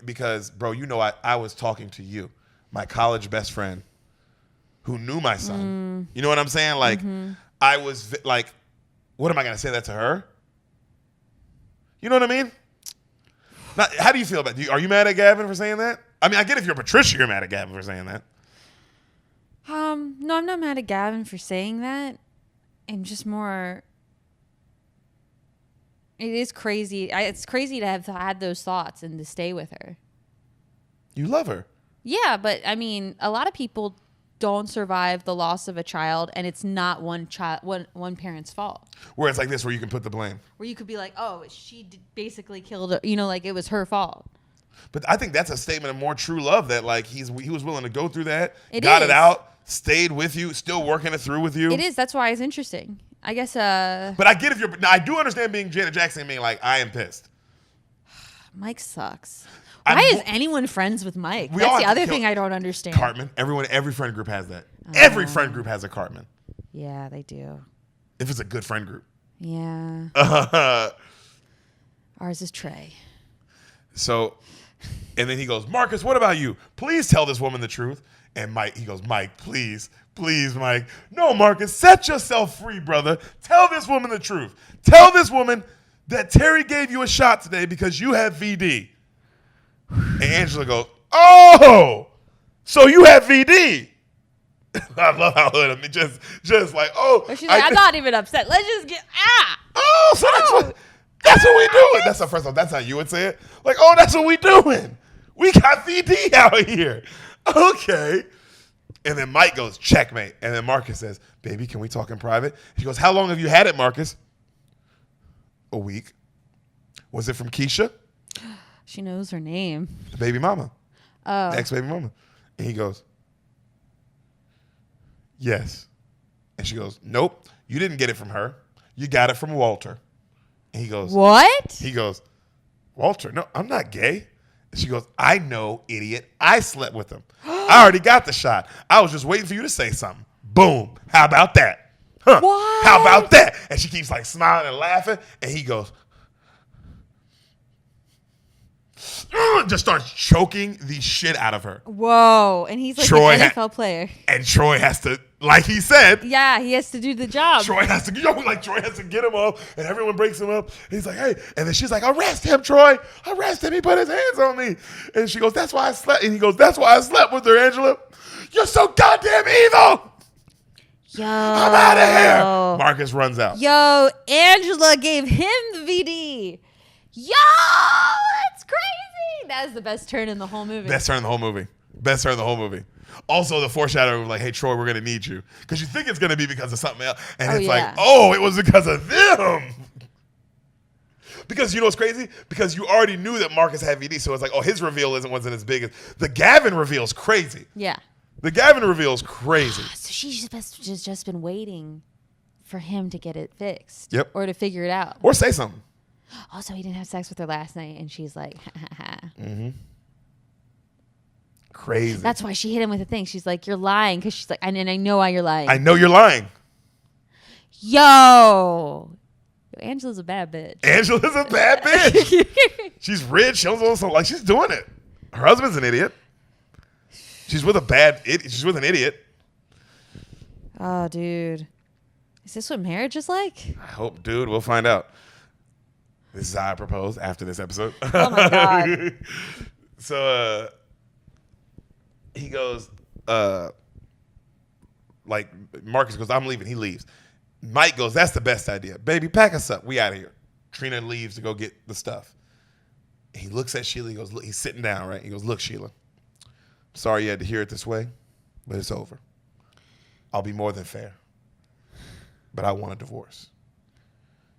because bro, you know I was talking to you, my college best friend who knew my son. You know what I'm saying? Like, I was like, what am I going to say that to her? You know what I mean? Now, how do you feel about it? Are you mad at Gavin for saying that? I mean, I get if you're Patricia, you're mad at Gavin for saying that. No, I'm not mad at Gavin for saying that. I'm just more. It is crazy. It's crazy to have had those thoughts and to stay with her. You love her. Yeah, but I mean, a lot of people don't survive the loss of a child, and it's not one parent's fault. Where it's like this, where you can put the blame. Where you could be like, oh, she basically killed her, like it was her fault. But I think that's a statement of more true love that like he was willing to go through that, it out, stayed with you, still working it through with you. It is. That's why it's interesting. I guess. But I get now I do understand being Janet Jackson and being like, I am pissed. Mike sucks. Why is anyone friends with Mike? That's the other thing I don't understand. Cartman. Every friend group has that. Every friend group has a Cartman. Yeah, they do. If it's a good friend group. Yeah. Ours is Trey. So, and then he goes, Marcus, what about you? Please tell this woman the truth. And he goes, Mike, please, Mike. No, Marcus, set yourself free, brother. Tell this woman the truth. Tell this woman that Terry gave you a shot today because you have VD. And Angela goes, oh, so you have VD. I love how hood. I mean, just like, oh. Or she's like, I'm not even upset. Let's just get Oh, so that's what we doing. That's the first one. That's how you would say it. Like, oh, that's what we doing. We got VD out here. Okay. And then Mike goes, checkmate. And then Marcus says, baby, can we talk in private? She goes, how long have you had it, Marcus? A week. Was it from Keisha? She knows her name. The baby mama. Oh. Ex-baby mama. And he goes, yes. And she goes, nope, you didn't get it from her. You got it from Walter. And he goes, what? He goes, Walter, no, I'm not gay. And she goes, I know, idiot. I slept with him. I already got the shot. I was just waiting for you to say something. Boom. How about that? Huh. What? How about that? And she keeps like smiling and laughing. And he goes, just starts choking the shit out of her. Whoa. And he's like Troy an NFL player. And Troy has to, like he said. Yeah, he has to do the job. Troy has to get him up, and everyone breaks him up. And he's like, hey. And then she's like, arrest him, Troy. Arrest him. He put his hands on me. And she goes, that's why I slept. And he goes, that's why I slept with her, Angela. You're so goddamn evil. Yo. I'm out of here. Marcus runs out. Yo, Angela gave him the VD. Yo, that's crazy. That is the best turn in the whole movie. Best turn in the whole movie. Also, the foreshadowing of like, hey, Troy, we're going to need you. Because you think it's going to be because of something else. And it's like, oh, it was because of them. Because you know what's crazy? Because you already knew that Marcus had VD. So it's like, oh, his reveal wasn't as big as. The Gavin reveal is crazy. Yeah. The Gavin reveal is crazy. So she's just been waiting for him to get it fixed. Yep. Or to figure it out. Or say something. Also, he didn't have sex with her last night. And she's like, ha, ha, ha. Mm-hmm. Crazy. That's why she hit him with the thing. She's like, you're lying. Because she's like, and I know why you're lying. I know you're lying. Yo, Angela's a bad bitch. Angela's a bad bitch. She's rich. She's also like, she's doing it. Her husband's an idiot. She's with she's with an idiot. Oh, dude. Is this what marriage is like? I hope, dude. We'll find out. This is how I propose after this episode. Oh, my God. So, he goes, like, Marcus goes, I'm leaving. He leaves. Mike goes, that's the best idea. Baby, pack us up. We out of here. Trina leaves to go get the stuff. He looks at Sheila. He goes, look, he's sitting down, right? He goes, look, Sheila, sorry you had to hear it this way, but it's over. I'll be more than fair. But I want a divorce.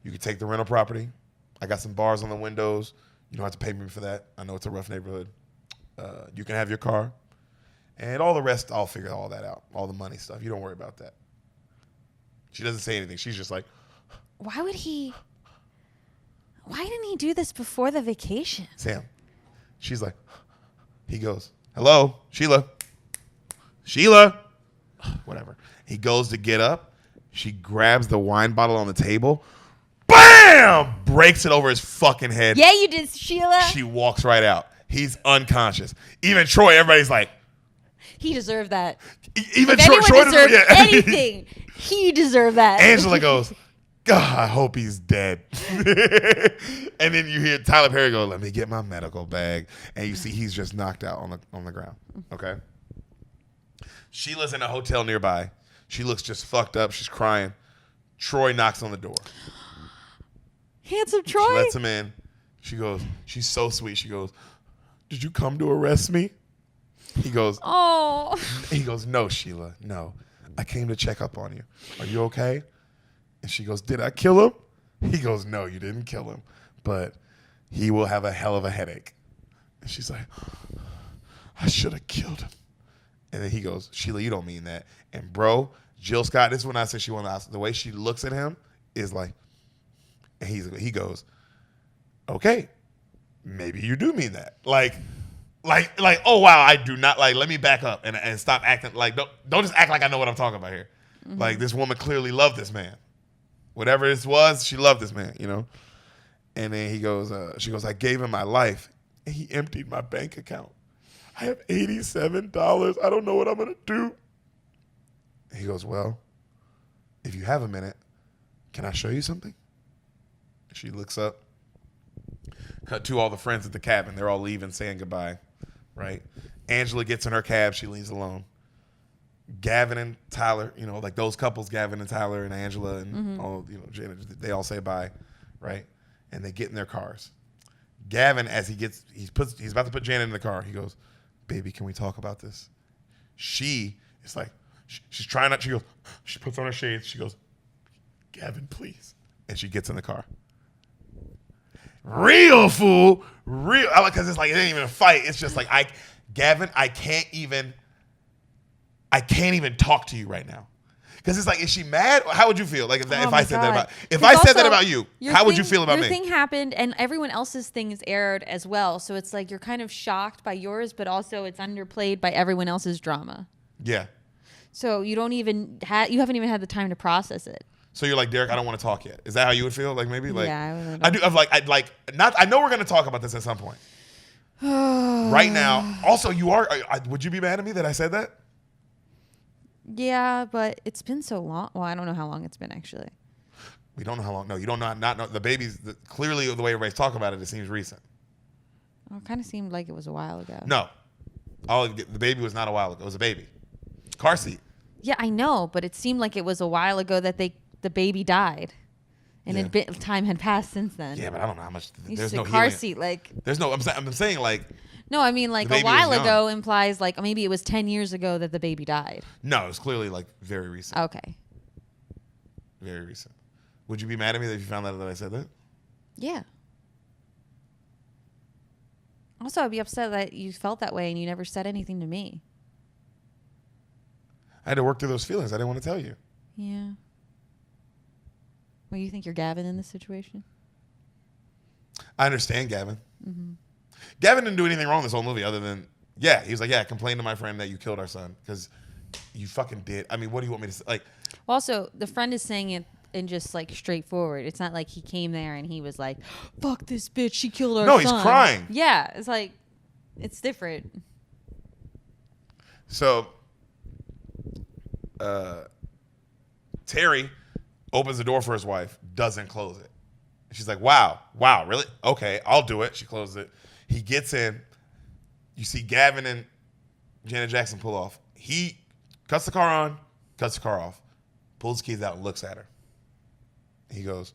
You can take the rental property. I got some bars on the windows. You don't have to pay me for that. I know it's a rough neighborhood. You can have your car. And all the rest, I'll figure all that out. All the money stuff. You don't worry about that. She doesn't say anything. She's just like. Why didn't he do this before the vacation? Sam. She's like. He goes, hello, Sheila. Sheila. Whatever. He goes to get up. She grabs the wine bottle on the table. Bam! Breaks it over his fucking head. Yeah, you did, Sheila. She walks right out. He's unconscious. Even Troy, everybody's like. He deserved that. Even if Troy deserved anything, he deserved that. Angela goes, God, I hope he's dead. And then you hear Tyler Perry go, let me get my medical bag. And you see he's just knocked out on the ground. Okay? Sheila's in a hotel nearby. She looks just fucked up. She's crying. Troy knocks on the door. Handsome Troy. She lets him in. She goes, she's so sweet. She goes, did you come to arrest me? He goes, oh. He goes, no, Sheila, no. I came to check up on you. Are you okay? And she goes, did I kill him? He goes, no, you didn't kill him, but he will have a hell of a headache. And she's like, I should have killed him. And then he goes, Sheila, you don't mean that. And bro, Jill Scott, this is when I said she wanted to ask, the way she looks at him is like, and he goes, okay, maybe you do mean that. Like, oh wow, I do not let me back up and stop acting like don't just act like I know what I'm talking about here. Mm-hmm. Like this woman clearly loved this man. Whatever this was, she loved this man, you know? And then she goes, I gave him my life and he emptied my bank account. I have $87. I don't know what I'm gonna do. He goes, well, if you have a minute, can I show you something? She looks up. Cut to all the friends at the cabin. They're all leaving, saying goodbye, right? Angela gets in her cab. She leaves alone. Gavin and Tyler, like those couples, Gavin and Tyler and Angela and all, Janet, they all say bye, right? And they get in their cars. Gavin, as he's about to put Janet in the car, he goes, "Baby, can we talk about this?" She is like, she's trying not. She puts on her shades. She goes, "Gavin, please," and she gets in the car. Real fool, because it's like it ain't even a fight. It's just like Gavin, I can't even talk to you right now. Because it's like, is she mad? How would you feel? Like if I said that about you, how would you feel about me? Your thing happened, and everyone else's thing is aired as well. So it's like you're kind of shocked by yours, but also it's underplayed by everyone else's drama. Yeah. So you haven't even had the time to process it. So you're like, Deric, I don't want to talk yet. Is that how you would feel? Like maybe like yeah, I do. I know we're gonna talk about this at some point. Right now. Also, would you be mad at me that I said that? Yeah, but it's been so long. Well, I don't know how long it's been, actually. We don't know how long. No, you don't not know. The baby's clearly the way everybody's talking about it. It seems recent. Oh, it kind of seemed like it was a while ago. No, the baby was not a while ago. It was a baby. Car seat. Yeah, I know, but it seemed like it was a while ago that the baby died, and time had passed since then. Yeah, but I don't know how much. There's no car seat. Like there's no. I'm saying like. No, I mean, like, a while ago implies, like, maybe it was 10 years ago that the baby died. No, it was clearly, like, very recent. Okay. Very recent. Would you be mad at me if you found out that I said that? Yeah. Also, I'd be upset that you felt that way and you never said anything to me. I had to work through those feelings. I didn't want to tell you. Yeah. Well, you think you're Gavin in this situation? I understand Gavin. Mm-hmm. Gavin didn't do anything wrong this whole movie other than, he was like, I complained to my friend that you killed our son because you fucking did. I mean, what do you want me to say? Like, well, also, the friend is saying it in just, like, straightforward. It's not like he came there and he was like, fuck this bitch, she killed our son. No, he's crying. Yeah, it's like, it's different. So, Terry opens the door for his wife, doesn't close it. She's like, wow, really? Okay, I'll do it. She closes it. He gets in. You see Gavin and Janet Jackson pull off. He cuts the car on, cuts the car off, pulls the keys out and looks at her. He goes,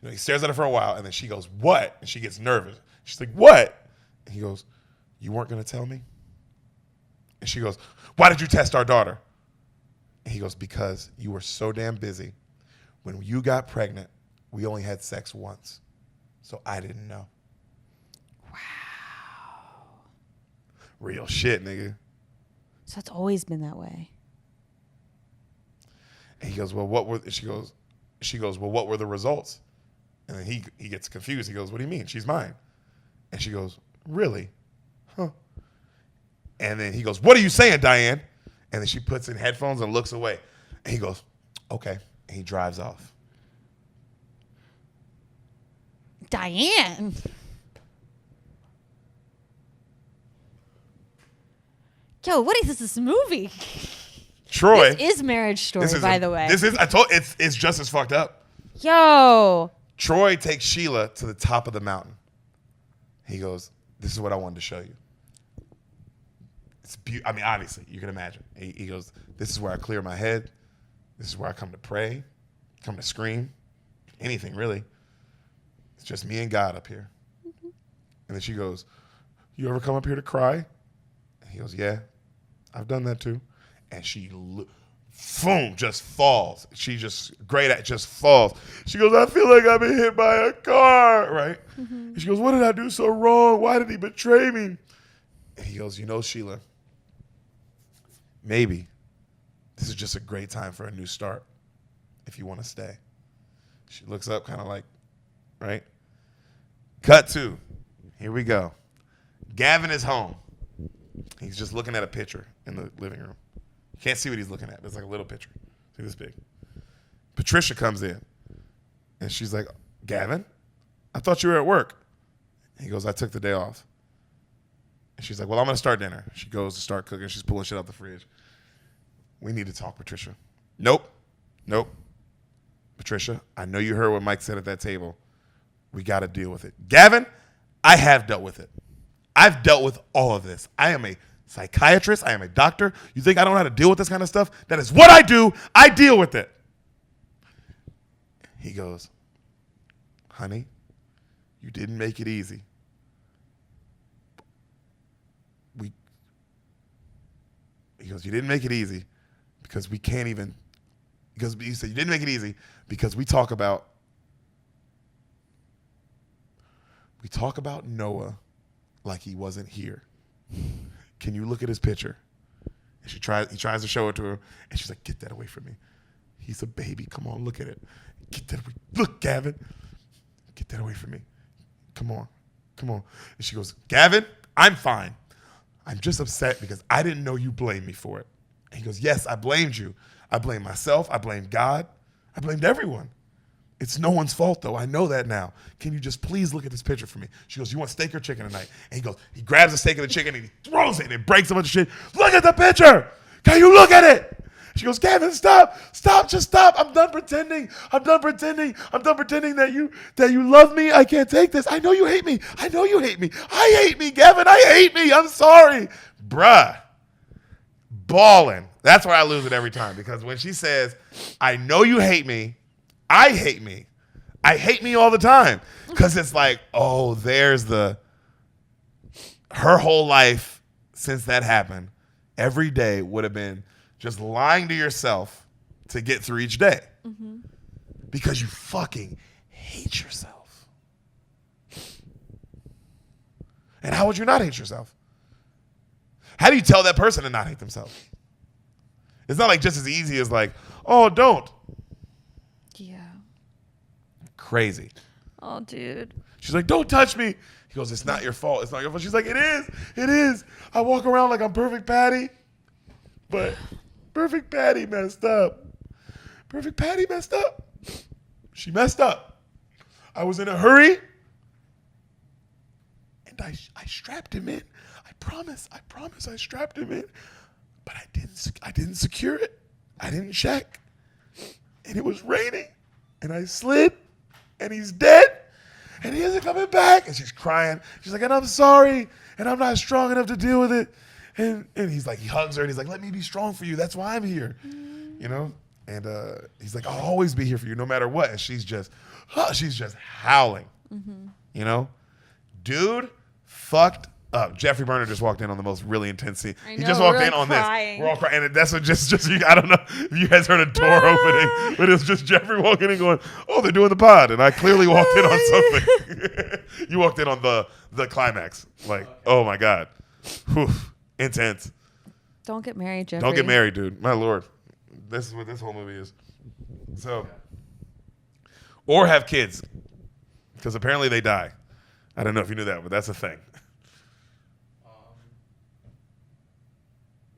he stares at her for a while, and then she goes, what? And she gets nervous. She's like, what? And he goes, you weren't going to tell me? And she goes, why did you test our daughter? And he goes, because you were so damn busy. When you got pregnant, we only had sex once. So I didn't know. Wow. Real shit, nigga. So it's always been that way. And he goes, well, what were, she goes, well, what were the results? And then he gets confused. He goes, what do you mean? She's mine. And she goes, really? Huh. And then he goes, what are you saying, Diane? And then she puts in headphones and looks away. And he goes, okay. And he drives off. Diane. Yo, what is this movie? Troy. This is Marriage Story, by the way. It's just as fucked up. Yo. Troy takes Sheila to the top of the mountain. He goes, this is what I wanted to show you. It's I mean, obviously, you can imagine. He goes, this is where I clear my head. This is where I come to pray, come to scream, anything really. It's just me and God up here. Mm-hmm. And then she goes, you ever come up here to cry? And he goes, yeah, I've done that too. And she, boom, just falls. She just falls. She goes, I feel like I've been hit by a car, right? Mm-hmm. And she goes, what did I do so wrong? Why did he betray me? And he goes, Sheila, maybe this is just a great time for a new start if you want to stay. She looks up kind of like, right? Cut to, here we go. Gavin is home. He's just looking at a picture in the living room. You can't see what he's looking at, but it's like a little picture. See this big. Patricia comes in, and she's like, Gavin, I thought you were at work. He goes, I took the day off. And she's like, well, I'm going to start dinner. She goes to start cooking. She's pulling shit out the fridge. We need to talk, Patricia. Nope. Patricia, I know you heard what Mike said at that table. We got to deal with it. Gavin, I have dealt with it. I've dealt with all of this. I am a psychiatrist. I am a doctor. You think I don't know how to deal with this kind of stuff? That is what I do. I deal with it. He goes, honey, you didn't make it easy. He goes, you didn't make it easy because we can't even, because he said, you didn't make it easy because we talk about Noah like he wasn't here. Can you look at his picture? And he tries to show it to her, and she's like, get that away from me. He's a baby. Come on, look at it. Get that away. Look, Gavin. Get that away from me. Come on. And she goes, Gavin, I'm fine. I'm just upset because I didn't know you blamed me for it. And he goes, yes, I blamed you. I blamed myself. I blamed God. I blamed everyone. It's no one's fault, though. I know that now. Can you just please look at this picture for me? She goes, you want steak or chicken tonight? And he grabs the steak and the chicken and he throws it and it breaks a bunch of shit. Look at the picture. Can you look at it? She goes, Gavin, stop, just stop. I'm done pretending that you love me. I can't take this. I know you hate me. I hate me, Gavin. I hate me. I'm sorry. Bruh. Balling. That's why I lose it every time, because when she says, I know you hate me, I hate me. I hate me all the time. Because it's like, oh, there's her whole life since that happened, every day would have been just lying to yourself to get through each day. Mm-hmm. Because you fucking hate yourself. And how would you not hate yourself? How do you tell that person to not hate themselves? It's not like just as easy as like, oh, don't. Yeah. Crazy. Oh, dude. She's like, don't touch me. He goes, it's not your fault. It's not your fault. She's like, it is. It is. I walk around like I'm Perfect Patty, but Perfect Patty messed up. Perfect Patty messed up. She messed up. I was in a hurry, and I strapped him in. I promise I strapped him in, but I didn't secure it. I didn't check, and it was raining, and I slid, and he's dead, and he isn't coming back, and she's crying. She's like, and I'm sorry, and I'm not strong enough to deal with it. And he's like, he hugs her and he's like, let me be strong for you. That's why I'm here, you know? And he's like, I'll always be here for you no matter what. And she's just howling, you know? Dude fucked up. Jeffrey Burner just walked in on the most really intense scene. He just walked in on this. We're all crying. And that's what just I don't know if you guys heard a door opening, but it's just Jeffrey walking in going, oh, they're doing the pod. And I clearly walked in on something. You walked in on the climax. Like, oh my God. Whew. Intense. Don't get married, Jeffrey. Don't get married, dude. My Lord. This is what this whole movie is. So, or have kids. Because apparently they die. I don't know if you knew that, but that's a thing.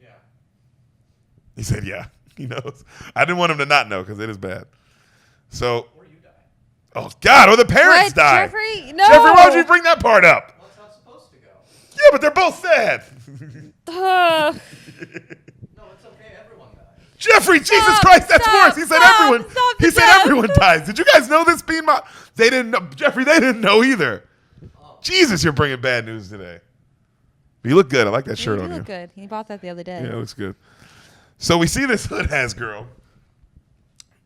Yeah. He said, yeah. He knows. I didn't want him to not know because it is bad. So, or you die. Oh, God. Or the parents die. Jeffrey? No. Jeffrey, why would you bring that part up? Well, it's not supposed to go. Yeah, but they're both sad. No, it's okay. Everyone dies. Jeffrey, Jesus Christ, that's worse. He said everyone. He said everyone dies. Did you guys know this? They didn't know. Jeffrey, they didn't know either. Oh. Jesus, you're bringing bad news today. But you look good. I like that shirt on you. You look good. He bought that the other day. Yeah, it looks good. So we see this hood-ass girl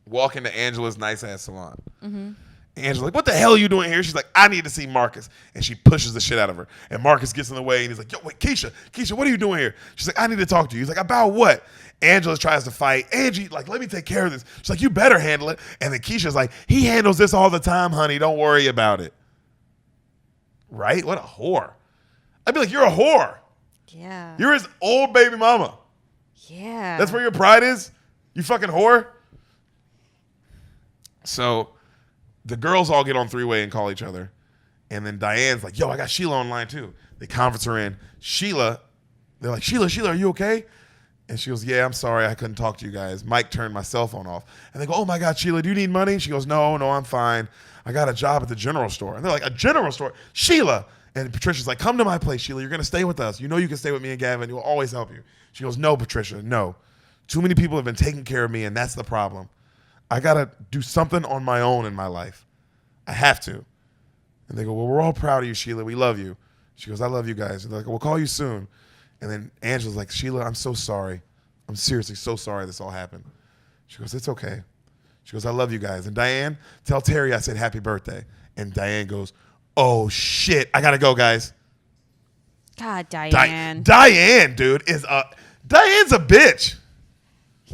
walk into Angela's nice-ass salon. Mm-hmm. Angela's like, what the hell are you doing here? She's like, I need to see Marcus. And she pushes the shit out of her. And Marcus gets in the way and he's like, yo, wait, Keisha, what are you doing here? She's like, I need to talk to you. He's like, about what? Angela tries to fight. Angie, like, let me take care of this. She's like, you better handle it. And then Keisha's like, he handles this all the time, honey. Don't worry about it. Right? What a whore. I'd be like, you're a whore. Yeah. You're his old baby mama. Yeah. That's where your pride is? You fucking whore? So the girls all get on three-way and call each other. And then Diane's like, yo, I got Sheila online too. They conference her in. Sheila, they're like, Sheila, are you okay? And she goes, yeah, I'm sorry. I couldn't talk to you guys. Mike turned my cell phone off. And they go, oh my God, Sheila, do you need money? She goes, no, I'm fine. I got a job at the general store. And they're like, a general store? Sheila. And Patricia's like, come to my place, Sheila. You're going to stay with us. You know you can stay with me and Gavin. We'll always help you. She goes, no, Patricia, no. Too many people have been taking care of me, and that's the problem. I got to do something on my own in my life. I have to. And they go, well, we're all proud of you, Sheila. We love you. She goes, I love you guys. And they're like, we'll call you soon. And then Angela's like, Sheila, I'm so sorry. I'm seriously so sorry this all happened. She goes, it's okay. She goes, I love you guys. And Diane, tell Terry I said happy birthday. And Diane goes, oh, shit. I got to go, guys. God, Diane. Diane, dude, Diane's a bitch.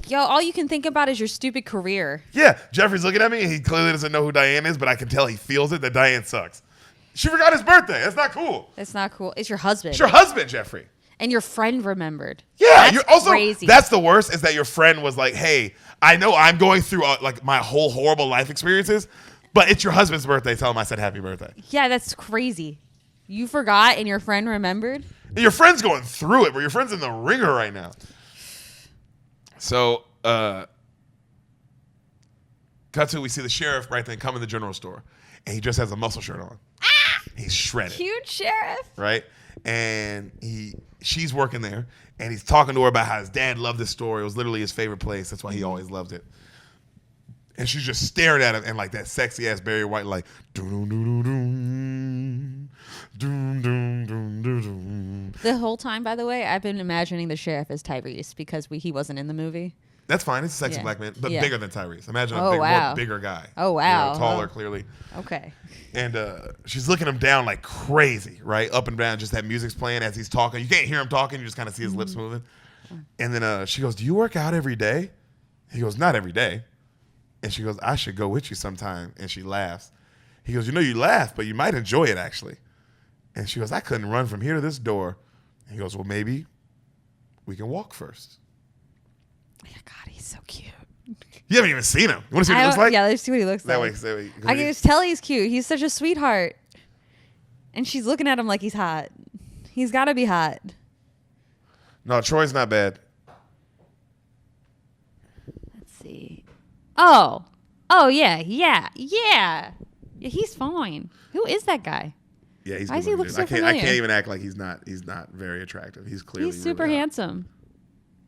Yo, all you can think about is your stupid career. Yeah, Jeffrey's looking at me, and he clearly doesn't know who Diane is, but I can tell he feels it that Diane sucks. She forgot his birthday. That's not cool. That's not cool. It's your husband. It's your husband, Jeffrey. And your friend remembered. Yeah, that's you're also crazy. That's the worst is that your friend was like, "Hey, I know I'm going through like my whole horrible life experiences, but it's your husband's birthday. Tell him I said happy birthday." Yeah, that's crazy. You forgot and your friend remembered? And your friend's going through it, but your friend's in the ringer right now. So, cut to, we see the sheriff right then come in the general store, and he just has a muscle shirt on. He's shredded. Cute sheriff. Right? And she's working there, and he's talking to her about how his dad loved this store. It was literally his favorite place. That's why he always loved it. And she's just staring at him, and like that sexy ass Barry White, like doom doom doom doom doom doom doom. The whole time, by the way, I've been imagining the sheriff as Tyrese because he wasn't in the movie. That's fine. It's a sexy Yeah. black man, but Yeah. bigger than Tyrese. Imagine Oh, a wow. more bigger guy. Oh, wow. Taller, Oh. clearly. Okay. And she's looking him down like crazy, right? Up and down. Just that music's playing as he's talking. You can't hear him talking. You just kind of see his lips moving. And then she goes, do you work out every day? He goes, not every day. And she goes, I should go with you sometime. And she laughs. He goes, you know, you laugh, but you might enjoy it, actually. And she goes, I couldn't run from here to this door. And he goes, well, maybe we can walk first. Oh, God, he's so cute. You haven't even seen him. You want to see what he looks like? Yeah, let's see what he looks That like. way. I can just tell he's cute. He's such a sweetheart. And she's looking at him like he's hot. He's got to be hot. No, Troy's not bad. Let's see. Oh, yeah. He's fine. Who is that guy? Yeah, he's Why does he good look looking, so dude. I can't familiar? even act like he's not very attractive. He's clearly He's super really hot. handsome.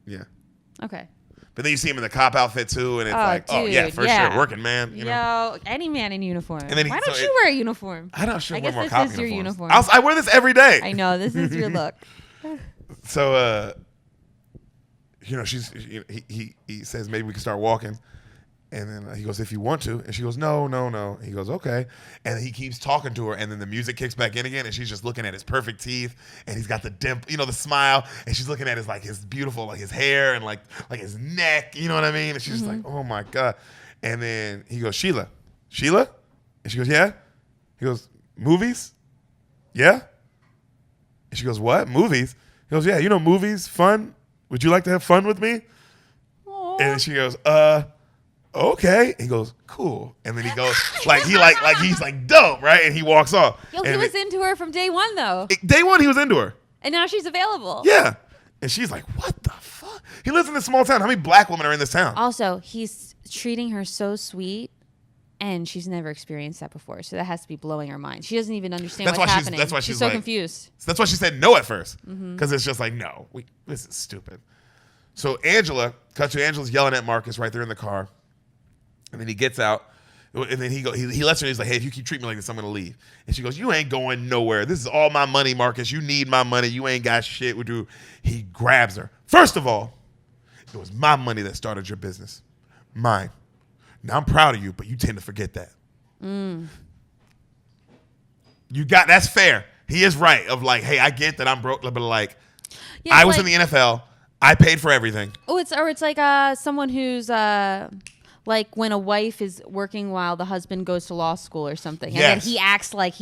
Yeah. Okay. But then you see him in the cop outfit too, and it's Oh, like, oh yeah, dude, for yeah. sure, working man. You know? Yo, any man in uniform. And then Why don't you wear a uniform? I don't sure I wear guess more this cop is your uniforms. uniform. I wear this every day. I know, this is your look. So, you know, he says maybe we can start walking, and then he goes, if you want to, and she goes, no. He goes, okay, and he keeps talking to her, and then the music kicks back in again, and she's just looking at his perfect teeth, and he's got the dimple, you know, the smile, and she's looking at his beautiful like his hair and like his neck, you know what I mean? And she's just like, oh my god, and then he goes, Sheila, and she goes, yeah. He goes, movies, yeah. And she goes, what, movies? He goes, yeah, you know, movies, fun. Would you like to have fun with me? Aww. And then she goes, okay. He goes, cool. And then he goes, he's like dope, right? And he walks off. Yo, and he was into her from day one, though. day one, he was into her. And now she's available. Yeah. And she's like, what the fuck? He lives in this small town. How many black women are in this town? Also, he's treating her so sweet, and she's never experienced that before. So that has to be blowing her mind. She doesn't even understand what's happening. That's why she's she's so like, confused. That's why she said no at first. Because it's just like, no, this is stupid. So Angela's yelling at Marcus right there in the car. And then he gets out. And then he lets her, he's like, hey, if you keep treating me like this, I'm going to leave. And she goes, you ain't going nowhere. This is all my money, Marcus. You need my money. You ain't got shit with you. He grabs her. First of all, it was my money that started your business. Mine. Now, I'm proud of you, but you tend to forget that. That's fair. He is right of like, hey, I get that I'm broke, but like, Yeah, I it's was in the NFL. I paid for everything. Oh, it's like someone who's like when a wife is working while the husband goes to law school or something, and Yes. then he acts like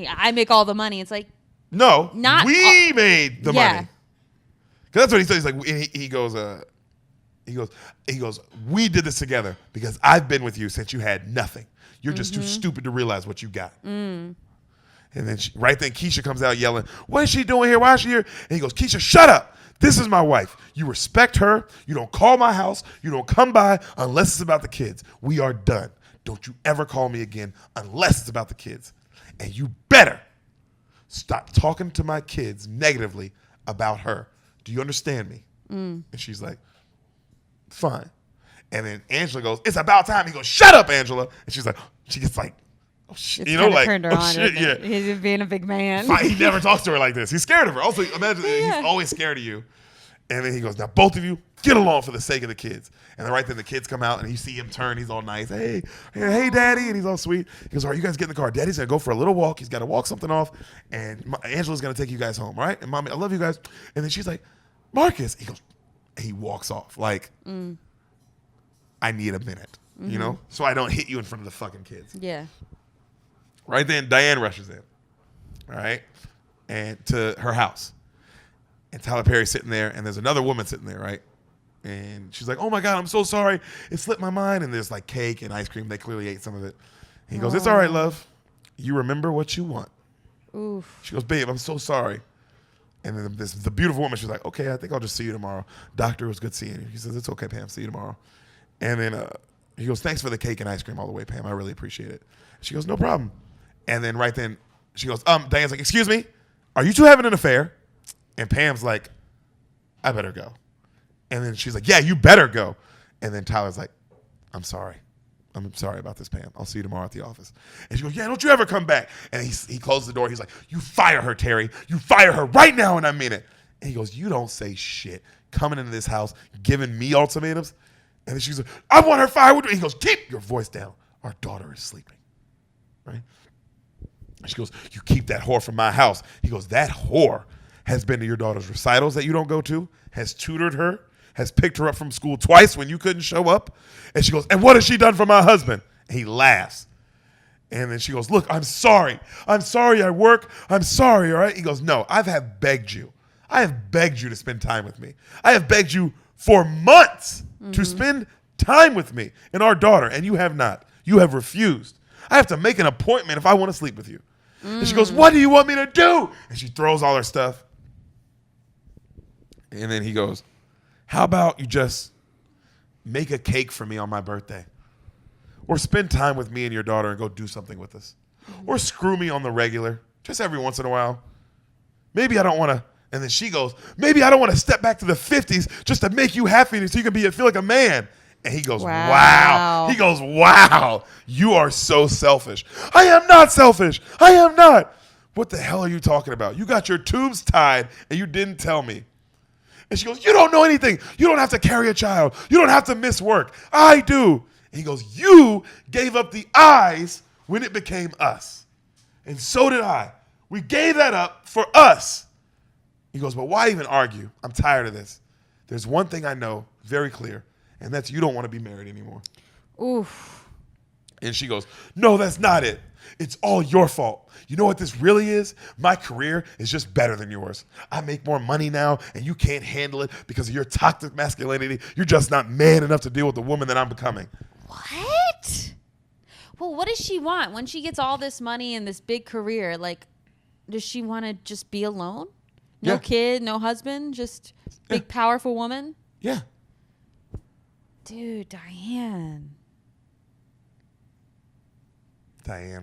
I make all the money. It's like, No, Not we made the yeah. money. Because that's what he says. He's like, he goes, we did this together because I've been with you since you had nothing. You're just too stupid to realize what you got. And then right then Keisha comes out yelling, what is she doing here? Why is she here? And he goes, Keisha, shut up. This is my wife. You respect her. You don't call my house. You don't come by unless it's about the kids. We are done. Don't you ever call me again unless it's about the kids. And you better stop talking to my kids negatively about her. Do you understand me? And she's like, fine. And then Angela goes, it's about time. He goes, shut up, Angela. And she's like, she gets like Oh, shit. It's You know, like, turned her oh, on. shit, yeah. He's being a big man. He never talks to her like this. He's scared of her. Also, imagine he's always scared of you. And then he goes, now both of you get along for the sake of the kids. And then right then the kids come out and you see him turn. He's all nice. Hey, daddy. And he's all sweet. He goes, all right, you guys get in the car. Daddy's going to go for a little walk. He's got to walk something off. And Angela's going to take you guys home, all right? And mommy, I love you guys. And then she's like, Marcus. He goes, he walks off. Like, I need a minute, you know? So I don't hit you in front of the fucking kids. Yeah. Right then, Diane rushes in, all right, and to her house. And Tyler Perry's sitting there, and there's another woman sitting there, right? And she's like, oh, my God, I'm so sorry. It slipped my mind. And there's, like, cake and ice cream. They clearly ate some of it. And he goes, it's all right, love. You remember what you want. Oof. She goes, babe, I'm so sorry. And then the beautiful woman, she's like, okay, I think I'll just see you tomorrow. Doctor, it was good seeing you. He says, it's okay, Pam. See you tomorrow. And then he goes, thanks for the cake and ice cream all the way, Pam. I really appreciate it. She goes, no problem. And then right then, she goes, Diane's like, excuse me, are you two having an affair? And Pam's like, I better go. And then she's like, yeah, you better go. And then Tyler's like, I'm sorry. I'm sorry about this, Pam. I'll see you tomorrow at the office. And she goes, yeah, don't you ever come back. And he closes the door. He's like, you fire her, Terry. You fire her right now, and I mean it. And he goes, you don't say shit. Coming into this house, giving me ultimatums. And then she's like, I want her fired. He goes, keep your voice down. Our daughter is sleeping. Right? And she goes, you keep that whore from my house. He goes, that whore has been to your daughter's recitals that you don't go to, has tutored her, has picked her up from school twice when you couldn't show up. And she goes, and what has she done for my husband? And he laughs. And then she goes, look, I'm sorry. I'm sorry I work. I'm sorry, all right? He goes, no, I have begged you. I have begged you to spend time with me. I have begged you for months to spend time with me and our daughter, and you have not. You have refused. I have to make an appointment if I want to sleep with you. And she goes, what do you want me to do? And she throws all her stuff. And then he goes, how about you just make a cake for me on my birthday? Or spend time with me and your daughter and go do something with us. Or screw me on the regular, just every once in a while. Maybe I don't want to. And then she goes, maybe I don't want to step back to the 50s just to make you happy so you can feel like a man. And he goes, wow. He goes, wow, you are so selfish. I am not selfish. I am not. What the hell are you talking about? You got your tubes tied and you didn't tell me. And she goes, you don't know anything. You don't have to carry a child. You don't have to miss work. I do. And he goes, you gave up the eyes when it became us. And so did I. We gave that up for us. He goes, but why even argue? I'm tired of this. There's one thing I know very clear, and that's you don't want to be married anymore. Oof. And she goes, no, that's not it. It's all your fault. You know what this really is? My career is just better than yours. I make more money now, and you can't handle it because of your toxic masculinity. You're just not man enough to deal with the woman that I'm becoming. What? Well, what does she want when she gets all this money and this big career? Like, does she want to just be alone? No kid, no husband, just big, powerful woman? Yeah. Dude, Diane,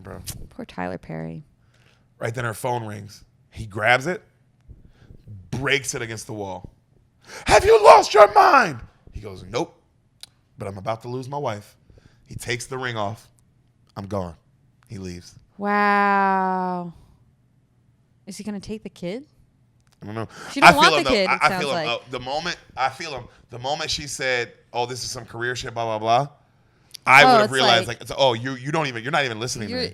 bro. Poor Tyler Perry. Right then her phone rings. He grabs it, breaks it against the wall. Have you lost your mind? He goes, nope, but I'm about to lose my wife. He takes the ring off. I'm gone. He leaves. Wow. Is he going to take the kid? I don't know. She don't want the kid, I feel him. The moment she said, oh, this is some career shit, blah, blah, blah, I would have realized, you're not even listening to me. You're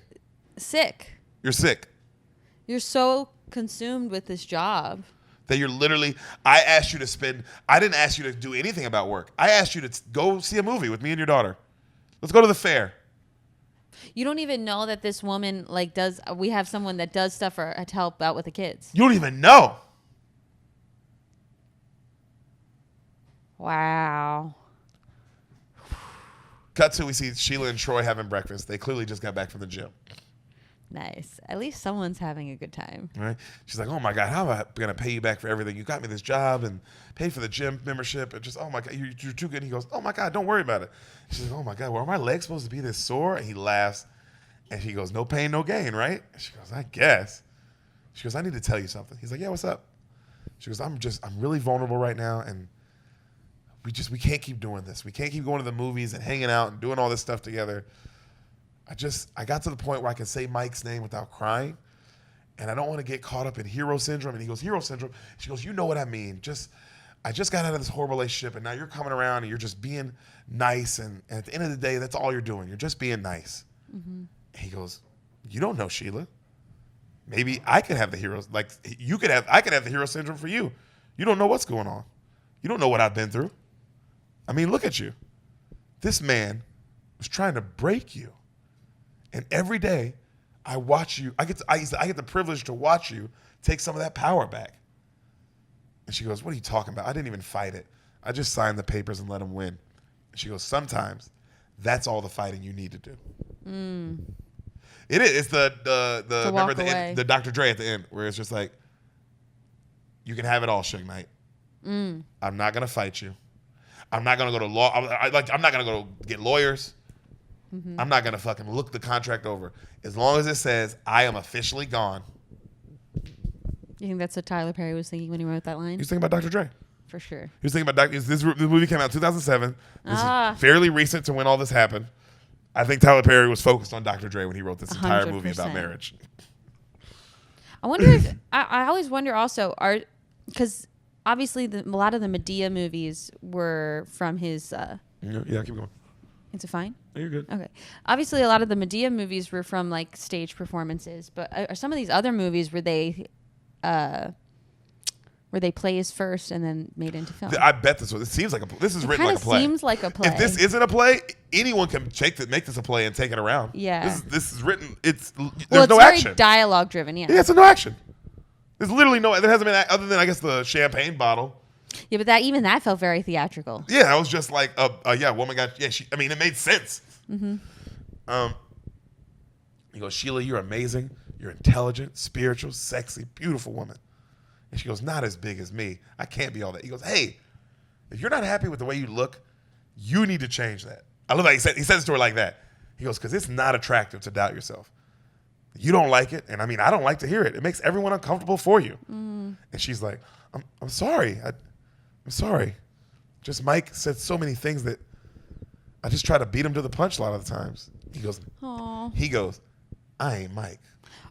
sick. You're sick. You're so consumed with this job. That you're literally, I didn't ask you to do anything about work. I asked you to go see a movie with me and your daughter. Let's go to the fair. You don't even know that this woman, we have someone that does stuff to help out with the kids. You don't even know. Wow. Cut to, we see Sheila and Troy having breakfast. They clearly just got back from the gym. Nice. At least someone's having a good time. Right? She's like, oh my God, how am I going to pay you back for everything? You got me this job and paid for the gym membership. And just, oh my God, you're too good. And he goes, oh my God, don't worry about it. She's like, oh my God, well, are my legs supposed to be this sore? And he laughs. And she goes, no pain, no gain, right? And she goes, I guess. She goes, I need to tell you something. He's like, yeah, what's up? She goes, I'm really vulnerable right now. And we can't keep doing this. We can't keep going to the movies and hanging out and doing all this stuff together. I got to the point where I can say Mike's name without crying. And I don't want to get caught up in hero syndrome. And he goes, hero syndrome. She goes, you know what I mean. I just got out of this horrible relationship, and now you're coming around and you're just being nice. And at the end of the day, that's all you're doing. You're just being nice. Mm-hmm. He goes, you don't know, Sheila. Maybe I could have the heroes. Like I could have the hero syndrome for you. You don't know what's going on. You don't know what I've been through. I mean, look at you. This man was trying to break you. And every day I watch you. I get the privilege to watch you take some of that power back. And she goes, what are you talking about? I didn't even fight it. I just signed the papers and let him win. And she goes, sometimes that's all the fighting you need to do. Mm. It is. It's the remember the Dr. Dre at the end where it's just like, you can have it all, Suge Knight. Mm. I'm not gonna fight you. I'm not gonna go to law. I'm not gonna go get lawyers. Mm-hmm. I'm not gonna fucking look the contract over. As long as it says I am officially gone. You think that's what Tyler Perry was thinking when he wrote that line? He was thinking about Dr. Dre. For sure. He was thinking about this movie came out in 2007. This is fairly recent to when all this happened. I think Tyler Perry was focused on Dr. Dre when he wrote this entire 100%. movie about marriage. I wonder if I always wonder also because obviously a lot of the Medea movies were from his. Yeah, keep going. Is it fine? No, you're good. Okay. Obviously, a lot of the Medea movies were from like stage performances, but are some of these other movies were they plays first and then made into film? I bet this was. It seems like this is written like a play. Seems like a play. If this isn't a play, anyone can make this a play and take it around. Yeah. This is written. There's no very action. Dialogue driven. Yeah. Yeah, it's no action. There's literally no. There hasn't been other than I guess the champagne bottle. Yeah, but that felt very theatrical. Yeah, that was just like woman got it made sense. Mm-hmm. He goes, Sheila, you're amazing. You're intelligent, spiritual, sexy, beautiful woman. And she goes, not as big as me. I can't be all that. He goes, hey, if you're not happy with the way you look, you need to change that. I love that he says it to her like that. He goes, because it's not attractive to doubt yourself. You don't like it, and I mean, I don't like to hear it. It makes everyone uncomfortable for you. Mm. And she's like, I'm sorry. I'm sorry. Just Mike said so many things that I just try to beat him to the punch a lot of the times. He goes, aww. He goes, I ain't Mike.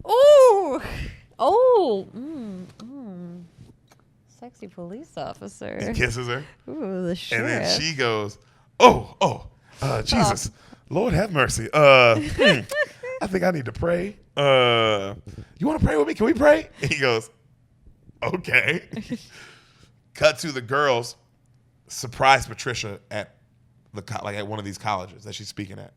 Ooh. Oh. Sexy police officer. He kisses her. Ooh, the sheriff. And then she goes, Jesus. Lord have mercy. I think I need to pray. You want to pray with me? Can we pray? And he goes, okay. Cut to the girls surprise Patricia at at one of these colleges that she's speaking at.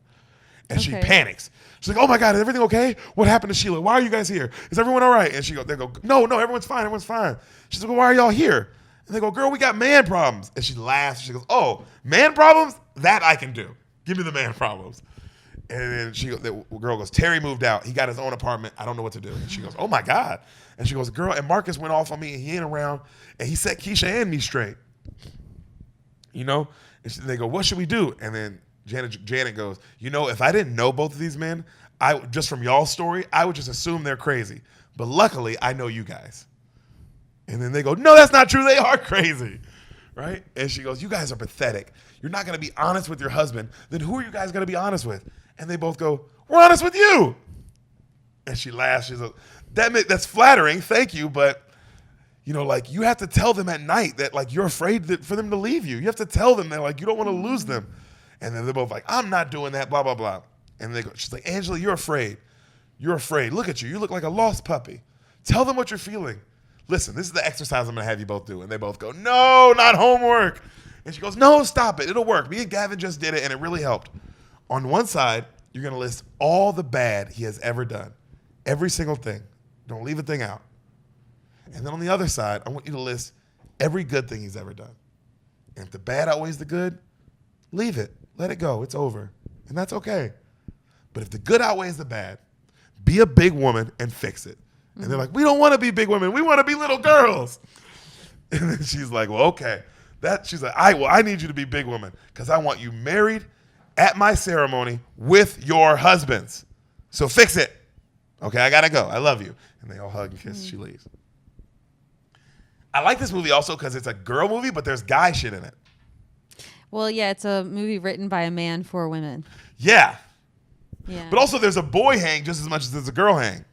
And she panics. She's like, oh my God, is everything okay? What happened to Sheila? Why are you guys here? Is everyone all right? And they go, no, everyone's fine. Everyone's fine. She's like, well, why are y'all here? And they go, girl, we got man problems. And she laughs. She goes, oh, man problems? That I can do. Give me the man problems. And then the girl goes, Terry moved out. He got his own apartment. I don't know what to do. And she goes, oh my God. And she goes, girl, and Marcus went off on me and he ain't around. And he set Keisha and me straight. You know? And they go, what should we do? And then Janet goes, if I didn't know both of these men, just from y'all's story, I would just assume they're crazy. But luckily, I know you guys. And then they go, no, that's not true. They are crazy. Right? And she goes, you guys are pathetic. You're not going to be honest with your husband. Then who are you guys going to be honest with? And they both go, we're honest with you. And she laughs. She's like, that's flattering. Thank you. But, you have to tell them at night that, you're afraid for them to leave you. You have to tell them that, you don't want to lose them. And then they're both like, I'm not doing that, blah, blah, blah. And she's like, Angela, you're afraid. You're afraid. Look at you. You look like a lost puppy. Tell them what you're feeling. Listen, this is the exercise I'm going to have you both do. And they both go, no, not homework. And she goes, no, stop it. It'll work. Me and Gavin just did it, and it really helped. On one side, you're going to list all the bad he has ever done. Every single thing. Don't leave a thing out. And then on the other side, I want you to list every good thing he's ever done. And if the bad outweighs the good, leave it. Let it go. It's over. And that's okay. But if the good outweighs the bad, be a big woman and fix it. And they're like, we don't want to be big women. We want to be little girls. And then she's like, well, okay. She's like, I need you to be big woman because I want you married at my ceremony with your husbands. So fix it. Okay, I got to go. I love you. And they all hug and kiss. She leaves. I like this movie also because it's a girl movie, but there's guy shit in it. Well, yeah, it's a movie written by a man for women. Yeah. Yeah. But also, there's a boy hang just as much as there's a girl hang.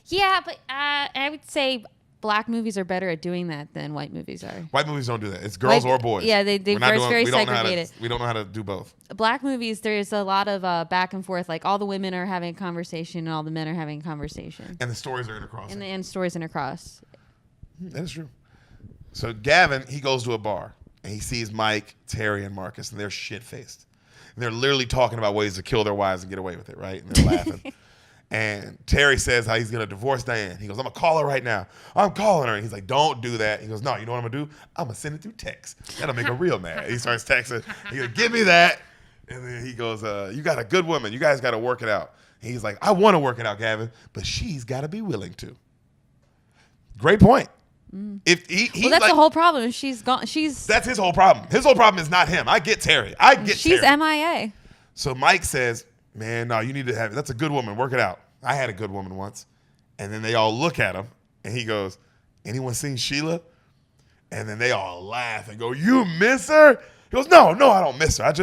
Yeah, but I would say black movies are better at doing that than white movies are. White movies don't do that. It's girls or boys. Yeah, they're very segregated. We don't know how to do both. Black movies, there's a lot of back and forth. Like all the women are having a conversation and all the men are having a conversation. And the stories are intercrossing. And the end stories intercross. That is true. So Gavin, he goes to a bar and he sees Mike, Terry, and Marcus, and they're shit-faced. And they're literally talking about ways to kill their wives and get away with it, right? And they're laughing. And Terry says how he's going to divorce Diane. He goes, I'm going to call her right now. I'm calling her. And he's like, don't do that. He goes, no, you know what I'm going to do? I'm going to send it through text. That'll make her real mad. He starts texting. He goes, give me that. And then he goes, you got a good woman. You guys got to work it out. And he's like, I want to work it out, Gavin, but she's got to be willing to. Great point. If well, that's the whole problem. She's gone. That's his whole problem. His whole problem is not him. I get Terry. She's Terry. MIA. So Mike says, man, no, you need to have it. That's a good woman. Work it out. I had a good woman once. And then they all look at him, and he goes, anyone seen Sheila? And then they all laugh and go, you miss her? He goes, no, I don't miss her. I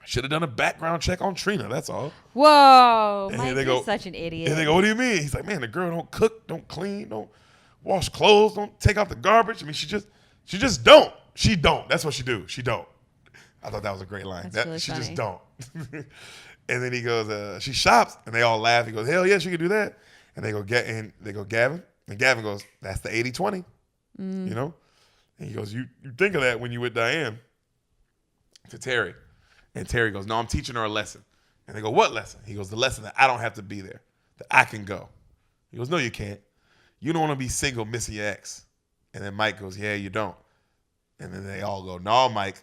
should have done a background check on Trina. That's all. Whoa. And Mike is such an idiot. And they go, what do you mean? He's like, man, the girl don't cook, don't clean, don't wash clothes, don't take out the garbage. I mean, she just don't. She don't. That's what she do. She don't. I thought that was a great line. That's really she funny. just don't. And then he goes, she shops, and they all laugh. He goes, hell yeah, she can do that. And they go, Gavin. And Gavin goes, that's the 80-20. You know? And he goes, you think of that when you with Diane. To Terry. And Terry goes, no, I'm teaching her a lesson. And they go, what lesson? He goes, the lesson that I don't have to be there, that I can go. He goes, no, you can't. You don't want to be single missing your ex. And then Mike goes, yeah, you don't. And then they all go, no, Mike,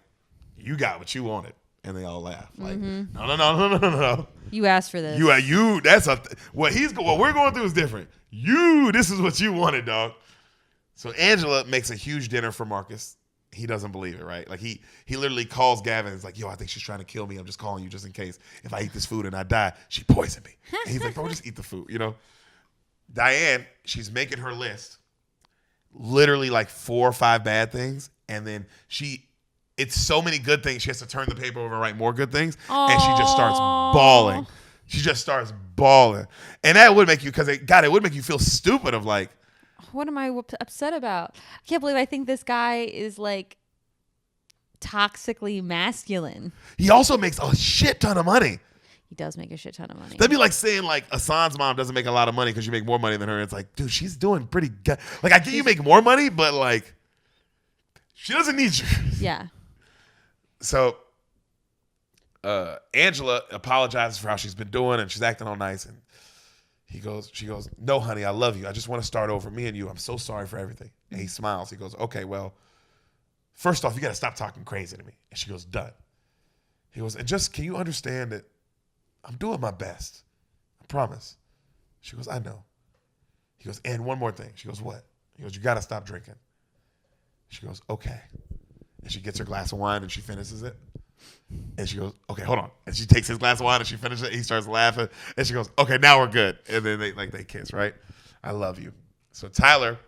you got what you wanted. And they all laugh. Like, no. You asked for this. What we're going through is different. This is what you wanted, dog. So Angela makes a huge dinner for Marcus. He doesn't believe it, right? Like he literally calls Gavin. He's like, yo, I think she's trying to kill me. I'm just calling you just in case. If I eat this food and I die, she poisoned me. And he's like, bro, just eat the food, you know? Diane, she's making her list. Literally like 4 or 5 bad things. And then it's so many good things. She has to turn the paper over and write more good things. Aww. And she just starts bawling. She just starts bawling. And that would make you, it would make you feel stupid of like, what am I upset about? I can't believe I think this guy is like toxically masculine. He also makes a shit ton of money. He does make a shit ton of money. That'd be like saying like Hassan's mom doesn't make a lot of money because you make more money than her. It's like, dude, she's doing pretty good. Like I get you make more money, but like she doesn't need you. Yeah. So Angela apologizes for how she's been doing and she's acting all nice and she goes, no, honey, I love you. I just want to start over, me and you. I'm so sorry for everything. And he smiles. He goes, okay, well, first off, you got to stop talking crazy to me. And she goes, done. He goes, and just, can you understand that I'm doing my best? I promise. She goes, I know. He goes, and one more thing. She goes, what? He goes, you got to stop drinking. She goes, okay. And she gets her glass of wine and she finishes it. And she goes, okay, hold on. And she takes his glass of wine and she finishes it. He starts laughing. And she goes, okay, now we're good. And then they kiss, right? I love you. So Tyler,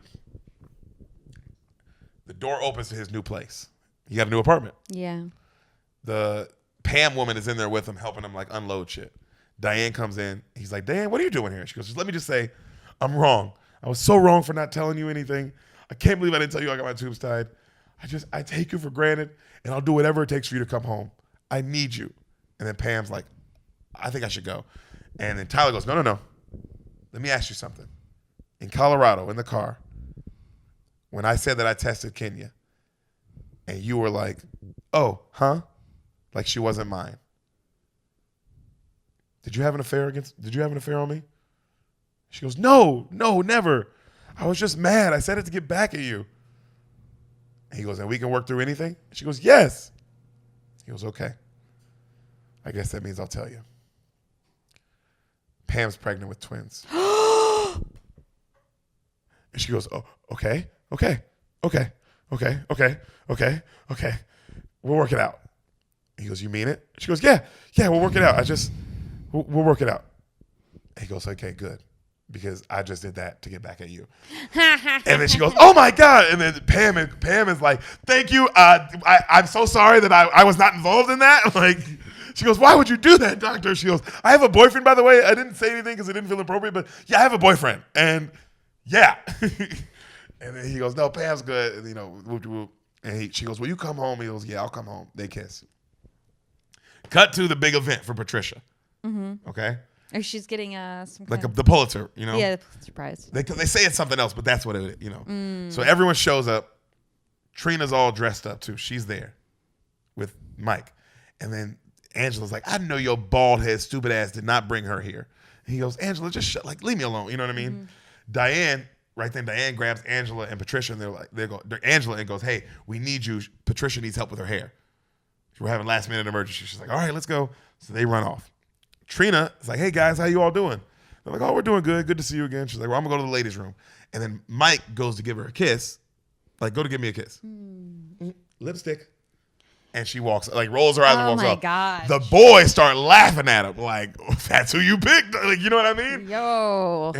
the door opens to his new place. He got a new apartment. Yeah. The Pam woman is in there with him, helping him like unload shit. Diane comes in. He's like, Diane, what are you doing here? She goes, let me just say, I'm wrong. I was so wrong for not telling you anything. I can't believe I didn't tell you I got my tubes tied. I take you for granted, and I'll do whatever it takes for you to come home. I need you. And then Pam's like, I think I should go. And then Tyler goes, no. Let me ask you something. In Colorado, in the car, when I said that I tested Kenya, and you were like, oh, huh? Like she wasn't mine. Did you have an affair on me? She goes, no, never. I was just mad. I said it to get back at you. And he goes, and we can work through anything? She goes, yes. He goes, okay. I guess that means I'll tell you. Pam's pregnant with twins. And she goes, oh, okay. We'll work it out. He goes, you mean it? She goes, yeah, we'll work it out. We'll work it out. He goes, okay, good. because I just did that to get back at you. And then she goes, oh my God. And then Pam is like, thank you. I'm so sorry that I was not involved in that. Like, she goes, why would you do that, doctor? She goes, I have a boyfriend, by the way. I didn't say anything because it didn't feel appropriate, but yeah, I have a boyfriend. And yeah. And then he goes, no, Pam's good. And, whoop, whoop. And she goes, will you come home? He goes, yeah, I'll come home. They kiss. Cut to the big event for Patricia. Mm-hmm. Okay? Or she's getting some like the Pulitzer, Yeah, the Pulitzer Prize. They say it's something else, but that's what it is, So everyone shows up. Trina's all dressed up too. She's there with Mike. And then Angela's like, I know your bald head, stupid ass did not bring her here. And he goes, Angela, just leave me alone. You know what I mean? Mm-hmm. Diane, right then, Diane grabs Angela and Patricia, and they're Angela and goes, hey, we need you. Patricia needs help with her hair. We're having last minute emergency. She's like, all right, let's go. So they run off. Trina is like, hey guys, how you all doing? They're like, oh, we're doing good. Good to see you again. She's like, well, I'm gonna go to the ladies' room. And then Mike goes to give her a kiss. Like, go to give me a kiss. Lipstick. And she rolls her eyes and walks off. Oh my God. The boys start laughing at him. Like, that's who you picked. Like, you know what I mean? Yo.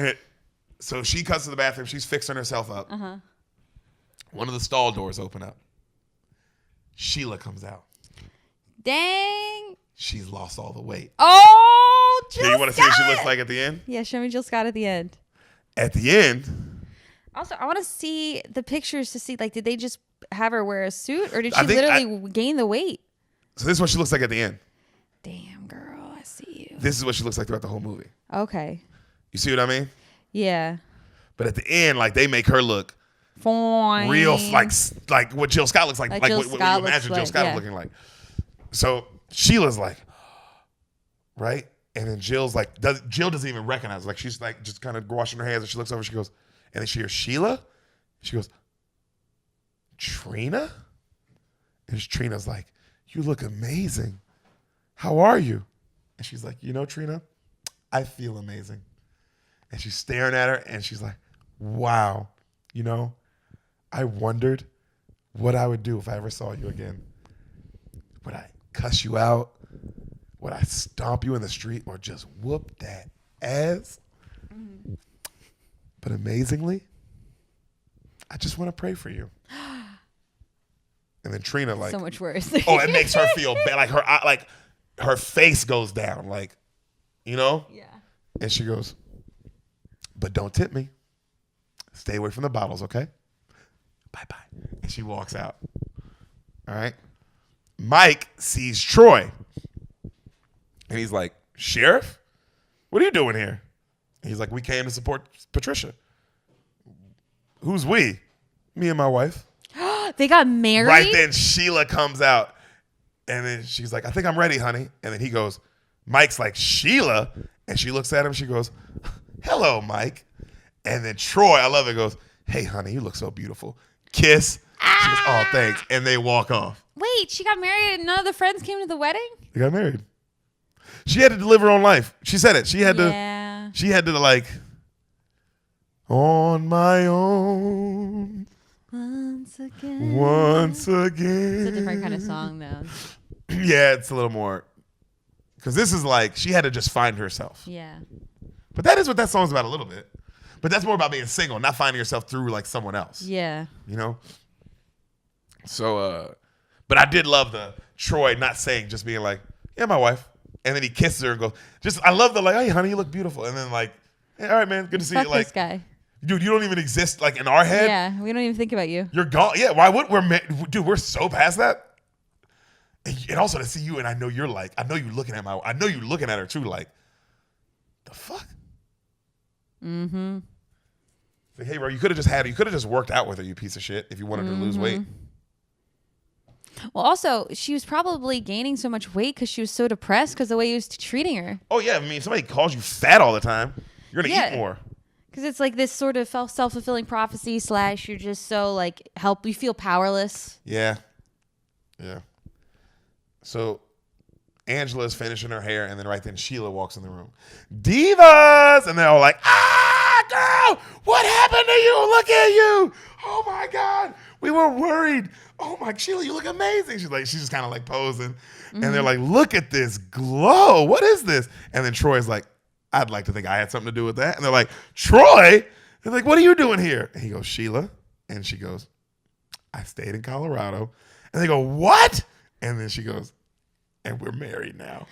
So she cuts to the bathroom. She's fixing herself up. Uh-huh. One of the stall doors open up. Sheila comes out. Dang. She's lost all the weight. Oh, Jill Scott. You want to see what she looks like at the end? Yeah, show me Jill Scott at the end. At the end. Also, I want to see the pictures to see, like, did they just have her wear a suit or did she literally gain the weight? So this is what she looks like at the end. Damn, girl, I see you. This is what she looks like throughout the whole movie. Okay. You see what I mean? Yeah. But at the end, like, they make her look fine, real, like what Jill Scott looks like what you imagine Jill Scott looking like. So Sheila's like, right? And then Jill's like, Jill doesn't even recognize her. Like, she's like just kind of washing her hands, and she looks over, she goes, and then she hears Sheila. She goes, Trina? And Trina's like, you look amazing. How are you? And she's like, Trina, I feel amazing. And she's staring at her, and she's like, wow, I wondered what I would do if I ever saw you again. Would I cuss you out? Would I stomp you in the street or just whoop that ass? Mm-hmm. But amazingly, I just want to pray for you. And then Trina, like, so much worse. It makes her feel bad. Like her face goes down, like, Yeah. And she goes, but don't tip me. Stay away from the bottles, okay? Bye-bye. And she walks out. All right? Mike sees Troy. And he's like, Sheriff? What are you doing here? And he's like, we came to support Patricia. Who's we? Me and my wife. They got married? Right then, Sheila comes out. And then she's like, I think I'm ready, honey. And then he goes, Mike's like, Sheila? And she looks at him. She goes, hello, Mike. And then Troy, I love it, goes, hey, honey, you look so beautiful. Kiss. She goes, oh, thanks. And they walk off. Wait, she got married and none of the friends came to the wedding? They got married. She had to live her own life. She said it. She had to like, on my own. Once again. It's a different kind of song, though. Yeah, it's a little more. Because this is like, she had to just find herself. Yeah. But that is what that song's about a little bit. But that's more about being single, not finding yourself through like someone else. Yeah. So, but I did love the Troy not saying, just being like, yeah, my wife. And then he kisses her and goes, I love the like, hey, honey, you look beautiful. And then like, hey, all right, man, good to see you. Like, this guy. Dude, you don't even exist like in our head. Yeah, we don't even think about you. You're gone. Yeah, why would we're so past that. And also to see you, and I know you're like, I know you looking at her too, like, the fuck? Mm-hmm. Like, hey, bro, you could have just worked out with her, you piece of shit, if you wanted to lose weight. Well, also, she was probably gaining so much weight because she was so depressed because the way he was treating her. Oh, yeah. I mean, somebody calls you fat all the time, you're going to eat more. Because it's like this sort of self-fulfilling prophecy / you're just so, like, you feel powerless. Yeah. Yeah. So Angela's finishing her hair, and then right then Sheila walks in the room. Divas! And they're all like, girl, what happened to you? Look at you. Oh, my God. We were worried. Oh, my, Sheila, you look amazing. She's just kind of like posing. Mm-hmm. And they're like, look at this glow. What is this? And then Troy's like, I'd like to think I had something to do with that. And they're like, Troy? They're like, what are you doing here? And he goes, Sheila. And she goes, I stayed in Colorado. And they go, what? And then she goes, and we're married now.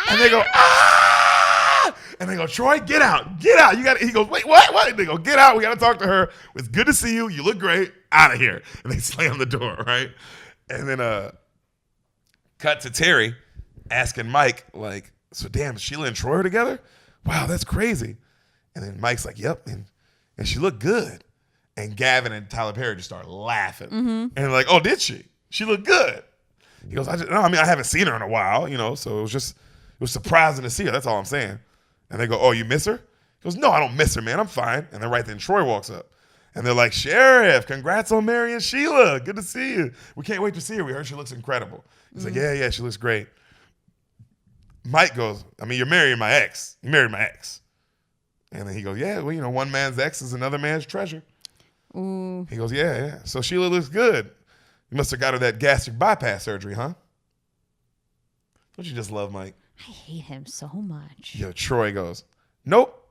And they go, ah! And they go, Troy, get out. Get out. He goes, wait, what? And they go, get out. We got to talk to her. It's good to see you. You look great. Out of here. And they slam the door, right? And then cut to Terry asking Mike, like, so damn, Sheila and Troy are together? Wow, that's crazy. And then Mike's like, yep. And she looked good. And Gavin and Tyler Perry just started laughing. And they're like, oh, did she? She looked good. He goes, I haven't seen her in a while, so it was surprising to see her. That's all I'm saying. And they go, oh, you miss her? He goes, no, I don't miss her, man. I'm fine. And then right then Troy walks up. And they're like, Sheriff, congrats on marrying Sheila. Good to see you. We can't wait to see her. We heard she looks incredible. He's like, yeah, she looks great. Mike goes, you're marrying my ex. You married my ex. And then he goes, yeah, well, one man's ex is another man's treasure. Ooh. He goes, yeah. So Sheila looks good. You must have got her that gastric bypass surgery, huh? Don't you just love Mike? I hate him so much. Yo, Troy goes, nope.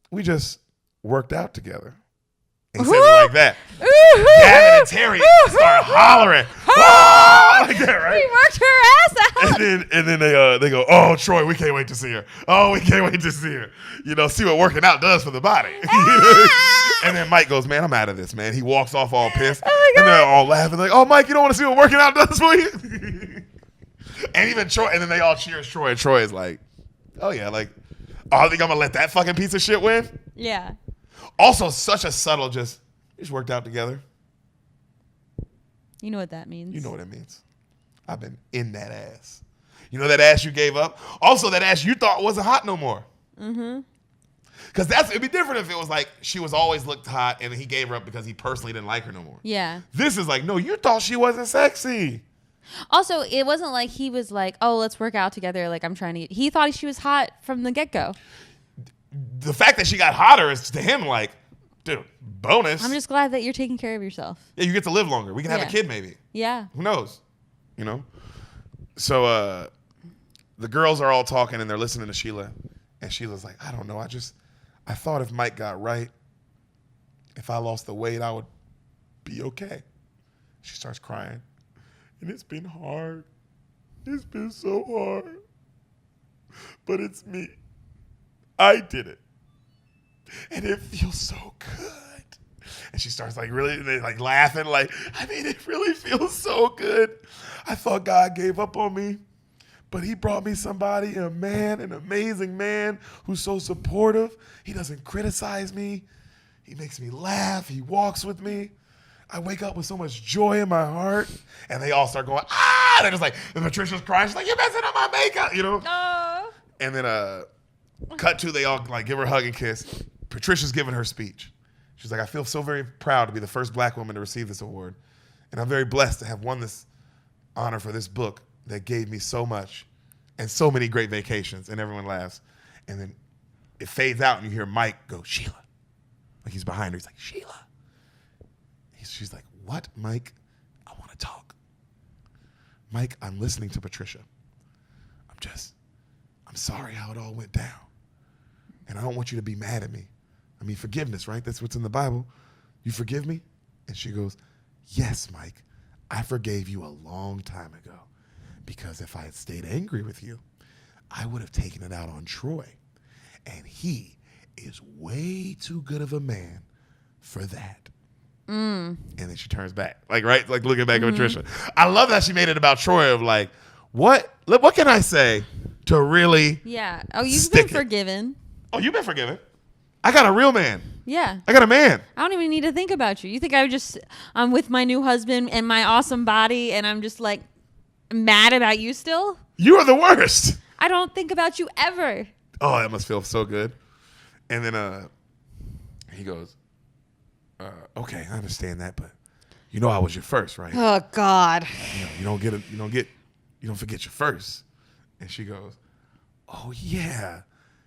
We just worked out together. And he says it like that. Gavin and Terry start hollering. Like that, right? He worked her ass out. And then they go, oh, Troy, we can't wait to see her. Oh, we can't wait to see her. See what working out does for the body. And then Mike goes, man, I'm out of this, man. He walks off all pissed. Oh and they're all laughing like, oh, Mike, you don't want to see what working out does for you? And even Troy, and then they all cheers Troy. And Troy is like, oh, yeah, like, oh, I think I'm going to let that fucking piece of shit win? Yeah. Also, such a subtle just worked out together. You know what that means. You know what it means. I've been in that ass. You know that ass you gave up? Also, that ass you thought wasn't hot no more. Mm-hmm. Because it'd be different if it was like she was always looked hot and he gave her up because he personally didn't like her no more. Yeah. This is like, no, you thought she wasn't sexy. Also, it wasn't like he was like, oh, let's work out together. Like, I'm trying to eat. He thought she was hot from the get-go. The fact that she got hotter is to him like, dude, bonus. I'm just glad that you're taking care of yourself. Yeah, you get to live longer. We can have a kid maybe. Yeah. Who knows? So the girls are all talking and they're listening to Sheila. And Sheila's like, I don't know. I thought if Mike got right, if I lost the weight, I would be okay. She starts crying. And it's been hard. It's been so hard. But it's me. I did it. And it feels so good. And she starts like really like laughing like, it really feels so good. I thought God gave up on me, but he brought me somebody, a man, an amazing man who's so supportive. He doesn't criticize me. He makes me laugh. He walks with me. I wake up with so much joy in my heart. And they all start going, ah! They're just like, and Patricia's crying. She's like, you're messing up my makeup, Oh. And then cut to, they all like give her a hug and kiss. Patricia's giving her speech. She's like, I feel so very proud to be the first black woman to receive this award. And I'm very blessed to have won this honor for this book that gave me so much and so many great vacations. And everyone laughs. And then it fades out and you hear Mike go, Sheila. Like he's behind her. He's like, Sheila. She's like, what, Mike? I want to talk. Mike, I'm listening to Patricia. I'm sorry how it all went down. And I don't want you to be mad at me. Forgiveness, right? That's what's in the Bible. You forgive me? And she goes, yes, Mike. I forgave you a long time ago. Because if I had stayed angry with you, I would have taken it out on Troy. And he is way too good of a man for that. And then she turns back, like looking back at Patricia. I love that she made it about Troy of like, what can I say to really? Yeah. Oh, you've been forgiven. Oh, you've been forgiven. I got a real man. Yeah. I got a man. I don't even need to think about you. You think I'm with my new husband and my awesome body, and I'm just like mad about you still? You are the worst. I don't think about you ever. Oh, that must feel so good. And then he goes, okay, I understand that, but I was your first, right? Oh God. You don't forget your first. And she goes, oh yeah,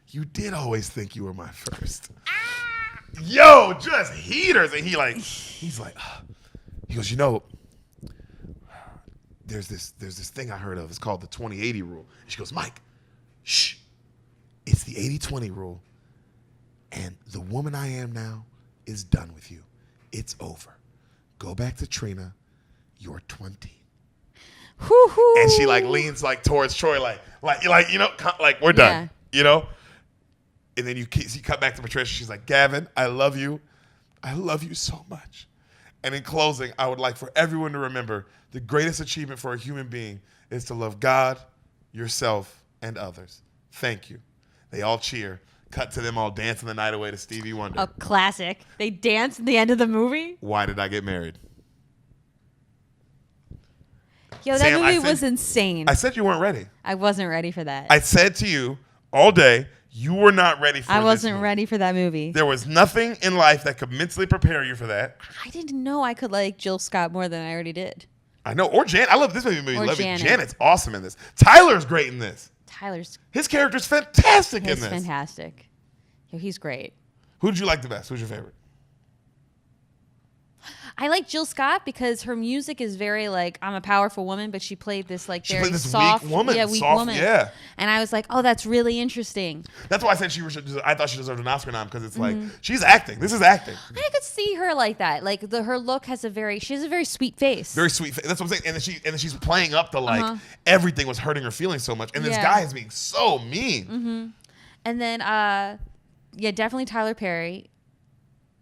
you did always think you were my first. Yo, just heaters. And he goes, there's this thing I heard of. It's called the 20-80 rule. And she goes, Mike, shh. It's the 80-20 rule, and the woman I am now is done with you. It's over. Go back to Trina. You're 20. Woo-hoo. And she like leans like towards Troy, like you know, like we're done, you know. And then you cut back to Patricia. She's like, Gavin, I love you. I love you so much. And in closing, I would like for everyone to remember the greatest achievement for a human being is to love God, yourself, and others. Thank you. They all cheer. Cut to them all dancing the night away to Stevie Wonder. A classic. They dance at the end of the movie. Why did I get married? Yo, that Sam, movie was insane. I said you weren't ready. I wasn't ready for that. I said to you all day, you were not ready for I this wasn't movie. ready for that movie. There was nothing in life that could mentally prepare you for that. I didn't know I could like Jill Scott more than I already did. I know. Or Janet. I love this movie. Or Love it. Janet. Janet's awesome in this. Tyler's great in this. Tyler's His character's fantastic in he's this. fantastic. Yo, he's great. Who did you like the best? Who's your favorite? I like Jill Scott because her music is very like I'm a powerful woman, but she played this like She very played this soft, weak woman. weak Soft, woman. yeah. And I was like, oh, that's really interesting. That's why I said I thought she deserved an Oscar nom because it's like she's acting. This is acting. I could see her like that. Like her look has she has a very sweet face. Very sweet. That's what I'm saying. And then she's playing up the like everything was hurting her feelings so much, and this guy is being so mean. And then yeah, definitely Tyler Perry,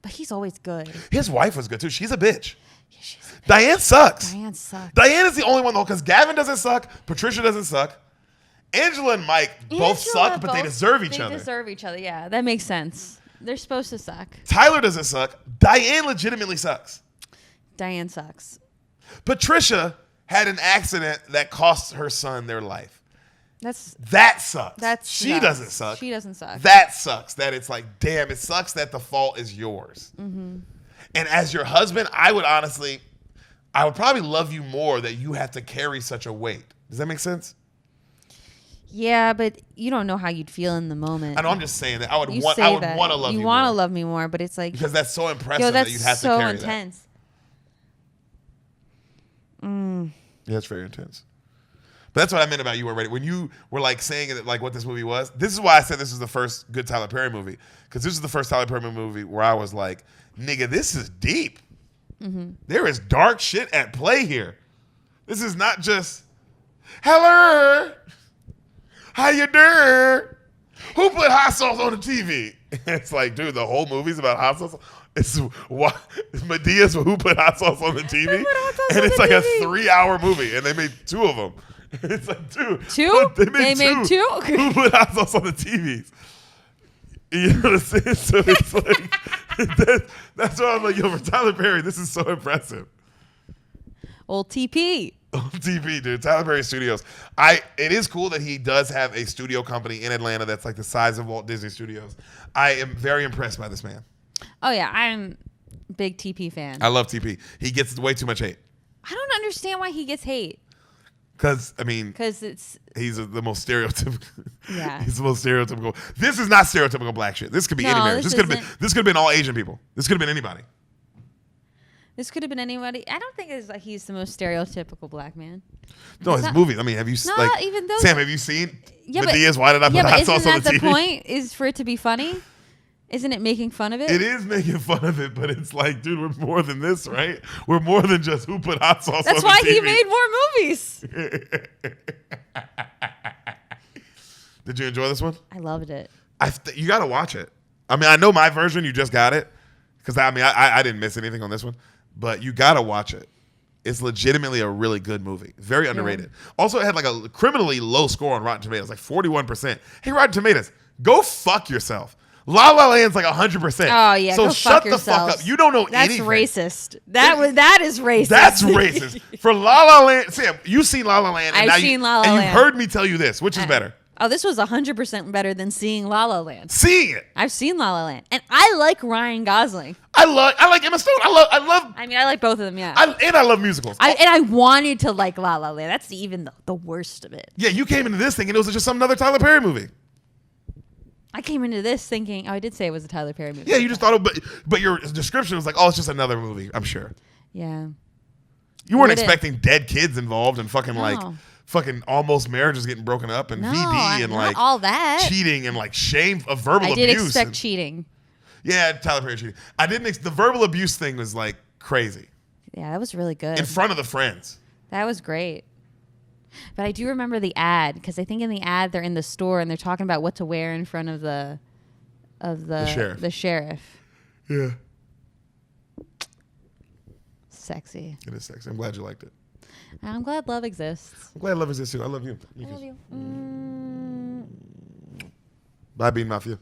but he's always good. His wife was good too. She's a bitch. Yeah, she's a bitch. Diane sucks. Diane sucks. Diane is the only one though, because Gavin doesn't suck. Patricia doesn't suck. Angela and Mike both suck, but they deserve each other. They deserve each other. Yeah, that makes sense. They're supposed to suck. Tyler doesn't suck. Diane legitimately sucks. Diane sucks. Patricia had an accident that cost her son their life. That sucks. She doesn't suck. She doesn't suck. That sucks. That it's like, damn, it sucks that the fault is yours. And as your husband, I would probably love you more that you have to carry such a weight. Does that make sense? Yeah, but you don't know how you'd feel in the moment. I know. I'm just saying that I would You want say to that. love you. You want to more. love me more, but it's like Because that's so impressive yo, that's that you'd have so to carry intense. that. Yeah, it's very intense. But that's what I meant about you were ready. When you were like saying it, like what this movie was, this is why I said this was the first good Tyler Perry movie. Because this is the first Tyler Perry movie where I was like, nigga, this is deep. There is dark shit at play here. This is not just, hello, how you doing? Who put hot sauce on the TV? It's like, dude, the whole movie's about hot sauce. It's Medea's Who Put Hot Sauce on the TV? And it's like a 3-hour movie, and they made 2 of them. It's like, dude. 2? They made two? Who put hot sauce on the TVs? You know what I'm saying? So it's like, that's why I'm like, yo, for Tyler Perry, this is so impressive. Old TP. TV, dude. Tyler Perry Studios. It is cool that he does have a studio company in Atlanta that's like the size of Walt Disney Studios. I am very impressed by this man. Oh yeah, I'm a big TP fan. I love TP. He gets way too much hate. I don't understand why he gets hate. Because he's the most stereotypical. Yeah. He's the most stereotypical. This is not stereotypical black shit. This could be any marriage. This could have been all Asian people. This could have been anybody. This could have been anybody. I don't think it's like he's the most stereotypical black man. No, his movies. I mean, have you even those? Sam? Have you seen Yeah, Medea's Why Did I Put Hot Sauce on the TV? Isn't that the point? Is for it to be funny? Isn't it making fun of it? It is making fun of it, but it's like, dude, we're more than this, right? We're more than just who put hot sauce on the TV. That's why he made more movies. Did you enjoy this one? I loved it. You got to watch it. I mean, I know my version. You just got it. Because, I mean, I didn't miss anything on this one. But you got to watch it. It's legitimately a really good movie. Very underrated. Also, it had like a criminally low score on Rotten Tomatoes, like 41%. Hey, Rotten Tomatoes, go fuck yourself. La La Land's like 100%. Oh yeah, so go shut fuck the yourselves. fuck up. You don't know That's anything. Racist. That is racist. That's racist. For La La Land, Sam, you've seen La La Land. And I've seen La La and Land. you've heard me tell you this. Which is better? Oh, this was 100% better than seeing La La Land. Seeing it. I've seen La La Land, and I like Ryan Gosling. I like Emma Stone. I mean, I like both of them. Yeah. I love musicals. I wanted to like La La Land. That's even the worst of it. Yeah, you came into this thinking it was just some other Tyler Perry movie. I came into this thinking, I did say it was a Tyler Perry movie. Yeah, you just thought, but your description was like, oh, it's just another movie. I'm sure. Yeah. You weren't expecting dead kids involved and fucking No. fucking almost marriages getting broken up and No, VD and not like all that. cheating and like shame of verbal I abuse. did expect and- cheating. Yeah, Tyler Perry cheating. I didn't. The verbal abuse thing was like crazy Yeah, that was really good. in front of the friends. That was great. But I do remember the ad because I think in the ad they're in the store and they're talking about what to wear in front of the sheriff. The sheriff. Yeah, Sexy. it is sexy. I'm glad you liked it. I'm glad love exists. I'm glad love exists too. I love you. I love you. Bye, Bean Mafia.